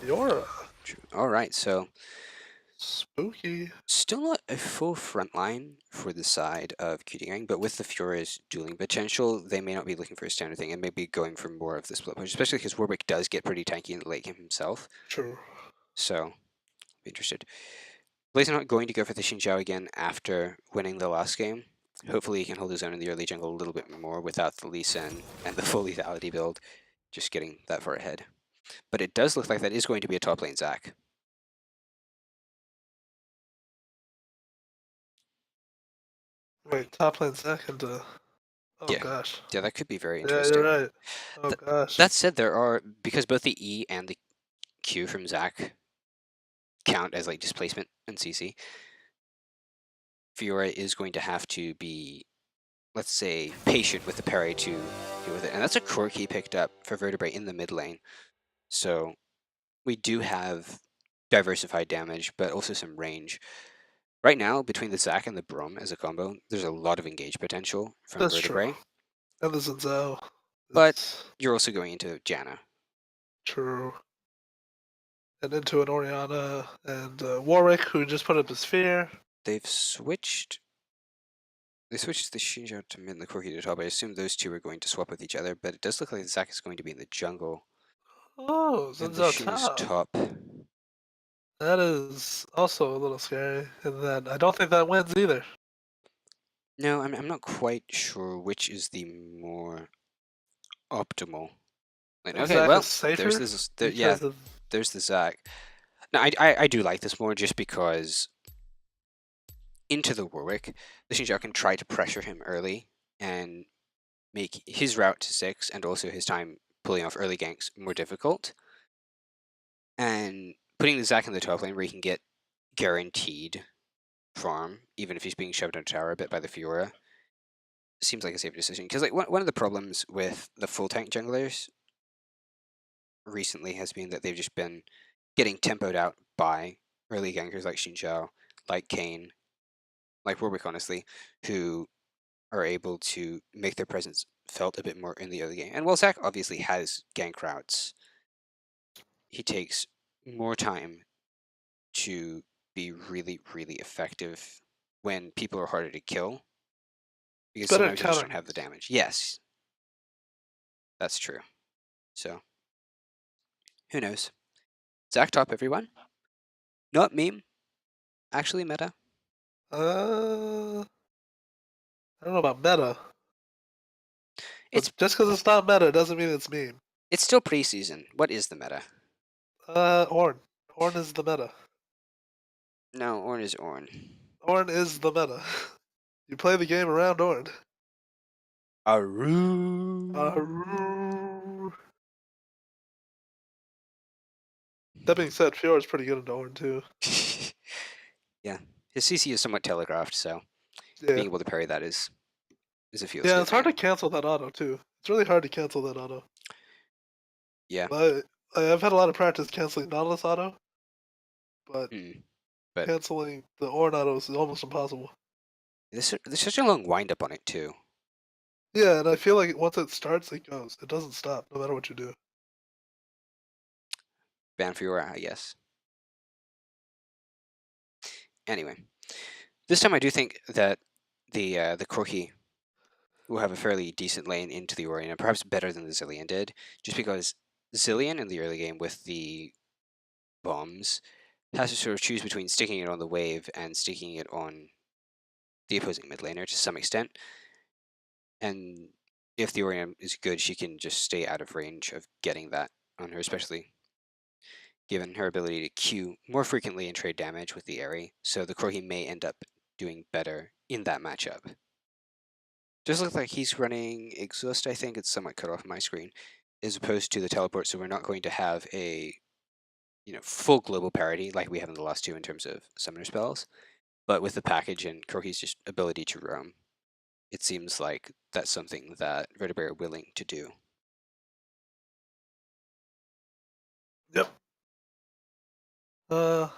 the Aura. All right, so Spooky. still not a full front line for the side of Cutie Gang, but with the Fiora's dueling potential, they may not be looking for a standard thing and maybe going for more of the split push, especially because Warwick does get pretty tanky in the late game himself. True. So, be interested. Blazing not going to go for the Xinjiao again after winning the last game. Hopefully he can hold his own in the early jungle a little bit more without the Lee Sin and the full lethality build just getting that far ahead. But it does look like that is going to be a top lane Zac. Wait, top lane second. Oh Yeah. gosh. Yeah, that could be very Yeah, interesting. you're right. Oh gosh. That said, there are, because both the E and the Q from Zac count as like displacement and CC, Fiora is going to have to be, let's say, patient with the parry to deal with it. And that's a core key picked up for Vertebrae in the mid lane. So we do have diversified damage, but also some range. Right now, between the Zac and the Brom as a combo, there's a lot of engage potential from That's Vertebrae. true. And the Zinzao. But- It's You're also going into Janna. true. And into an Oriana and Warwick, who just put up a sphere. They've switched. They switched the Xinjiao to mid and the Corki to top. I assume those two are going to swap with each other, but it does look like the Zac is going to be in the jungle. Oh, And the Zinzao Shin is top. top. That is also a little scary. And then I don't think that wins either. No, I'm not quite sure which is the more optimal. Like, okay, Zac well, is safer there's this. Yeah, because of there's the Zac. Now, I do like this more just because into the Warwick, the Xinjiao can try to pressure him early and make his route to 6 and also his time pulling off early ganks more difficult. And putting the Zac in the top lane where he can get guaranteed farm, even if he's being shoved into tower a bit by the Fiora, seems like a safe decision. Because like one of the problems with the full tank junglers recently has been that they've just been getting tempoed out by early gankers like Xinjiao, like Kayn, like Warwick, honestly, who are able to make their presence felt a bit more in the early game. And while Zac obviously has gank routes, he takes more time to be really, really effective when people are harder to kill. Because better at sometimes you just don't countering. have the damage. Yes. That's true. So, who knows? Zac top, everyone. Not meme. Actually meta. I don't know about meta. It's But just because it's not meta doesn't mean it's meme. it's still preseason. What is the meta? Ornn. Ornn is the meta. No, Ornn is Ornn. Ornn is the meta. You play the game around Ornn. Aru. That being said, Fiora's pretty good into Ornn too. Yeah, his CC is somewhat telegraphed, so Yeah. being able to parry that is a feels Yeah, good it's for hard to him. cancel that auto too. It's really hard to cancel that auto. Yeah. I've had a lot of practice canceling Nautilus auto, but But- canceling the Ornn auto is almost impossible. There's such a long wind up on it too. Yeah, and I feel like once it starts, it goes. It doesn't stop, no matter what you do. Ban Fiora, I guess. Anyway, this time I do think that the Corki will have a fairly decent lane into the Orion, and perhaps better than the Zillion did, just because Zillion in the early game with the bombs has to sort of choose between sticking it on the wave and sticking it on the opposing mid laner to some extent. And if the Orion is good, she can just stay out of range of getting that on her, especially given her ability to Q more frequently and trade damage with the Aerie, so the Corgi may end up doing better in that matchup. Just looks like he's running Exhaust, I think. It's somewhat cut off my screen, as opposed to the teleport, so we're not going to have a full global parity like we have in the last two in terms of summoner spells, but with the package and Corgi's just ability to roam, it seems like that's something that Vertebrae are willing to do. Yep. I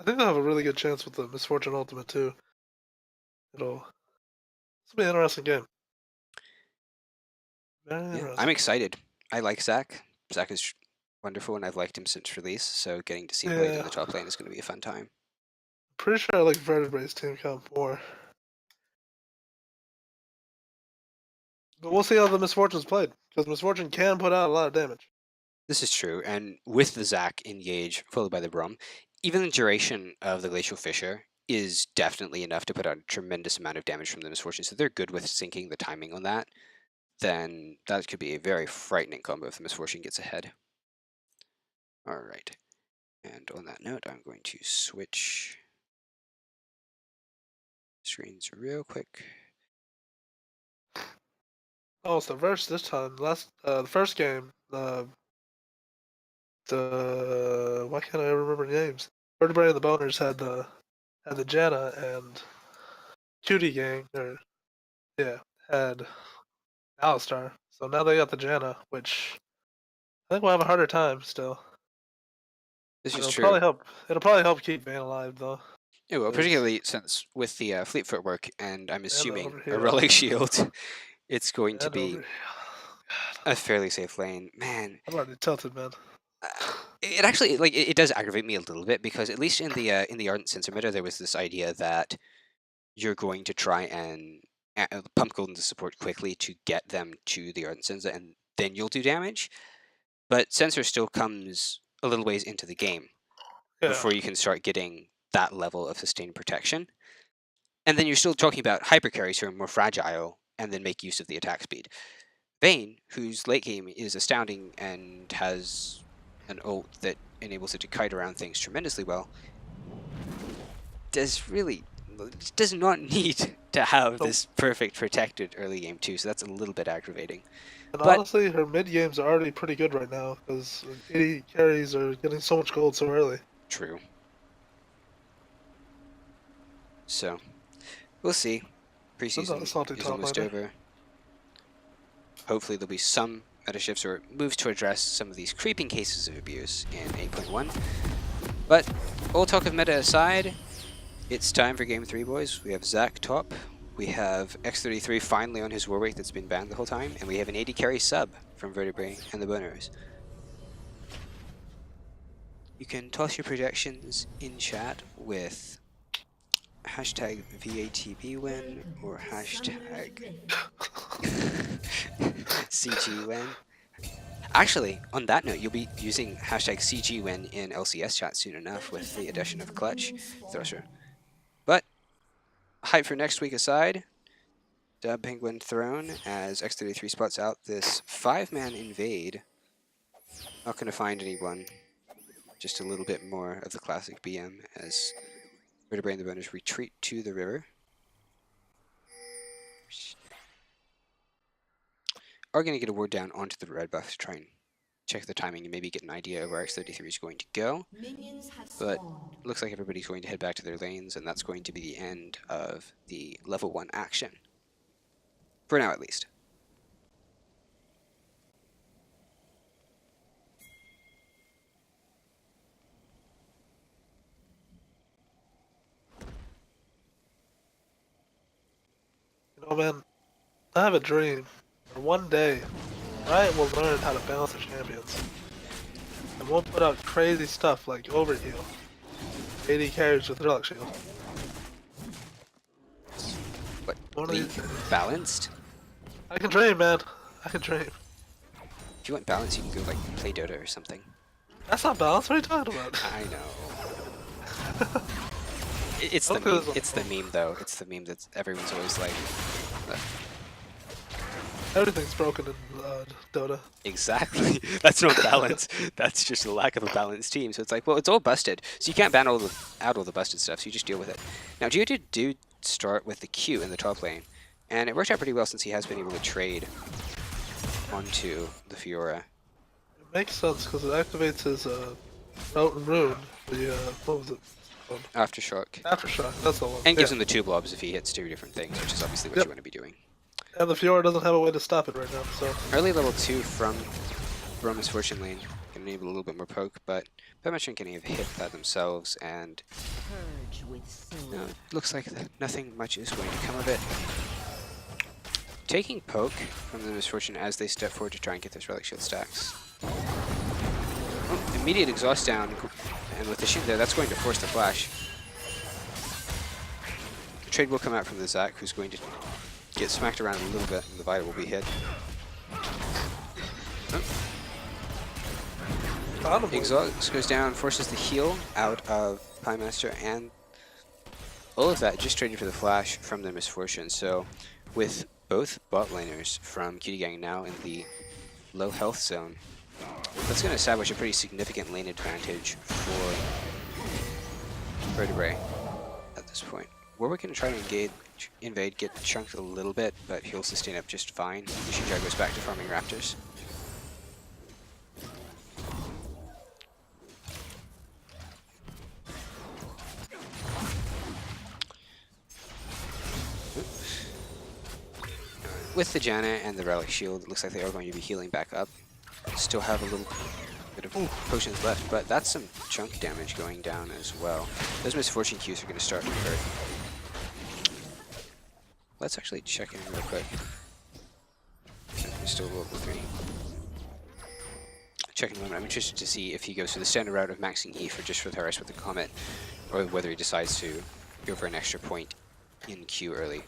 think they'll have a really good chance with the Misfortune Ultimate too. It'll be an interesting game. Very Yeah, interesting. I'm excited. I like Zach. Zach is wonderful, and I've liked him since release, so getting to see Blade in Yeah. the top lane is going to be a fun time. Pretty sure I like Vertebrae's team comp more. But we'll see how the Misfortune's played, because Misfortune can put out a lot of damage. This is true, and with the Zac engage followed by the Brom, even the duration of the Glacial Fissure is definitely enough to put out a tremendous amount of damage from the Misfortune, so they're good with syncing the timing on that. Then that could be a very frightening combo if the Misfortune gets ahead. Alright, and on that note, I'm going to switch screens real quick. Oh, it's the verse this time. The first game, why can't I remember names? Vertebrae and the Boners had the Janna, and Cutie gang, had Alistar. So now they got the Janna, which I think we'll have a harder time still. This is It'll true. probably help keep Vayne alive though. Yeah, well, Yes. particularly since with the Fleet Footwork, and I'm assuming a overheal. Relic Shield, it's going to And be God, a fairly safe lane. Man, I'm already tilted, man. it actually it does aggravate me a little bit, because at least in the Ardent Sensor meta, there was this idea that you're going to try and pump gold into support quickly to get them to the Ardent Sensor, and then you'll do damage. But Sensor still comes a little ways into the game Yeah. before you can start getting that level of sustained protection. And then you're still talking about hyper carries who are more fragile and then make use of the attack speed. Vayne, whose late game is astounding and has an ult that enables it to kite around things tremendously well, does not need to have this perfect protected early game too, so that's a little bit aggravating. And But honestly, her mid games are already pretty good right now because 80 carries are getting so much gold so early. true. So we'll see. Preseason is almost over. Hopefully there'll be some meta shifts or moves to address some of these creeping cases of abuse in 8.1. But all talk of meta aside, it's time for Game 3, boys. We have Zac top, we have X33 finally on his Warwick that's been banned the whole time, and we have an 80 carry sub from Vertebrae and the Boners. You can toss your projections in chat with hashtag VATB win or hashtag CG win. Actually, on that note, you'll be using hashtag CG win in LCS chat soon enough with the addition of Clutch Thresher. But hype for next week aside, Dub Penguin Throne as X33 spots out this 5-man invade. Not going to find anyone. Just a little bit more of the classic BM as Vertebrae and the Boners retreat to the river. Are going to get a ward down onto the red buff to try and check the timing and maybe get an idea of where X33 is going to go. But looks like everybody's going to head back to their lanes, and that's going to be the end of the level 1 action. For now, at least. You know, man, I have a dream. For one day, Riot will learn how to balance their champions. And won't put out crazy stuff like overheal. 80 carries with Relic Shield. What, One of League these days. balanced? I can dream, man. I can dream. If you want balance, you can go like play Dota or something. That's not balanced. What are you talking about? I know. It's the Okay, meme. that's It's the meme though. It's the meme that everyone's always like. Everything's broken in Dota. Exactly. That's not balance. That's just a lack of a balanced team. So it's like, well, it's all busted. So you can't ban out all the busted stuff, so you just deal with it. Now, Cutie do start with the Q in the top lane, and it worked out pretty well since he has been able to trade onto the Fiora. It makes sense because it activates his rune. The what was it? Aftershock. Aftershock. That's the one. And gives Yeah. him the 2 blobs if he hits 2 different things, which is obviously what Yep. you want to be doing. And the Fiora doesn't have a way to stop it right now, so. Early level 2 from Roman's Fortune lane can enable a little bit more poke, but Permission can have hit that themselves, and Purge with soul. it looks like nothing much is going to come of it. Taking poke from the Misfortune as they step forward to try and get those Relic Shield stacks. Oh, immediate exhaust down, and with the Shin there, that's going to force the flash. The trade will come out from the Zac, who's going to get smacked around a little bit, and the Vita will be hit. Oh. Exhaust goes down, forces the heal out of Pie Master, and all of that just traded for the flash from the Misfortune. So with both bot laners from Cutie Gang now in the low health zone, that's going to establish a pretty significant lane advantage for Vertebrae at this point. Warwick going to try to invade, get chunked a little bit, but he'll sustain up just fine. Nishinja goes back to farming Raptors. With the Janna and the Relic Shield, it looks like they are going to be healing back up. Still have a little bit of potions left, but that's some chunk damage going down as well. Those Misfortune Qs are going to start to hurt. Let's actually check in real quick. He's still level 3. Check in a moment. I'm interested to see if he goes for the standard route of maxing E for just for the Harris with the Comet, or whether he decides to go for an extra point in Q early,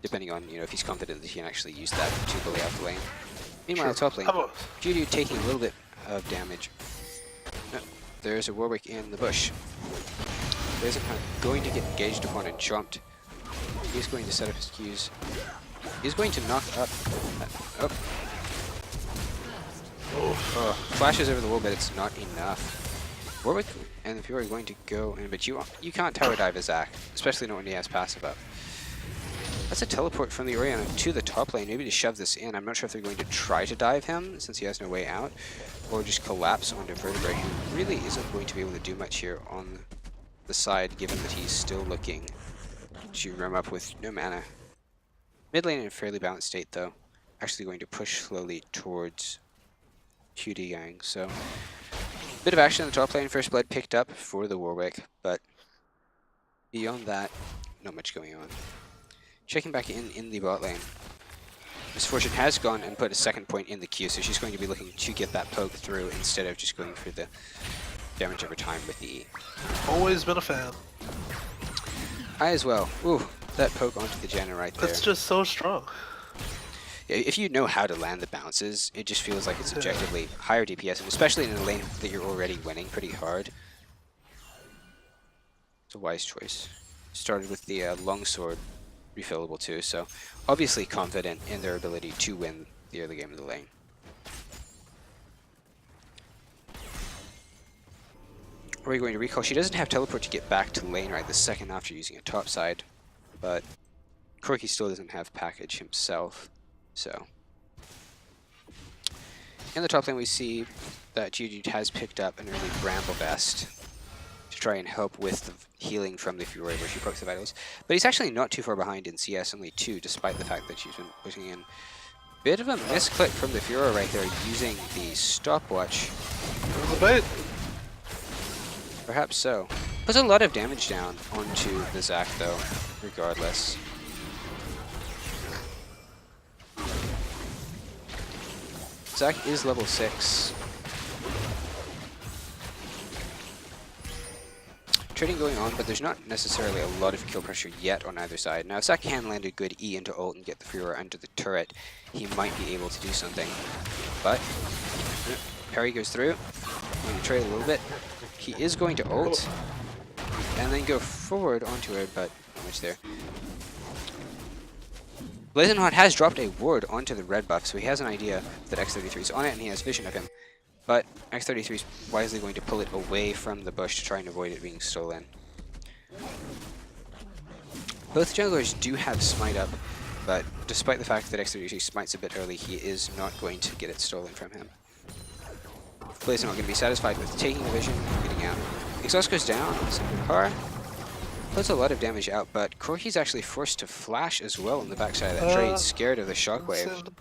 depending on, if he's confident that he can actually use that to bully out the lane. Meanwhile, top lane, Cutie taking a little bit of damage. No, there's a Warwick in the bush. There's a kind of going to get engaged upon and chomped. He's going to set up his Qs. He's going to knock up. Oh, flashes over the wall, but it's not enough. Warwick and the Fury are going to go in, but you can't tower dive a Zac, especially not when he has passive up. That's a teleport from the Orianna to the top lane, maybe to shove this in. I'm not sure if they're going to try to dive him, since he has no way out, or just collapse onto Vertebrae, who really isn't going to be able to do much here on the side, given that he's still looking to roam up with no mana. Mid lane in a fairly balanced state, though. Actually going to push slowly towards Cutie Gang, so bit of action in the top lane. First blood picked up for the Warwick, but beyond that, not much going on. Checking back in the bot lane. Misfortune has gone and put a second point in the queue, so she's going to be looking to get that poke through instead of just going for the damage over time with the E. Always been a fan. I as well. Ooh, that poke onto the Janna right there. It's just so strong. Yeah, if you know how to land the bounces, it just feels like it's objectively higher DPS, and especially in a lane that you're already winning pretty hard. It's a wise choice. Started with the longsword refillable too, so obviously confident in their ability to win the early game of the lane. Are we going to recall? She doesn't have teleport to get back to lane right the second after using a top side, but Corki still doesn't have package himself, so. In the top lane we see that Cutie has picked up an early Bramble Vest to try and help with the healing from the Fury where she pokes the vitals. But he's actually not too far behind in CS, only 2, despite the fact that she's been putting in bit of a misclick from the Fury right there, using the stopwatch. The bait. Perhaps so. Puts a lot of damage down onto the Zac though, regardless. Zac is level 6. Trading going on, but there's not necessarily a lot of kill pressure yet on either side. Now, if Zac can land a good E into ult and get the Furor under the turret, he might be able to do something. But parry goes through. Going to trade a little bit. He is going to ult and then go forward onto it, but not much there. Blazonhawk has dropped a ward onto the red buff, so he has an idea that X33 is on it, and he has vision of him. But X33 is wisely going to pull it away from the bush to try and avoid it being stolen. Both junglers do have smite up, but despite the fact that X33 smites a bit early, he is not going to get it stolen from him. Blazonhawk going to be satisfied with taking the vision and getting out. Exhaust goes down, Har puts a lot of damage out, but Corki's actually forced to flash as well on the backside of that trade, scared of the shockwave.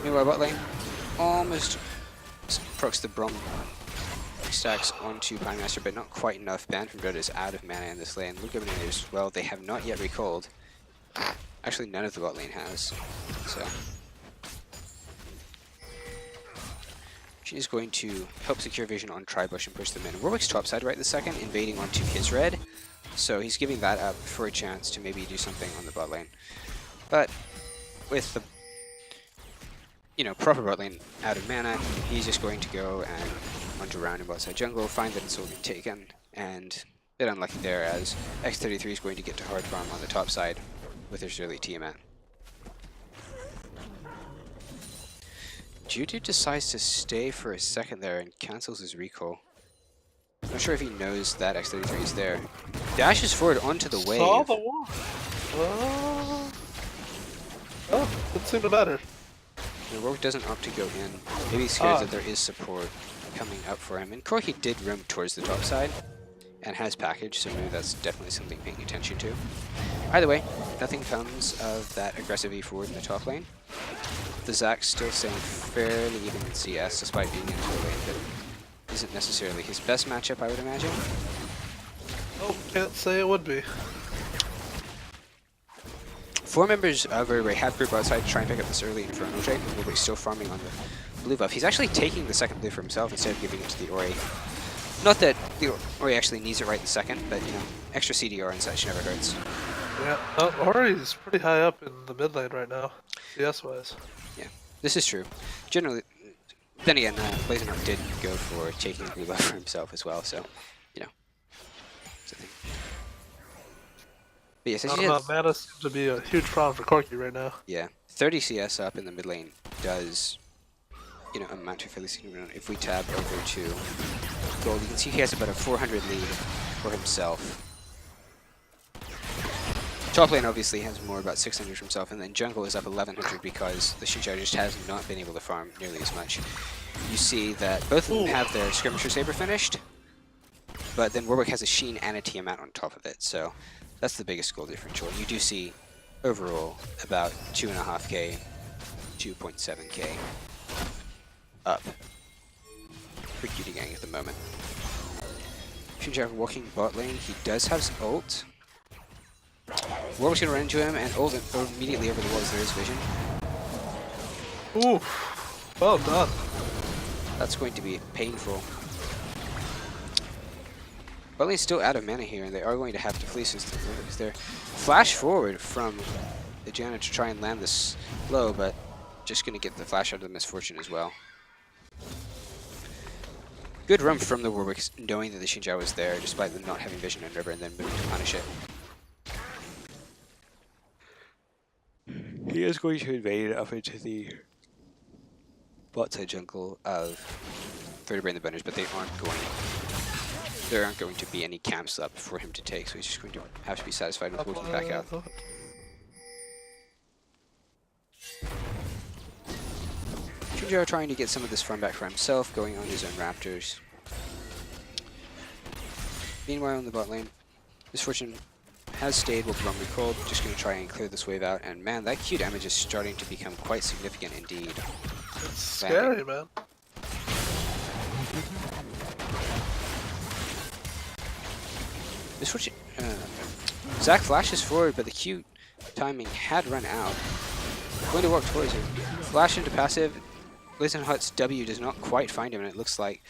Meanwhile, bot lane almost procs the Brom stacks onto Pinemaster, but not quite enough. Ban from Dota is out of mana in this lane. Look at it as well. They have not yet recalled. Actually, none of the bot lane has. So she's going to help secure vision on Tribush and push them in. Warwick's topside right this second, invading onto his red. So he's giving that up for a chance to maybe do something on the bot lane. But with the proper bot lane out of mana, he's just going to go and hunt around in bot side jungle, find that it's all been taken, and a bit unlucky there as X33 is going to get to hard farm on the top side with his early Tiamat. Cutie decides to stay for a second there and cancels his recall. Not sure if he knows that X33 is there. Dashes forward onto the wave. Saw the wall. Oh, didn't seem to matter. The Warwick doesn't opt to go in. Maybe he's scared that there is support coming up for him. And Corki did roam towards the top side and has package, so maybe that's definitely something paying attention to. Either way, nothing comes of that aggressive E forward in the top lane. The Zac still staying fairly even in CS, despite being into a lane that isn't necessarily his best matchup, I would imagine. Oh, can't say it would be. 4 members of Vertebrae have group outside to try and pick up this early Inferno trade, and Vertebrae still farming on the blue buff. He's actually taking the second blue for himself instead of giving it to the Ori. Not that the Ori actually needs it right this second, but extra CDR and such never hurts. Yeah, Ori's pretty high up in the mid lane right now, CS-wise. Yeah, this is true. Generally, then again, Blazonhawk did go for taking the blue buff for himself as well, so, it's a thing. But yes, as you said, mana seems to be a huge problem for Corki right now. yeah, 30 CS up in the mid lane does, amount to fairly significant. If we tab over to gold, you can see he has about a 400 lead for himself. Top lane obviously has more, about 600 for himself, and then jungle is up 1100 because the Xinjiao just has not been able to farm nearly as much. You see that both of them have their Skirmisher Saber finished, but then Warwick has a Sheen and a Tiamat on top of it, so that's the biggest goal differential. You do see overall about 2.5k, 2.7k up for Cutie Gang at the moment. Xinjiao walking bot lane, he does have his ult. Warwick's gonna run into him and ult immediately over the walls. There is vision. Ooh, well done. That's going to be painful. Bot lane's still out of mana here, and they are going to have to fleece this because they're flash forward from the Janna to try and land this low, but just gonna get the flash out of the misfortune as well. Good run from the Warwick, knowing that the Xinjiao was there, despite them not having vision and river, and then moving to punish it. He is going to invade up into the bot side jungle of Vertebrae and the Benders, but there aren't going to be any camps up for him to take, so he's just going to have to be satisfied with walking back out. Xinjiao trying to get some of this farm back for himself, going on his own Raptors. Meanwhile in the bot lane, Misfortune has stayed with Brom recalled, just going to try and clear this wave out, and man, that Q damage is starting to become quite significant indeed. It's scary, man. Misfortune, Zac flashes forward, but the Q timing had run out. Going to walk towards him. Flash into passive. Blazonhawk's W does not quite find him, and it looks like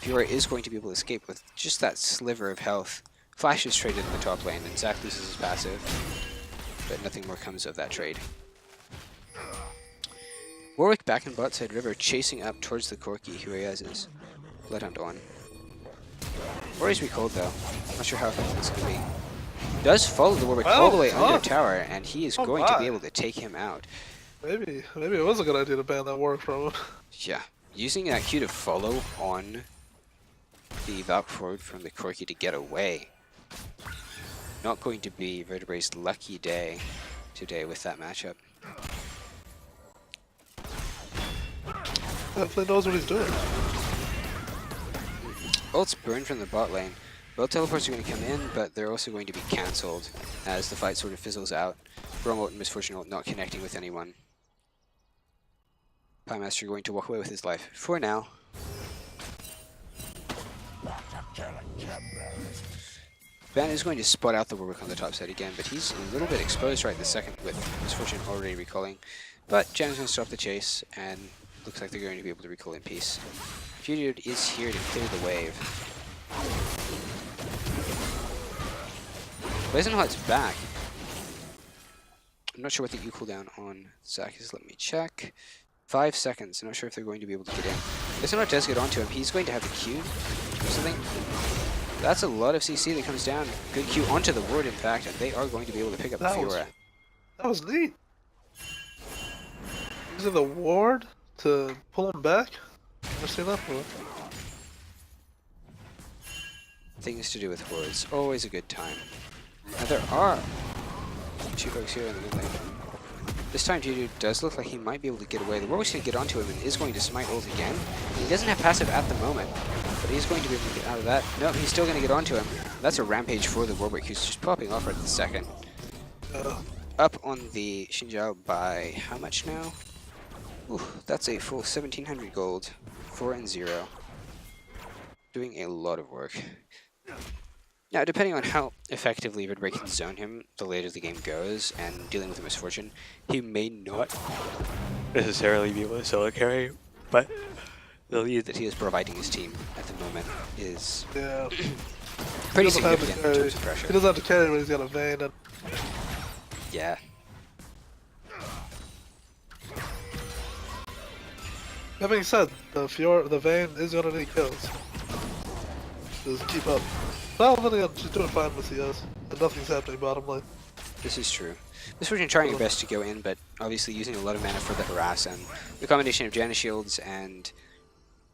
Fiora is going to be able to escape with just that sliver of health. Flash is traded in the top lane, and Zac loses his passive, but nothing more comes of that trade. Warwick back in bot side river, chasing up towards the Corki, who he has his Bloodhound on. Ori's recalled though. Not sure how effective it's going to be. Does follow the Warwick all the way under tower, and he is going to be able to take him out. Maybe it was a good idea to ban that Warwick from him. Yeah, using that Q to follow on the Valk forward from the Corki to get away. Not going to be Vertebrae's lucky day today with that matchup. Definitely knows what he's doing. Ult's burned from the bot lane. Both teleports are going to come in, but they're also going to be cancelled as the fight sort of fizzles out. Bromalt and Misfortune not connecting with anyone. Pymaster going to walk away with his life for now. Van is going to spot out the Warwick on the top side again, but he's a little bit exposed right this second with Misfortune already recalling. But Jan's going to stop the chase, and looks like they're going to be able to recall in peace. Cutie is here to clear the wave. Blazonheart's back. I'm not sure what the E cooldown on Zac is. Let me check. 5 seconds. I'm not sure if they're going to be able to get in. Blazonheart does get onto him. He's going to have the Q or something. That's a lot of CC that comes down. Good Q onto the ward, in fact, and they are going to be able to pick up the Fiora. That was neat. Using the ward to pull him back? Never seen that before. Things to do with wards. Always a good time. Now there are 2 folks here in the mid lane. This time Cutie does look like he might be able to get away. The Warwick's going to get onto him and is going to smite ult again. He doesn't have passive at the moment, but he's going to be able to get out of that. No, he's still going to get onto him. That's a rampage for the Warwick, who's just popping off right at the second. Up on the Xinjiao by how much now? Ooh, that's a full 1700 gold. 4-0. Doing a lot of work. Now, depending on how effectively Vertebrae can zone him the later the game goes, and dealing with the Misfortune, he may not necessarily be able to solo carry, but the lead that he is providing his team at the moment is pretty significant in terms of pressure. He doesn't have to carry when he's got a Vayne. And... Yeah. That being said, the Vayne is gonna need kills. Just keep up. Well, then again, she's doing fine with CS, and nothing's happening bottom lane. This is true. Misfortune trying her best to go in, but obviously using a lot of mana for the harass, and the combination of Janus shields and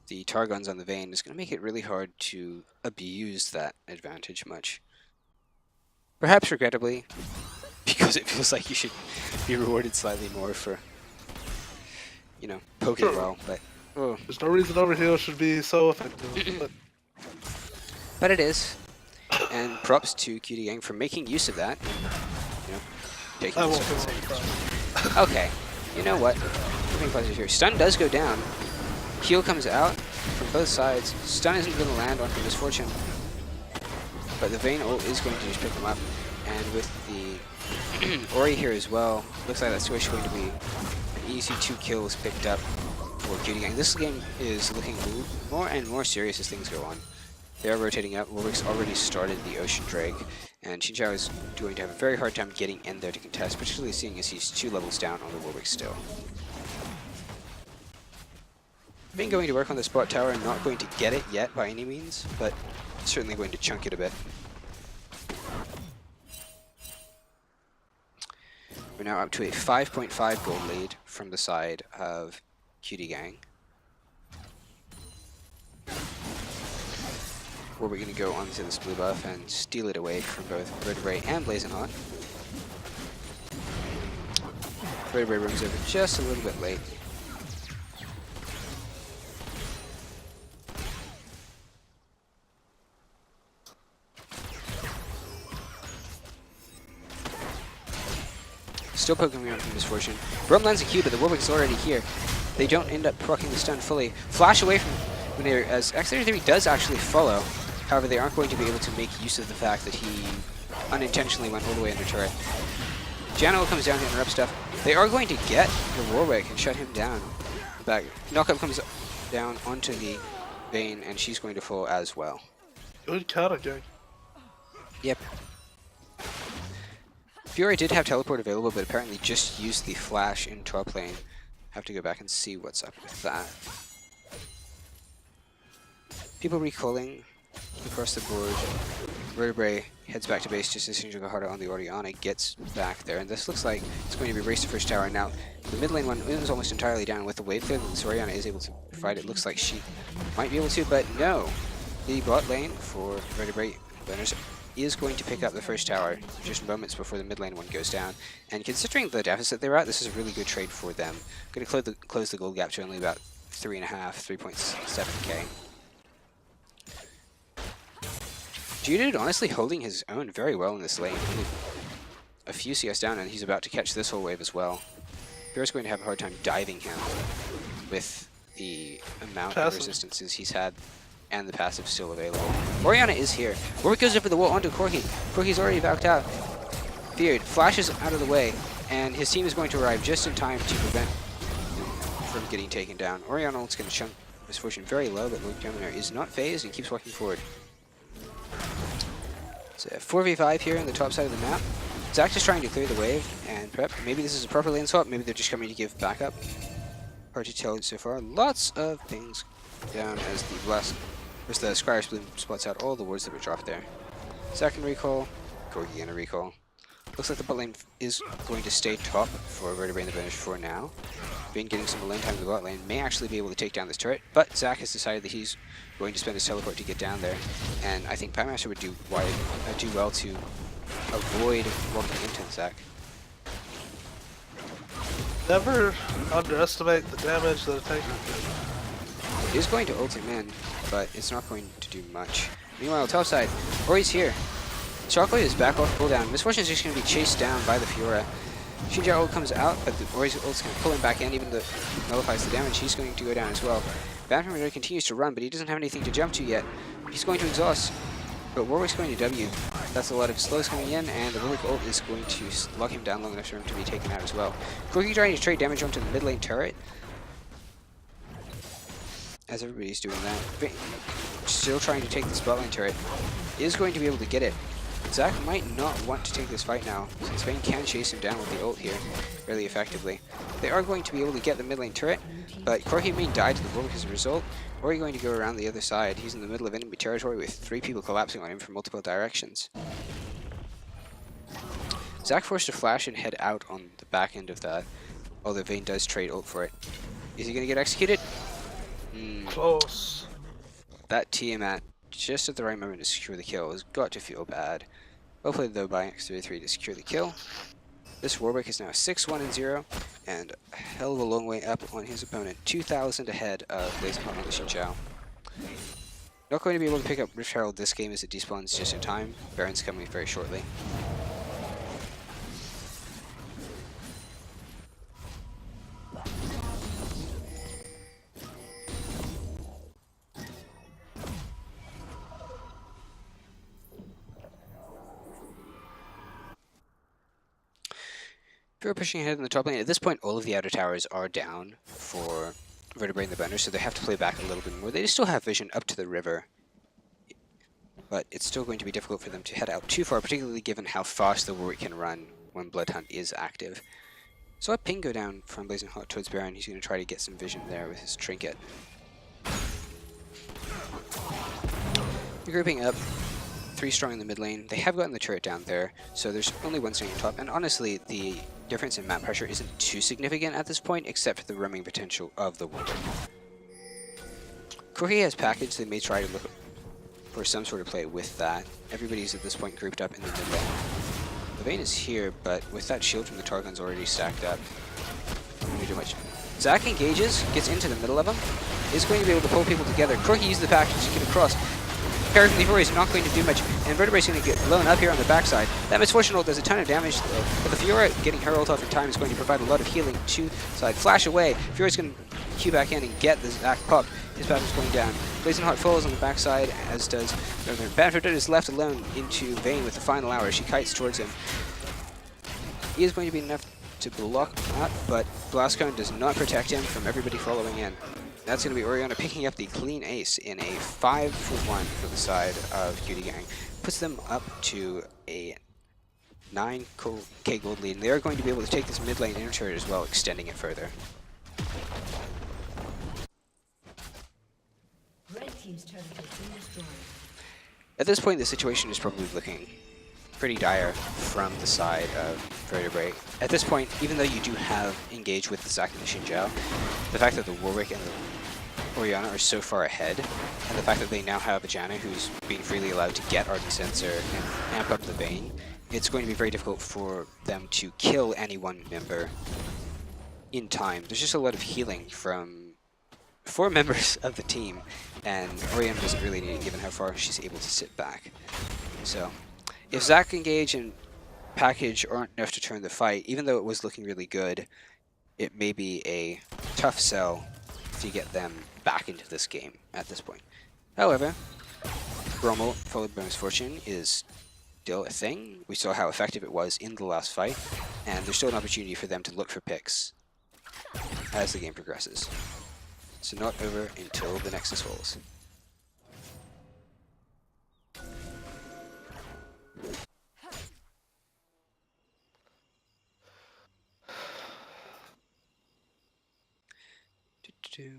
the Targons on the Vayne is going to make it really hard to abuse that advantage much. Perhaps regrettably, because it feels like you should be rewarded slightly more for, you know, poking well, but... Oh. There's no reason overheal should be so effective. But it is. And props to Cutie Gang for making use of that. You know, taking okay, you know what? We're being positive here. Stun does go down. Heal comes out from both sides. Stun isn't going to land on Misfortune. But the Vayne ult is going to just pick them up. And with the Ori here as well, looks like that switch is going to be an easy 2 kills picked up for Cutie Gang. This game is looking more and more serious as things go on. They are rotating out. Warwick's already started the Ocean Drake, and Xinjiao is going to have a very hard time getting in there to contest, particularly seeing as he's 2 levels down on the Warwick still. Been going to work on the spot tower and not going to get it yet by any means, but certainly going to chunk it a bit. We're now up to a 5.5 gold lead from the side of Cutie Gang. Where we're going to go onto this blue buff and steal it away from both Vertebrae and Blazonheart. Vertebrae runs over just a little bit late. Still poking around from Misfortune. Brom lands a Q, but the Warwick's already here. They don't end up proccing the stun fully. Flash away from Munir as X33 does actually follow. However, they aren't going to be able to make use of the fact that he unintentionally went all the way under turret. Jano comes down to interrupt stuff. They are going to get the Warwick and shut him down. Back. Knockup comes down onto the Vayne, and she's going to fall as well. Good counter, gang. Yep. Fiora did have teleport available, but apparently just used the flash in top lane. Have to go back and see what's up with that. People recalling across the board. Vertebrae heads back to base just as soon as Harder on the Oriana gets back there, and this looks like it's going to be a race to first tower. Now, the mid lane one is almost entirely down with the wave clear that Oriana is able to provide. It looks like she might be able to, but no. The bot lane for Vertebrae Banners is going to pick up the first tower just moments before the mid lane one goes down. And considering the deficit they're at, this is a really good trade for them. Going to close the gold gap to only about 3.7k. Cutie honestly holding his own very well in this lane. Only a few CS down, and he's about to catch this whole wave as well. Bear's going to have a hard time diving him with the amount of resistances he's had and the passive still available. Oriana is here. Warwick goes over the wall onto Corki. Corki's already backed out. Feared flashes out of the way, and his team is going to arrive just in time to prevent him from getting taken down. Oriana is going to chunk Misfortune very low, but Luke Geminer is not phased and keeps walking forward. It's a 4v5 here on the top side of the map. Zach just trying to clear the wave and prep. Maybe this is a proper lane swap. Maybe they're just coming to give backup. Hard to tell so far. Lots of things down as the blast. As the Scryer's Bloom spots out all the wards that were dropped there. Zach can recall. Corgi gonna recall. Looks like the bot lane is going to stay top for Vertebrae in the finish for now. Bane getting some lane time in the bot lane may actually be able to take down this turret, but Zach has decided that he's going to spend his teleport to get down there, and I think Pymaster would do well to avoid walking into Zach. Never underestimate the damage that a tank can do. It is going to ult him in, but it's not going to do much. Meanwhile, top side, Ori's here. Shockwave is back off cooldown. Misfortune is just going to be chased down by the Fiora. Shinja ult comes out, but the Ori's ult's going to pull him back in, even though it nullifies the damage. He's going to go down as well. Batman continues to run, but he doesn't have anything to jump to yet. He's going to exhaust, but Warwick's going to W. That's a lot of slows coming in, and the Warwick ult is going to lock him down long enough for him to be taken out as well. Corki trying to trade damage onto the mid lane turret. As everybody's doing that. Still trying to take the spot lane turret. Is going to be able to get it. Zach might not want to take this fight now, since Vayne can chase him down with the ult here fairly effectively. They are going to be able to get the mid lane turret, but Corki may die to the Warwick as a result, or are you going to go around the other side? He's in the middle of enemy territory with 3 people collapsing on him from multiple directions. Zach forced to flash and head out on the back end of that, although Vayne does trade ult for it. Is he going to get executed? Close. That Tiamat just at the right moment to secure the kill has got to feel bad. Well played though by X33 to secure the kill. This Warwick is now 6-1-0 and a hell of a long way up on his opponent. 2,000 ahead of Blazing Hot on the Xinjiao. Not going to be able to pick up Rift Herald this game as it despawns just in time. Baron's coming very shortly. We're pushing ahead in the top lane. At this point, all of the outer towers are down for Vertebrae and the Bender, so they have to play back a little bit more. They still have vision up to the river, but it's still going to be difficult for them to head out too far, particularly given how fast the Warwick can run when Bloodhunt is active. So a ping go down from Blazing Hot towards Baron. He's going to try to get some vision there with his trinket. Regrouping up. 3 strong in the mid lane. They have gotten the turret down there, so there's only 1 staying on top, and honestly, the difference in map pressure isn't too significant at this point, except for the roaming potential of the Warwick. Corki has package, they may try to look for some sort of play with that. Everybody's at this point grouped up in the mid lane. The Vayne is here, but with that shield from the Targon's already stacked up, not going to do much. Zach engages, gets into the middle of him, is going to be able to pull people together. Corki uses the package to get across. Paragon Leroy is not going to do much, and Vertebrae is going to get blown up here on the backside. That Misfortune ult does a ton of damage though, but the Fiora getting her ult off in time is going to provide a lot of healing to side. Flash away, Fiora's going to queue back in and get the Zac pop. His passive is going down. Blazing Hot falls on the backside, as does Banford is left alone into Vayne with the final hour. She kites towards him. He is going to be enough to block that, but Blast Cone does not protect him from everybody following in. That's going to be Oriana picking up the clean ace in a 5-1 for the side of Cutie Gang. Puts them up to a 9k gold lead, and they are going to be able to take this mid lane inner turret as well, extending it further. Red team's turret has been destroyed. At this point, the situation is probably looking pretty dire from the side of Vertebrae. At this point, even though you do have engaged with the Zac and the Xin Zhao, the fact that the Warwick and the Orianna are so far ahead, and the fact that they now have a Janna who's being freely allowed to get Ardent Censer and amp up the Vayne, it's going to be very difficult for them to kill any one member in time. There's just a lot of healing from 4 members of the team, and Orianna doesn't really need it given how far she's able to sit back. So, if Zac Engage and Package aren't enough to turn the fight, even though it was looking really good, it may be a tough sell to get them back into this game at this point. However, Rommel followed by Misfortune is still a thing. We saw how effective it was in the last fight, and there's still an opportunity for them to look for picks as the game progresses. So not over until the Nexus falls.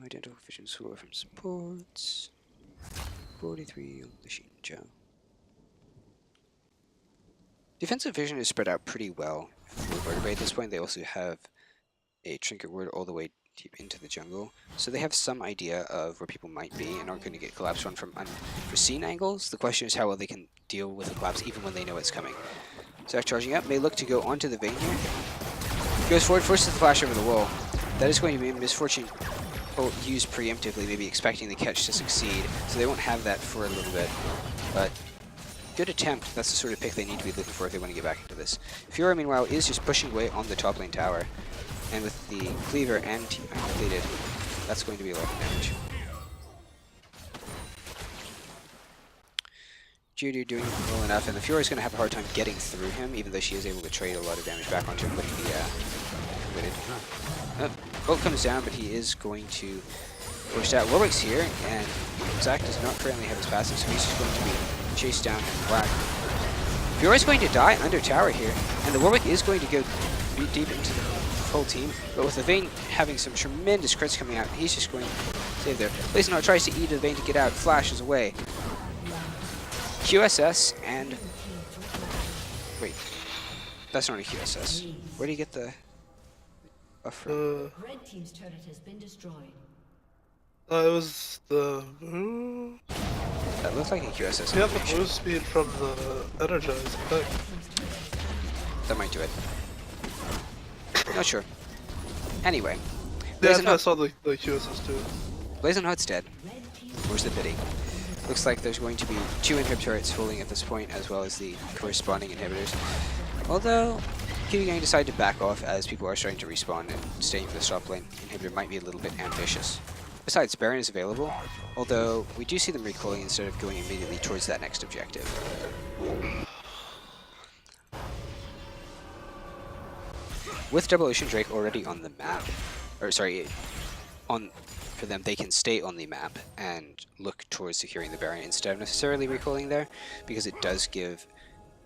Identical vision score from supports. 43 on the Xin Zhao. Defensive vision is spread out pretty well for Vertebrae. At this point, they also have a Trinket Ward all the way deep into the jungle, so they have some idea of where people might be and aren't going to get collapsed on from unforeseen angles. The question is how well they can deal with the collapse even when they know it's coming. Zac charging up, may look to go onto the Vayne here. Goes forward, forces the flash over the wall. That is going to be a Misfortune used preemptively, maybe expecting the catch to succeed, so they won't have that for a little bit. But good attempt. That's the sort of pick they need to be looking for if they want to get back into this. Fiora, meanwhile, is just pushing away on the top lane tower, and with the Cleaver and Team completed, that's going to be a lot of damage. Cutie doing well enough, and the Fiora is going to have a hard time getting through him, even though she is able to trade a lot of damage back onto him when he committed. Bolt comes down, but he is going to push out. Warwick's here, and Zac does not currently have his passive, so he's just going to be chased down and whacked. Fiora's going to die under tower here, and the Warwick is going to go deep into the full team, but with the Vayne having some tremendous crits coming out, he's just going to save there. Blazonheart tries to eat the Vayne to get out, flashes away. QSS and... Wait, that's not a QSS. Where do you get the buff from? Red team's turret has been destroyed. It was the... That looks like a QSS. You have the boost speed from the Energize effect. That might do it. Not sure. Anyway. Yeah, I saw the QSS too. Blazonheart's dead. Where's the pity? Looks like there's going to be 2 inhib turrets falling at this point, as well as the corresponding inhibitors. Although, Cutie Gang decided to back off as people are starting to respawn, and staying for the top lane inhibitor might be a little bit ambitious. Besides, Baron is available, although we do see them recoiling instead of going immediately towards that next objective. With Double Ocean Drake already on the map, or sorry, for them, they can stay on the map and look towards securing the Baron instead of necessarily recoiling there, because it does give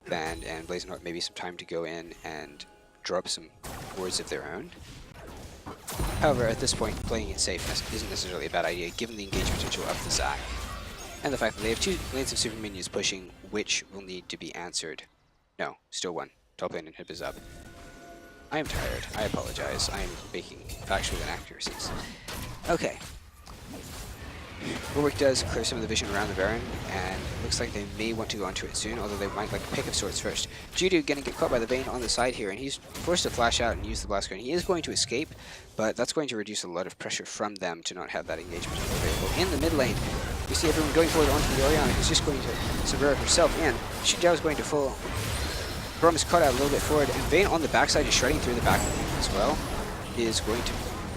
Band and Blazonheart maybe some time to go in and drop some wards of their own. However, at this point, playing it safe isn't necessarily a bad idea, given the engage potential of the Zac, and the fact that they have 2 lanes of super minions pushing, which will need to be answered. No, still 1. Top lane inhib is up. I am tired. I apologize. I am making factual inaccuracies. Okay. Warwick does clear some of the vision around the Baron, and it looks like they may want to go onto it soon, although they might like a pick of sorts first. Judy gonna get caught by the Vayne on the side here, and he's forced to flash out and use the blast gun. He is going to escape, but that's going to reduce a lot of pressure from them to not have that engagement available. In the mid lane, we see everyone going forward onto the Orianna, who's just going to subvert herself in. Xin Zhao is going to fall. Brom is caught out a little bit forward, and Vayne on the backside is shredding through the back as well. Is going to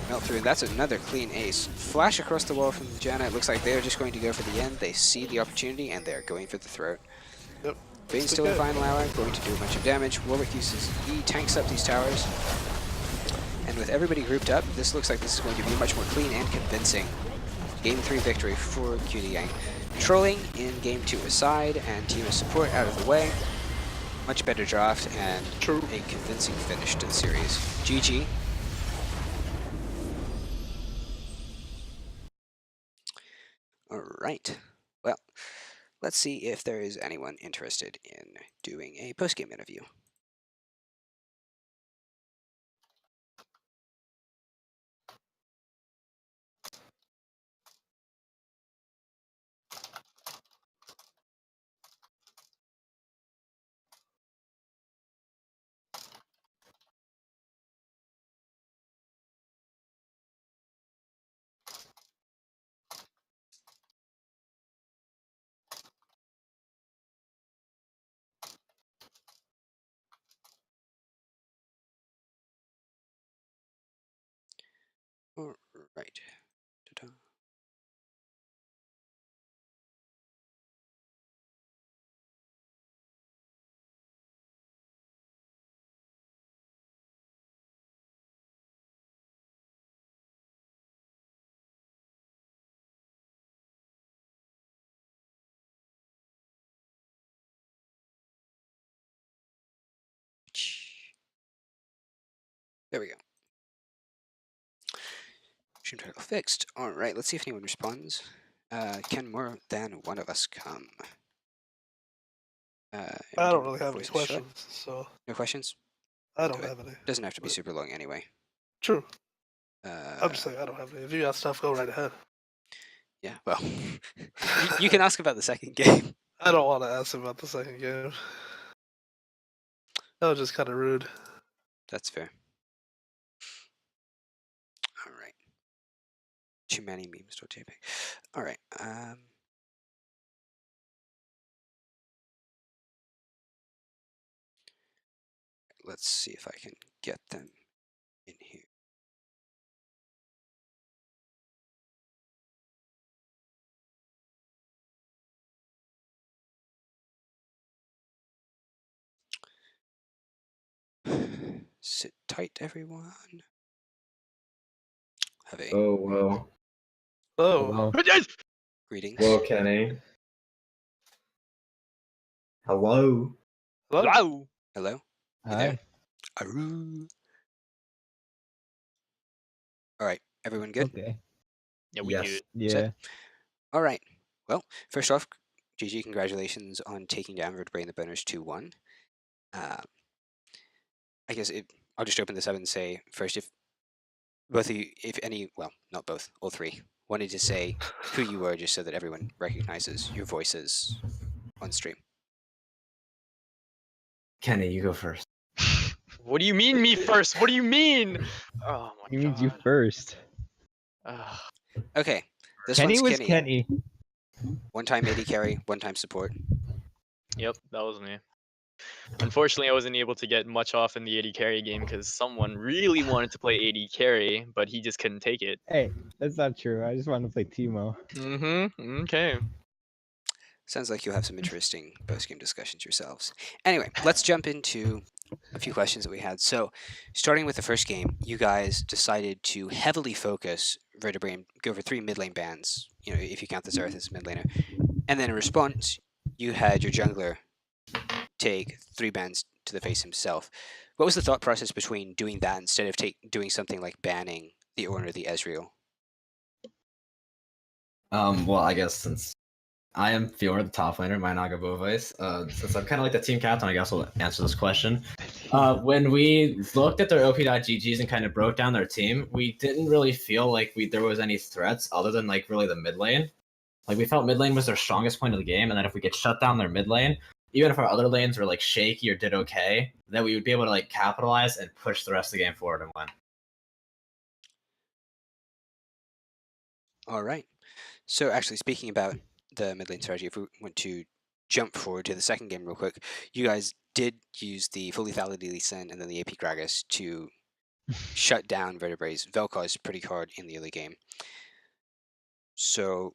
melt through, and that's another clean ace. Flash across the wall from Janna. It looks like they're just going to go for the end. They see the opportunity, and they're going for the throat. Yep. Vayne's still in final hour, going to do a bunch of damage. Warwick uses E, tanks up these towers. And with everybody grouped up, this looks like this is going to be much more clean and convincing. Game 3 victory for Cutie Gang. Trolling in Game 2 aside, and team of support out of the way. Much better draft, and a convincing finish to the series. GG. Alright. Well, let's see if there is anyone interested in doing a post-game interview. All right. Ta-da. There we go. Stream title fixed. All right, let's see if anyone responds. Can more than one of us come? I don't really have any voice is shut. questions, so No questions? I don't Do it. have any. Doesn't have to be but- super long anyway. True. I'm just Uh, saying I don't have any. If you got stuff, go right ahead. yeah, well, you can ask about the second game. I don't want to ask about the second game. That was just kind of rude. That's fair. All right. Too many memes, JPEG. All right. Let's see if I can get them in here. Sit tight, everyone. Have a Oh, whoa. Oh, Hello. greetings. Whoa, Kenny. Hello. hello. Hello? You Hi. there? Aroo. All right, everyone good? Okay. Yeah, we Yes. do. Yeah. All right. Well, first off, GG, congratulations on taking down Vertebrae in the bonus 2-1. I guess I'll just open this up and say first, if both of you, if any, well, not both, all three, wanted to say who you were just so that everyone recognizes your voices on stream. Kenny, you go first. What do you mean me first? What do you mean? Oh my He means you god. first. Ugh. Okay, this Kenny one's was Kenny. Kenny. One-time AD carry, one-time support. Yep, that was me. Unfortunately, I wasn't able to get much off in the AD carry game because someone really wanted to play AD carry, but he just couldn't take it. Hey, that's not true. I just wanted to play Timo. Mm-hmm. Okay. Sounds like you'll have some interesting post-game discussions yourselves. Anyway, let's jump into a few questions that we had. So, starting with the first game, you guys decided to heavily focus Vertebrae and go for 3 mid lane bans, you know, if you count the Zereth as mid laner. And then in response, you had your jungler take 3 bans to the face himself. What was the thought process between doing that instead of doing something like banning the Ornn or the Ezreal? Well, I guess since I am Fiora, the top laner, my Naga voice, since I'm kind of like the team captain, I guess I'll answer this question. When we looked at their OP.GGs and kind of broke down their team, we didn't really feel like there was any threats other than like really the mid lane. Like we felt mid lane was their strongest point of the game, and then if we could shut down their mid lane, even if our other lanes were like shaky or did okay, then we would be able to like capitalize and push the rest of the game forward and win. All right. So actually, speaking about the mid lane strategy, if we want to jump forward to the second game real quick, you guys did use the fully validly Lee and then the AP Gragas to shut down Vertebrae's Vel'Koz pretty hard in the early game. So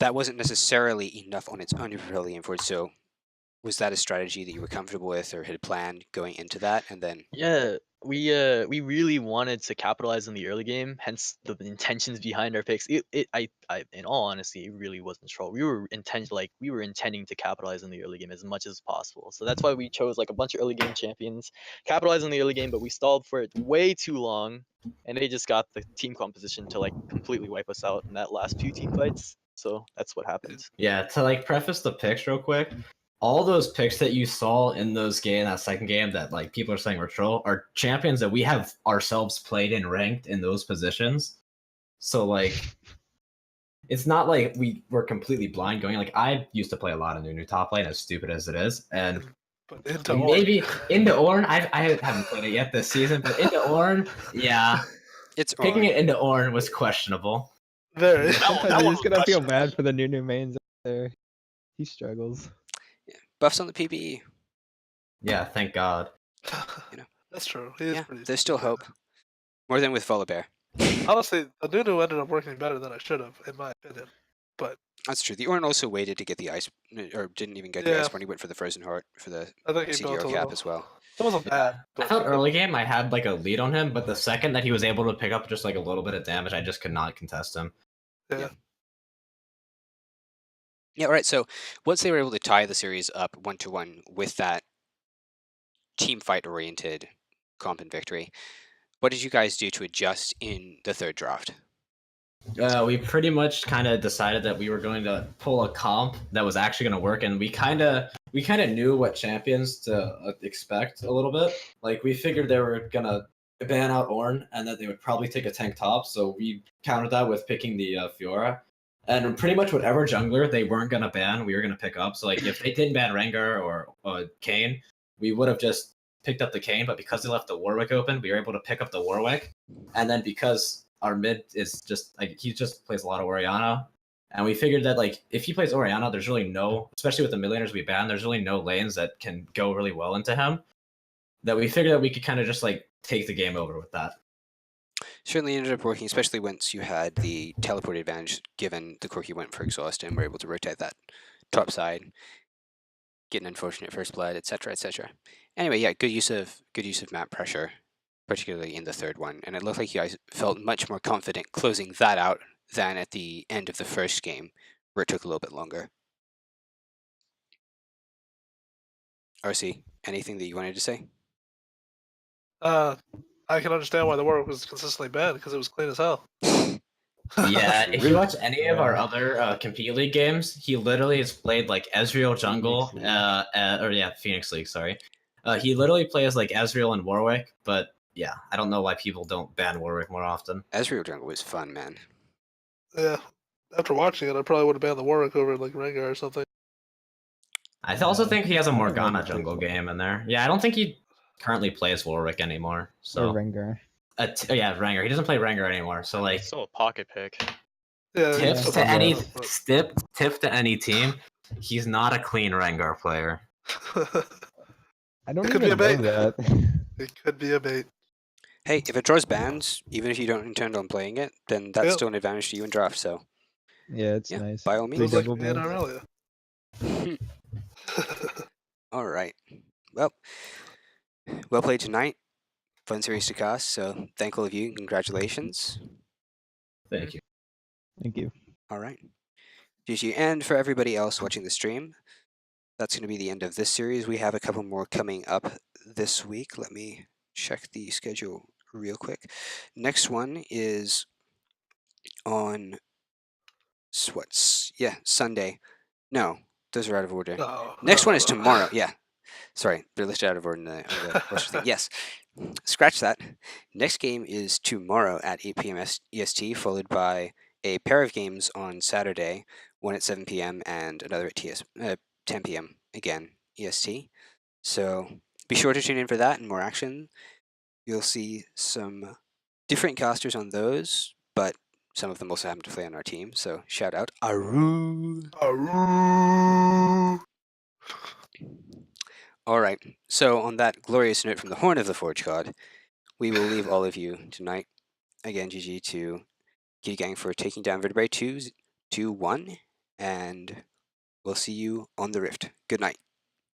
that wasn't necessarily enough on its own to propel the game forward. So was that a strategy that you were comfortable with or had planned going into that? And then Yeah, we really wanted to capitalize on the early game, hence the intentions behind our picks. I in all honesty, it really wasn't troll. We were intending to capitalize on the early game as much as possible. So that's why we chose like a bunch of early game champions, capitalize on the early game, but we stalled for it way too long, and they just got the team composition to like completely wipe us out in that last few team fights. So that's what happens. Yeah, to like preface the picks real quick, all those picks that you saw in that second game that like people are saying were troll are champions that we have ourselves played and ranked in those positions. So like it's not like we were completely blind going. Like I used to play a lot of new top lane, as stupid as it is, and But into maybe into Ornn. I haven't played it yet this season, but into Ornn, yeah, It's picking Ornn. it into Ornn was questionable. Very. Sometimes that you one just was gotta feel questionable. bad for the new mains out there. He struggles. Buffs on the PBE. Yeah, thank God. That's true. He is Yeah, pretty. there's still hope. More than with Volibear. Honestly, the Nunu ended up working better than I should have, in my opinion. But That's true. The Ornn also waited to get the ice, or didn't even get the Yeah. ice when he went for the Frozen Heart for the I think he built CDR a cap little. as well. It wasn't bad. I But thought early game I had like a lead on him, but the second that he was able to pick up just like a little bit of damage, I just could not contest him. yeah. Yeah, all right. So once they were able to tie the series up 1-1 with that team fight oriented comp and victory, what did you guys do to adjust in the third draft? We pretty much kind of decided that we were going to pull a comp that was actually going to work, and we kind of knew what champions to expect a little bit. Like we figured they were gonna ban out Ornn, and that they would probably take a tank top. So we countered that with picking the Fiora, and pretty much whatever jungler they weren't gonna ban, we were gonna pick up. So like if they didn't ban Rengar or Kayn, we would have just picked up the Kayn. But because they left the Warwick open, we were able to pick up the Warwick, and then because our mid is just like he just plays a lot of Orianna, and we figured that like if he plays Orianna, there's really no, especially with the mid laners we banned, there's really no lanes that can go really well into him. That we figured that we could kind of just like take the game over with that. Certainly ended up working, especially once you had the teleport advantage, given the Corki went for exhaust and were able to rotate that top side, get an unfortunate first blood, etc., etc. Anyway, yeah, good use of map pressure, particularly in the third one, and it looked like you guys felt much more confident closing that out than at the end of the first game, where it took a little bit longer. RC, anything that you wanted to say? I can understand why the Warwick was consistently banned because it was clean as hell. Yeah, if you watch any of our other Compete League games, he literally has played like Ezreal jungle, Phoenix League, sorry. He literally plays like Ezreal and Warwick, but yeah, I don't know why people don't ban Warwick more often. Ezreal jungle was fun, man. Yeah. After watching it, I probably would have banned the Warwick over like Rengar or something. I also think he has a I don't Morgana remember jungle playing game in there. Yeah, I don't think he currently plays Warwick anymore. So Or Rengar. yeah, Rengar. He doesn't play Rengar anymore. So like It's still a pocket pick. Yeah. tips it's to still any banned, but- tip to any team, he's not a clean Rengar player. I don't It could be even a know bait. that. It could be a bait. Hey, if it draws bans, even if you don't intend on playing it, then that's Yep. still an advantage to you in draft, so Yeah, it's Yeah, nice. by all It means. was like double me and bans. Aurelia. all right. Well played tonight. Fun series to cast, so thank all of you. Congratulations. Thank you. Thank you. All right. GG. And for everybody else watching the stream, that's going to be the end of this series. We have a couple more coming up this week. Let me check the schedule real quick. Next one is on Sunday. No, those are out of order. No, Next no, one is no. tomorrow. Yeah. Sorry, they're listed out of order on the roster thing. Yes. Scratch that. Next game is tomorrow at 8 p.m. EST, followed by a pair of games on Saturday, one at 7 p.m. and another at 10 p.m. again, EST. So be sure to tune in for that and more action. You'll see some different casters on those, but some of them also happen to play on our team. So shout out. Aru! Aroo. All right. So on that glorious note from the Horn of the Forge God, we will leave all of you tonight. Again, GG to Cutie Gang for taking down Vertebrae 2-1, and we'll see you on the Rift. Good night.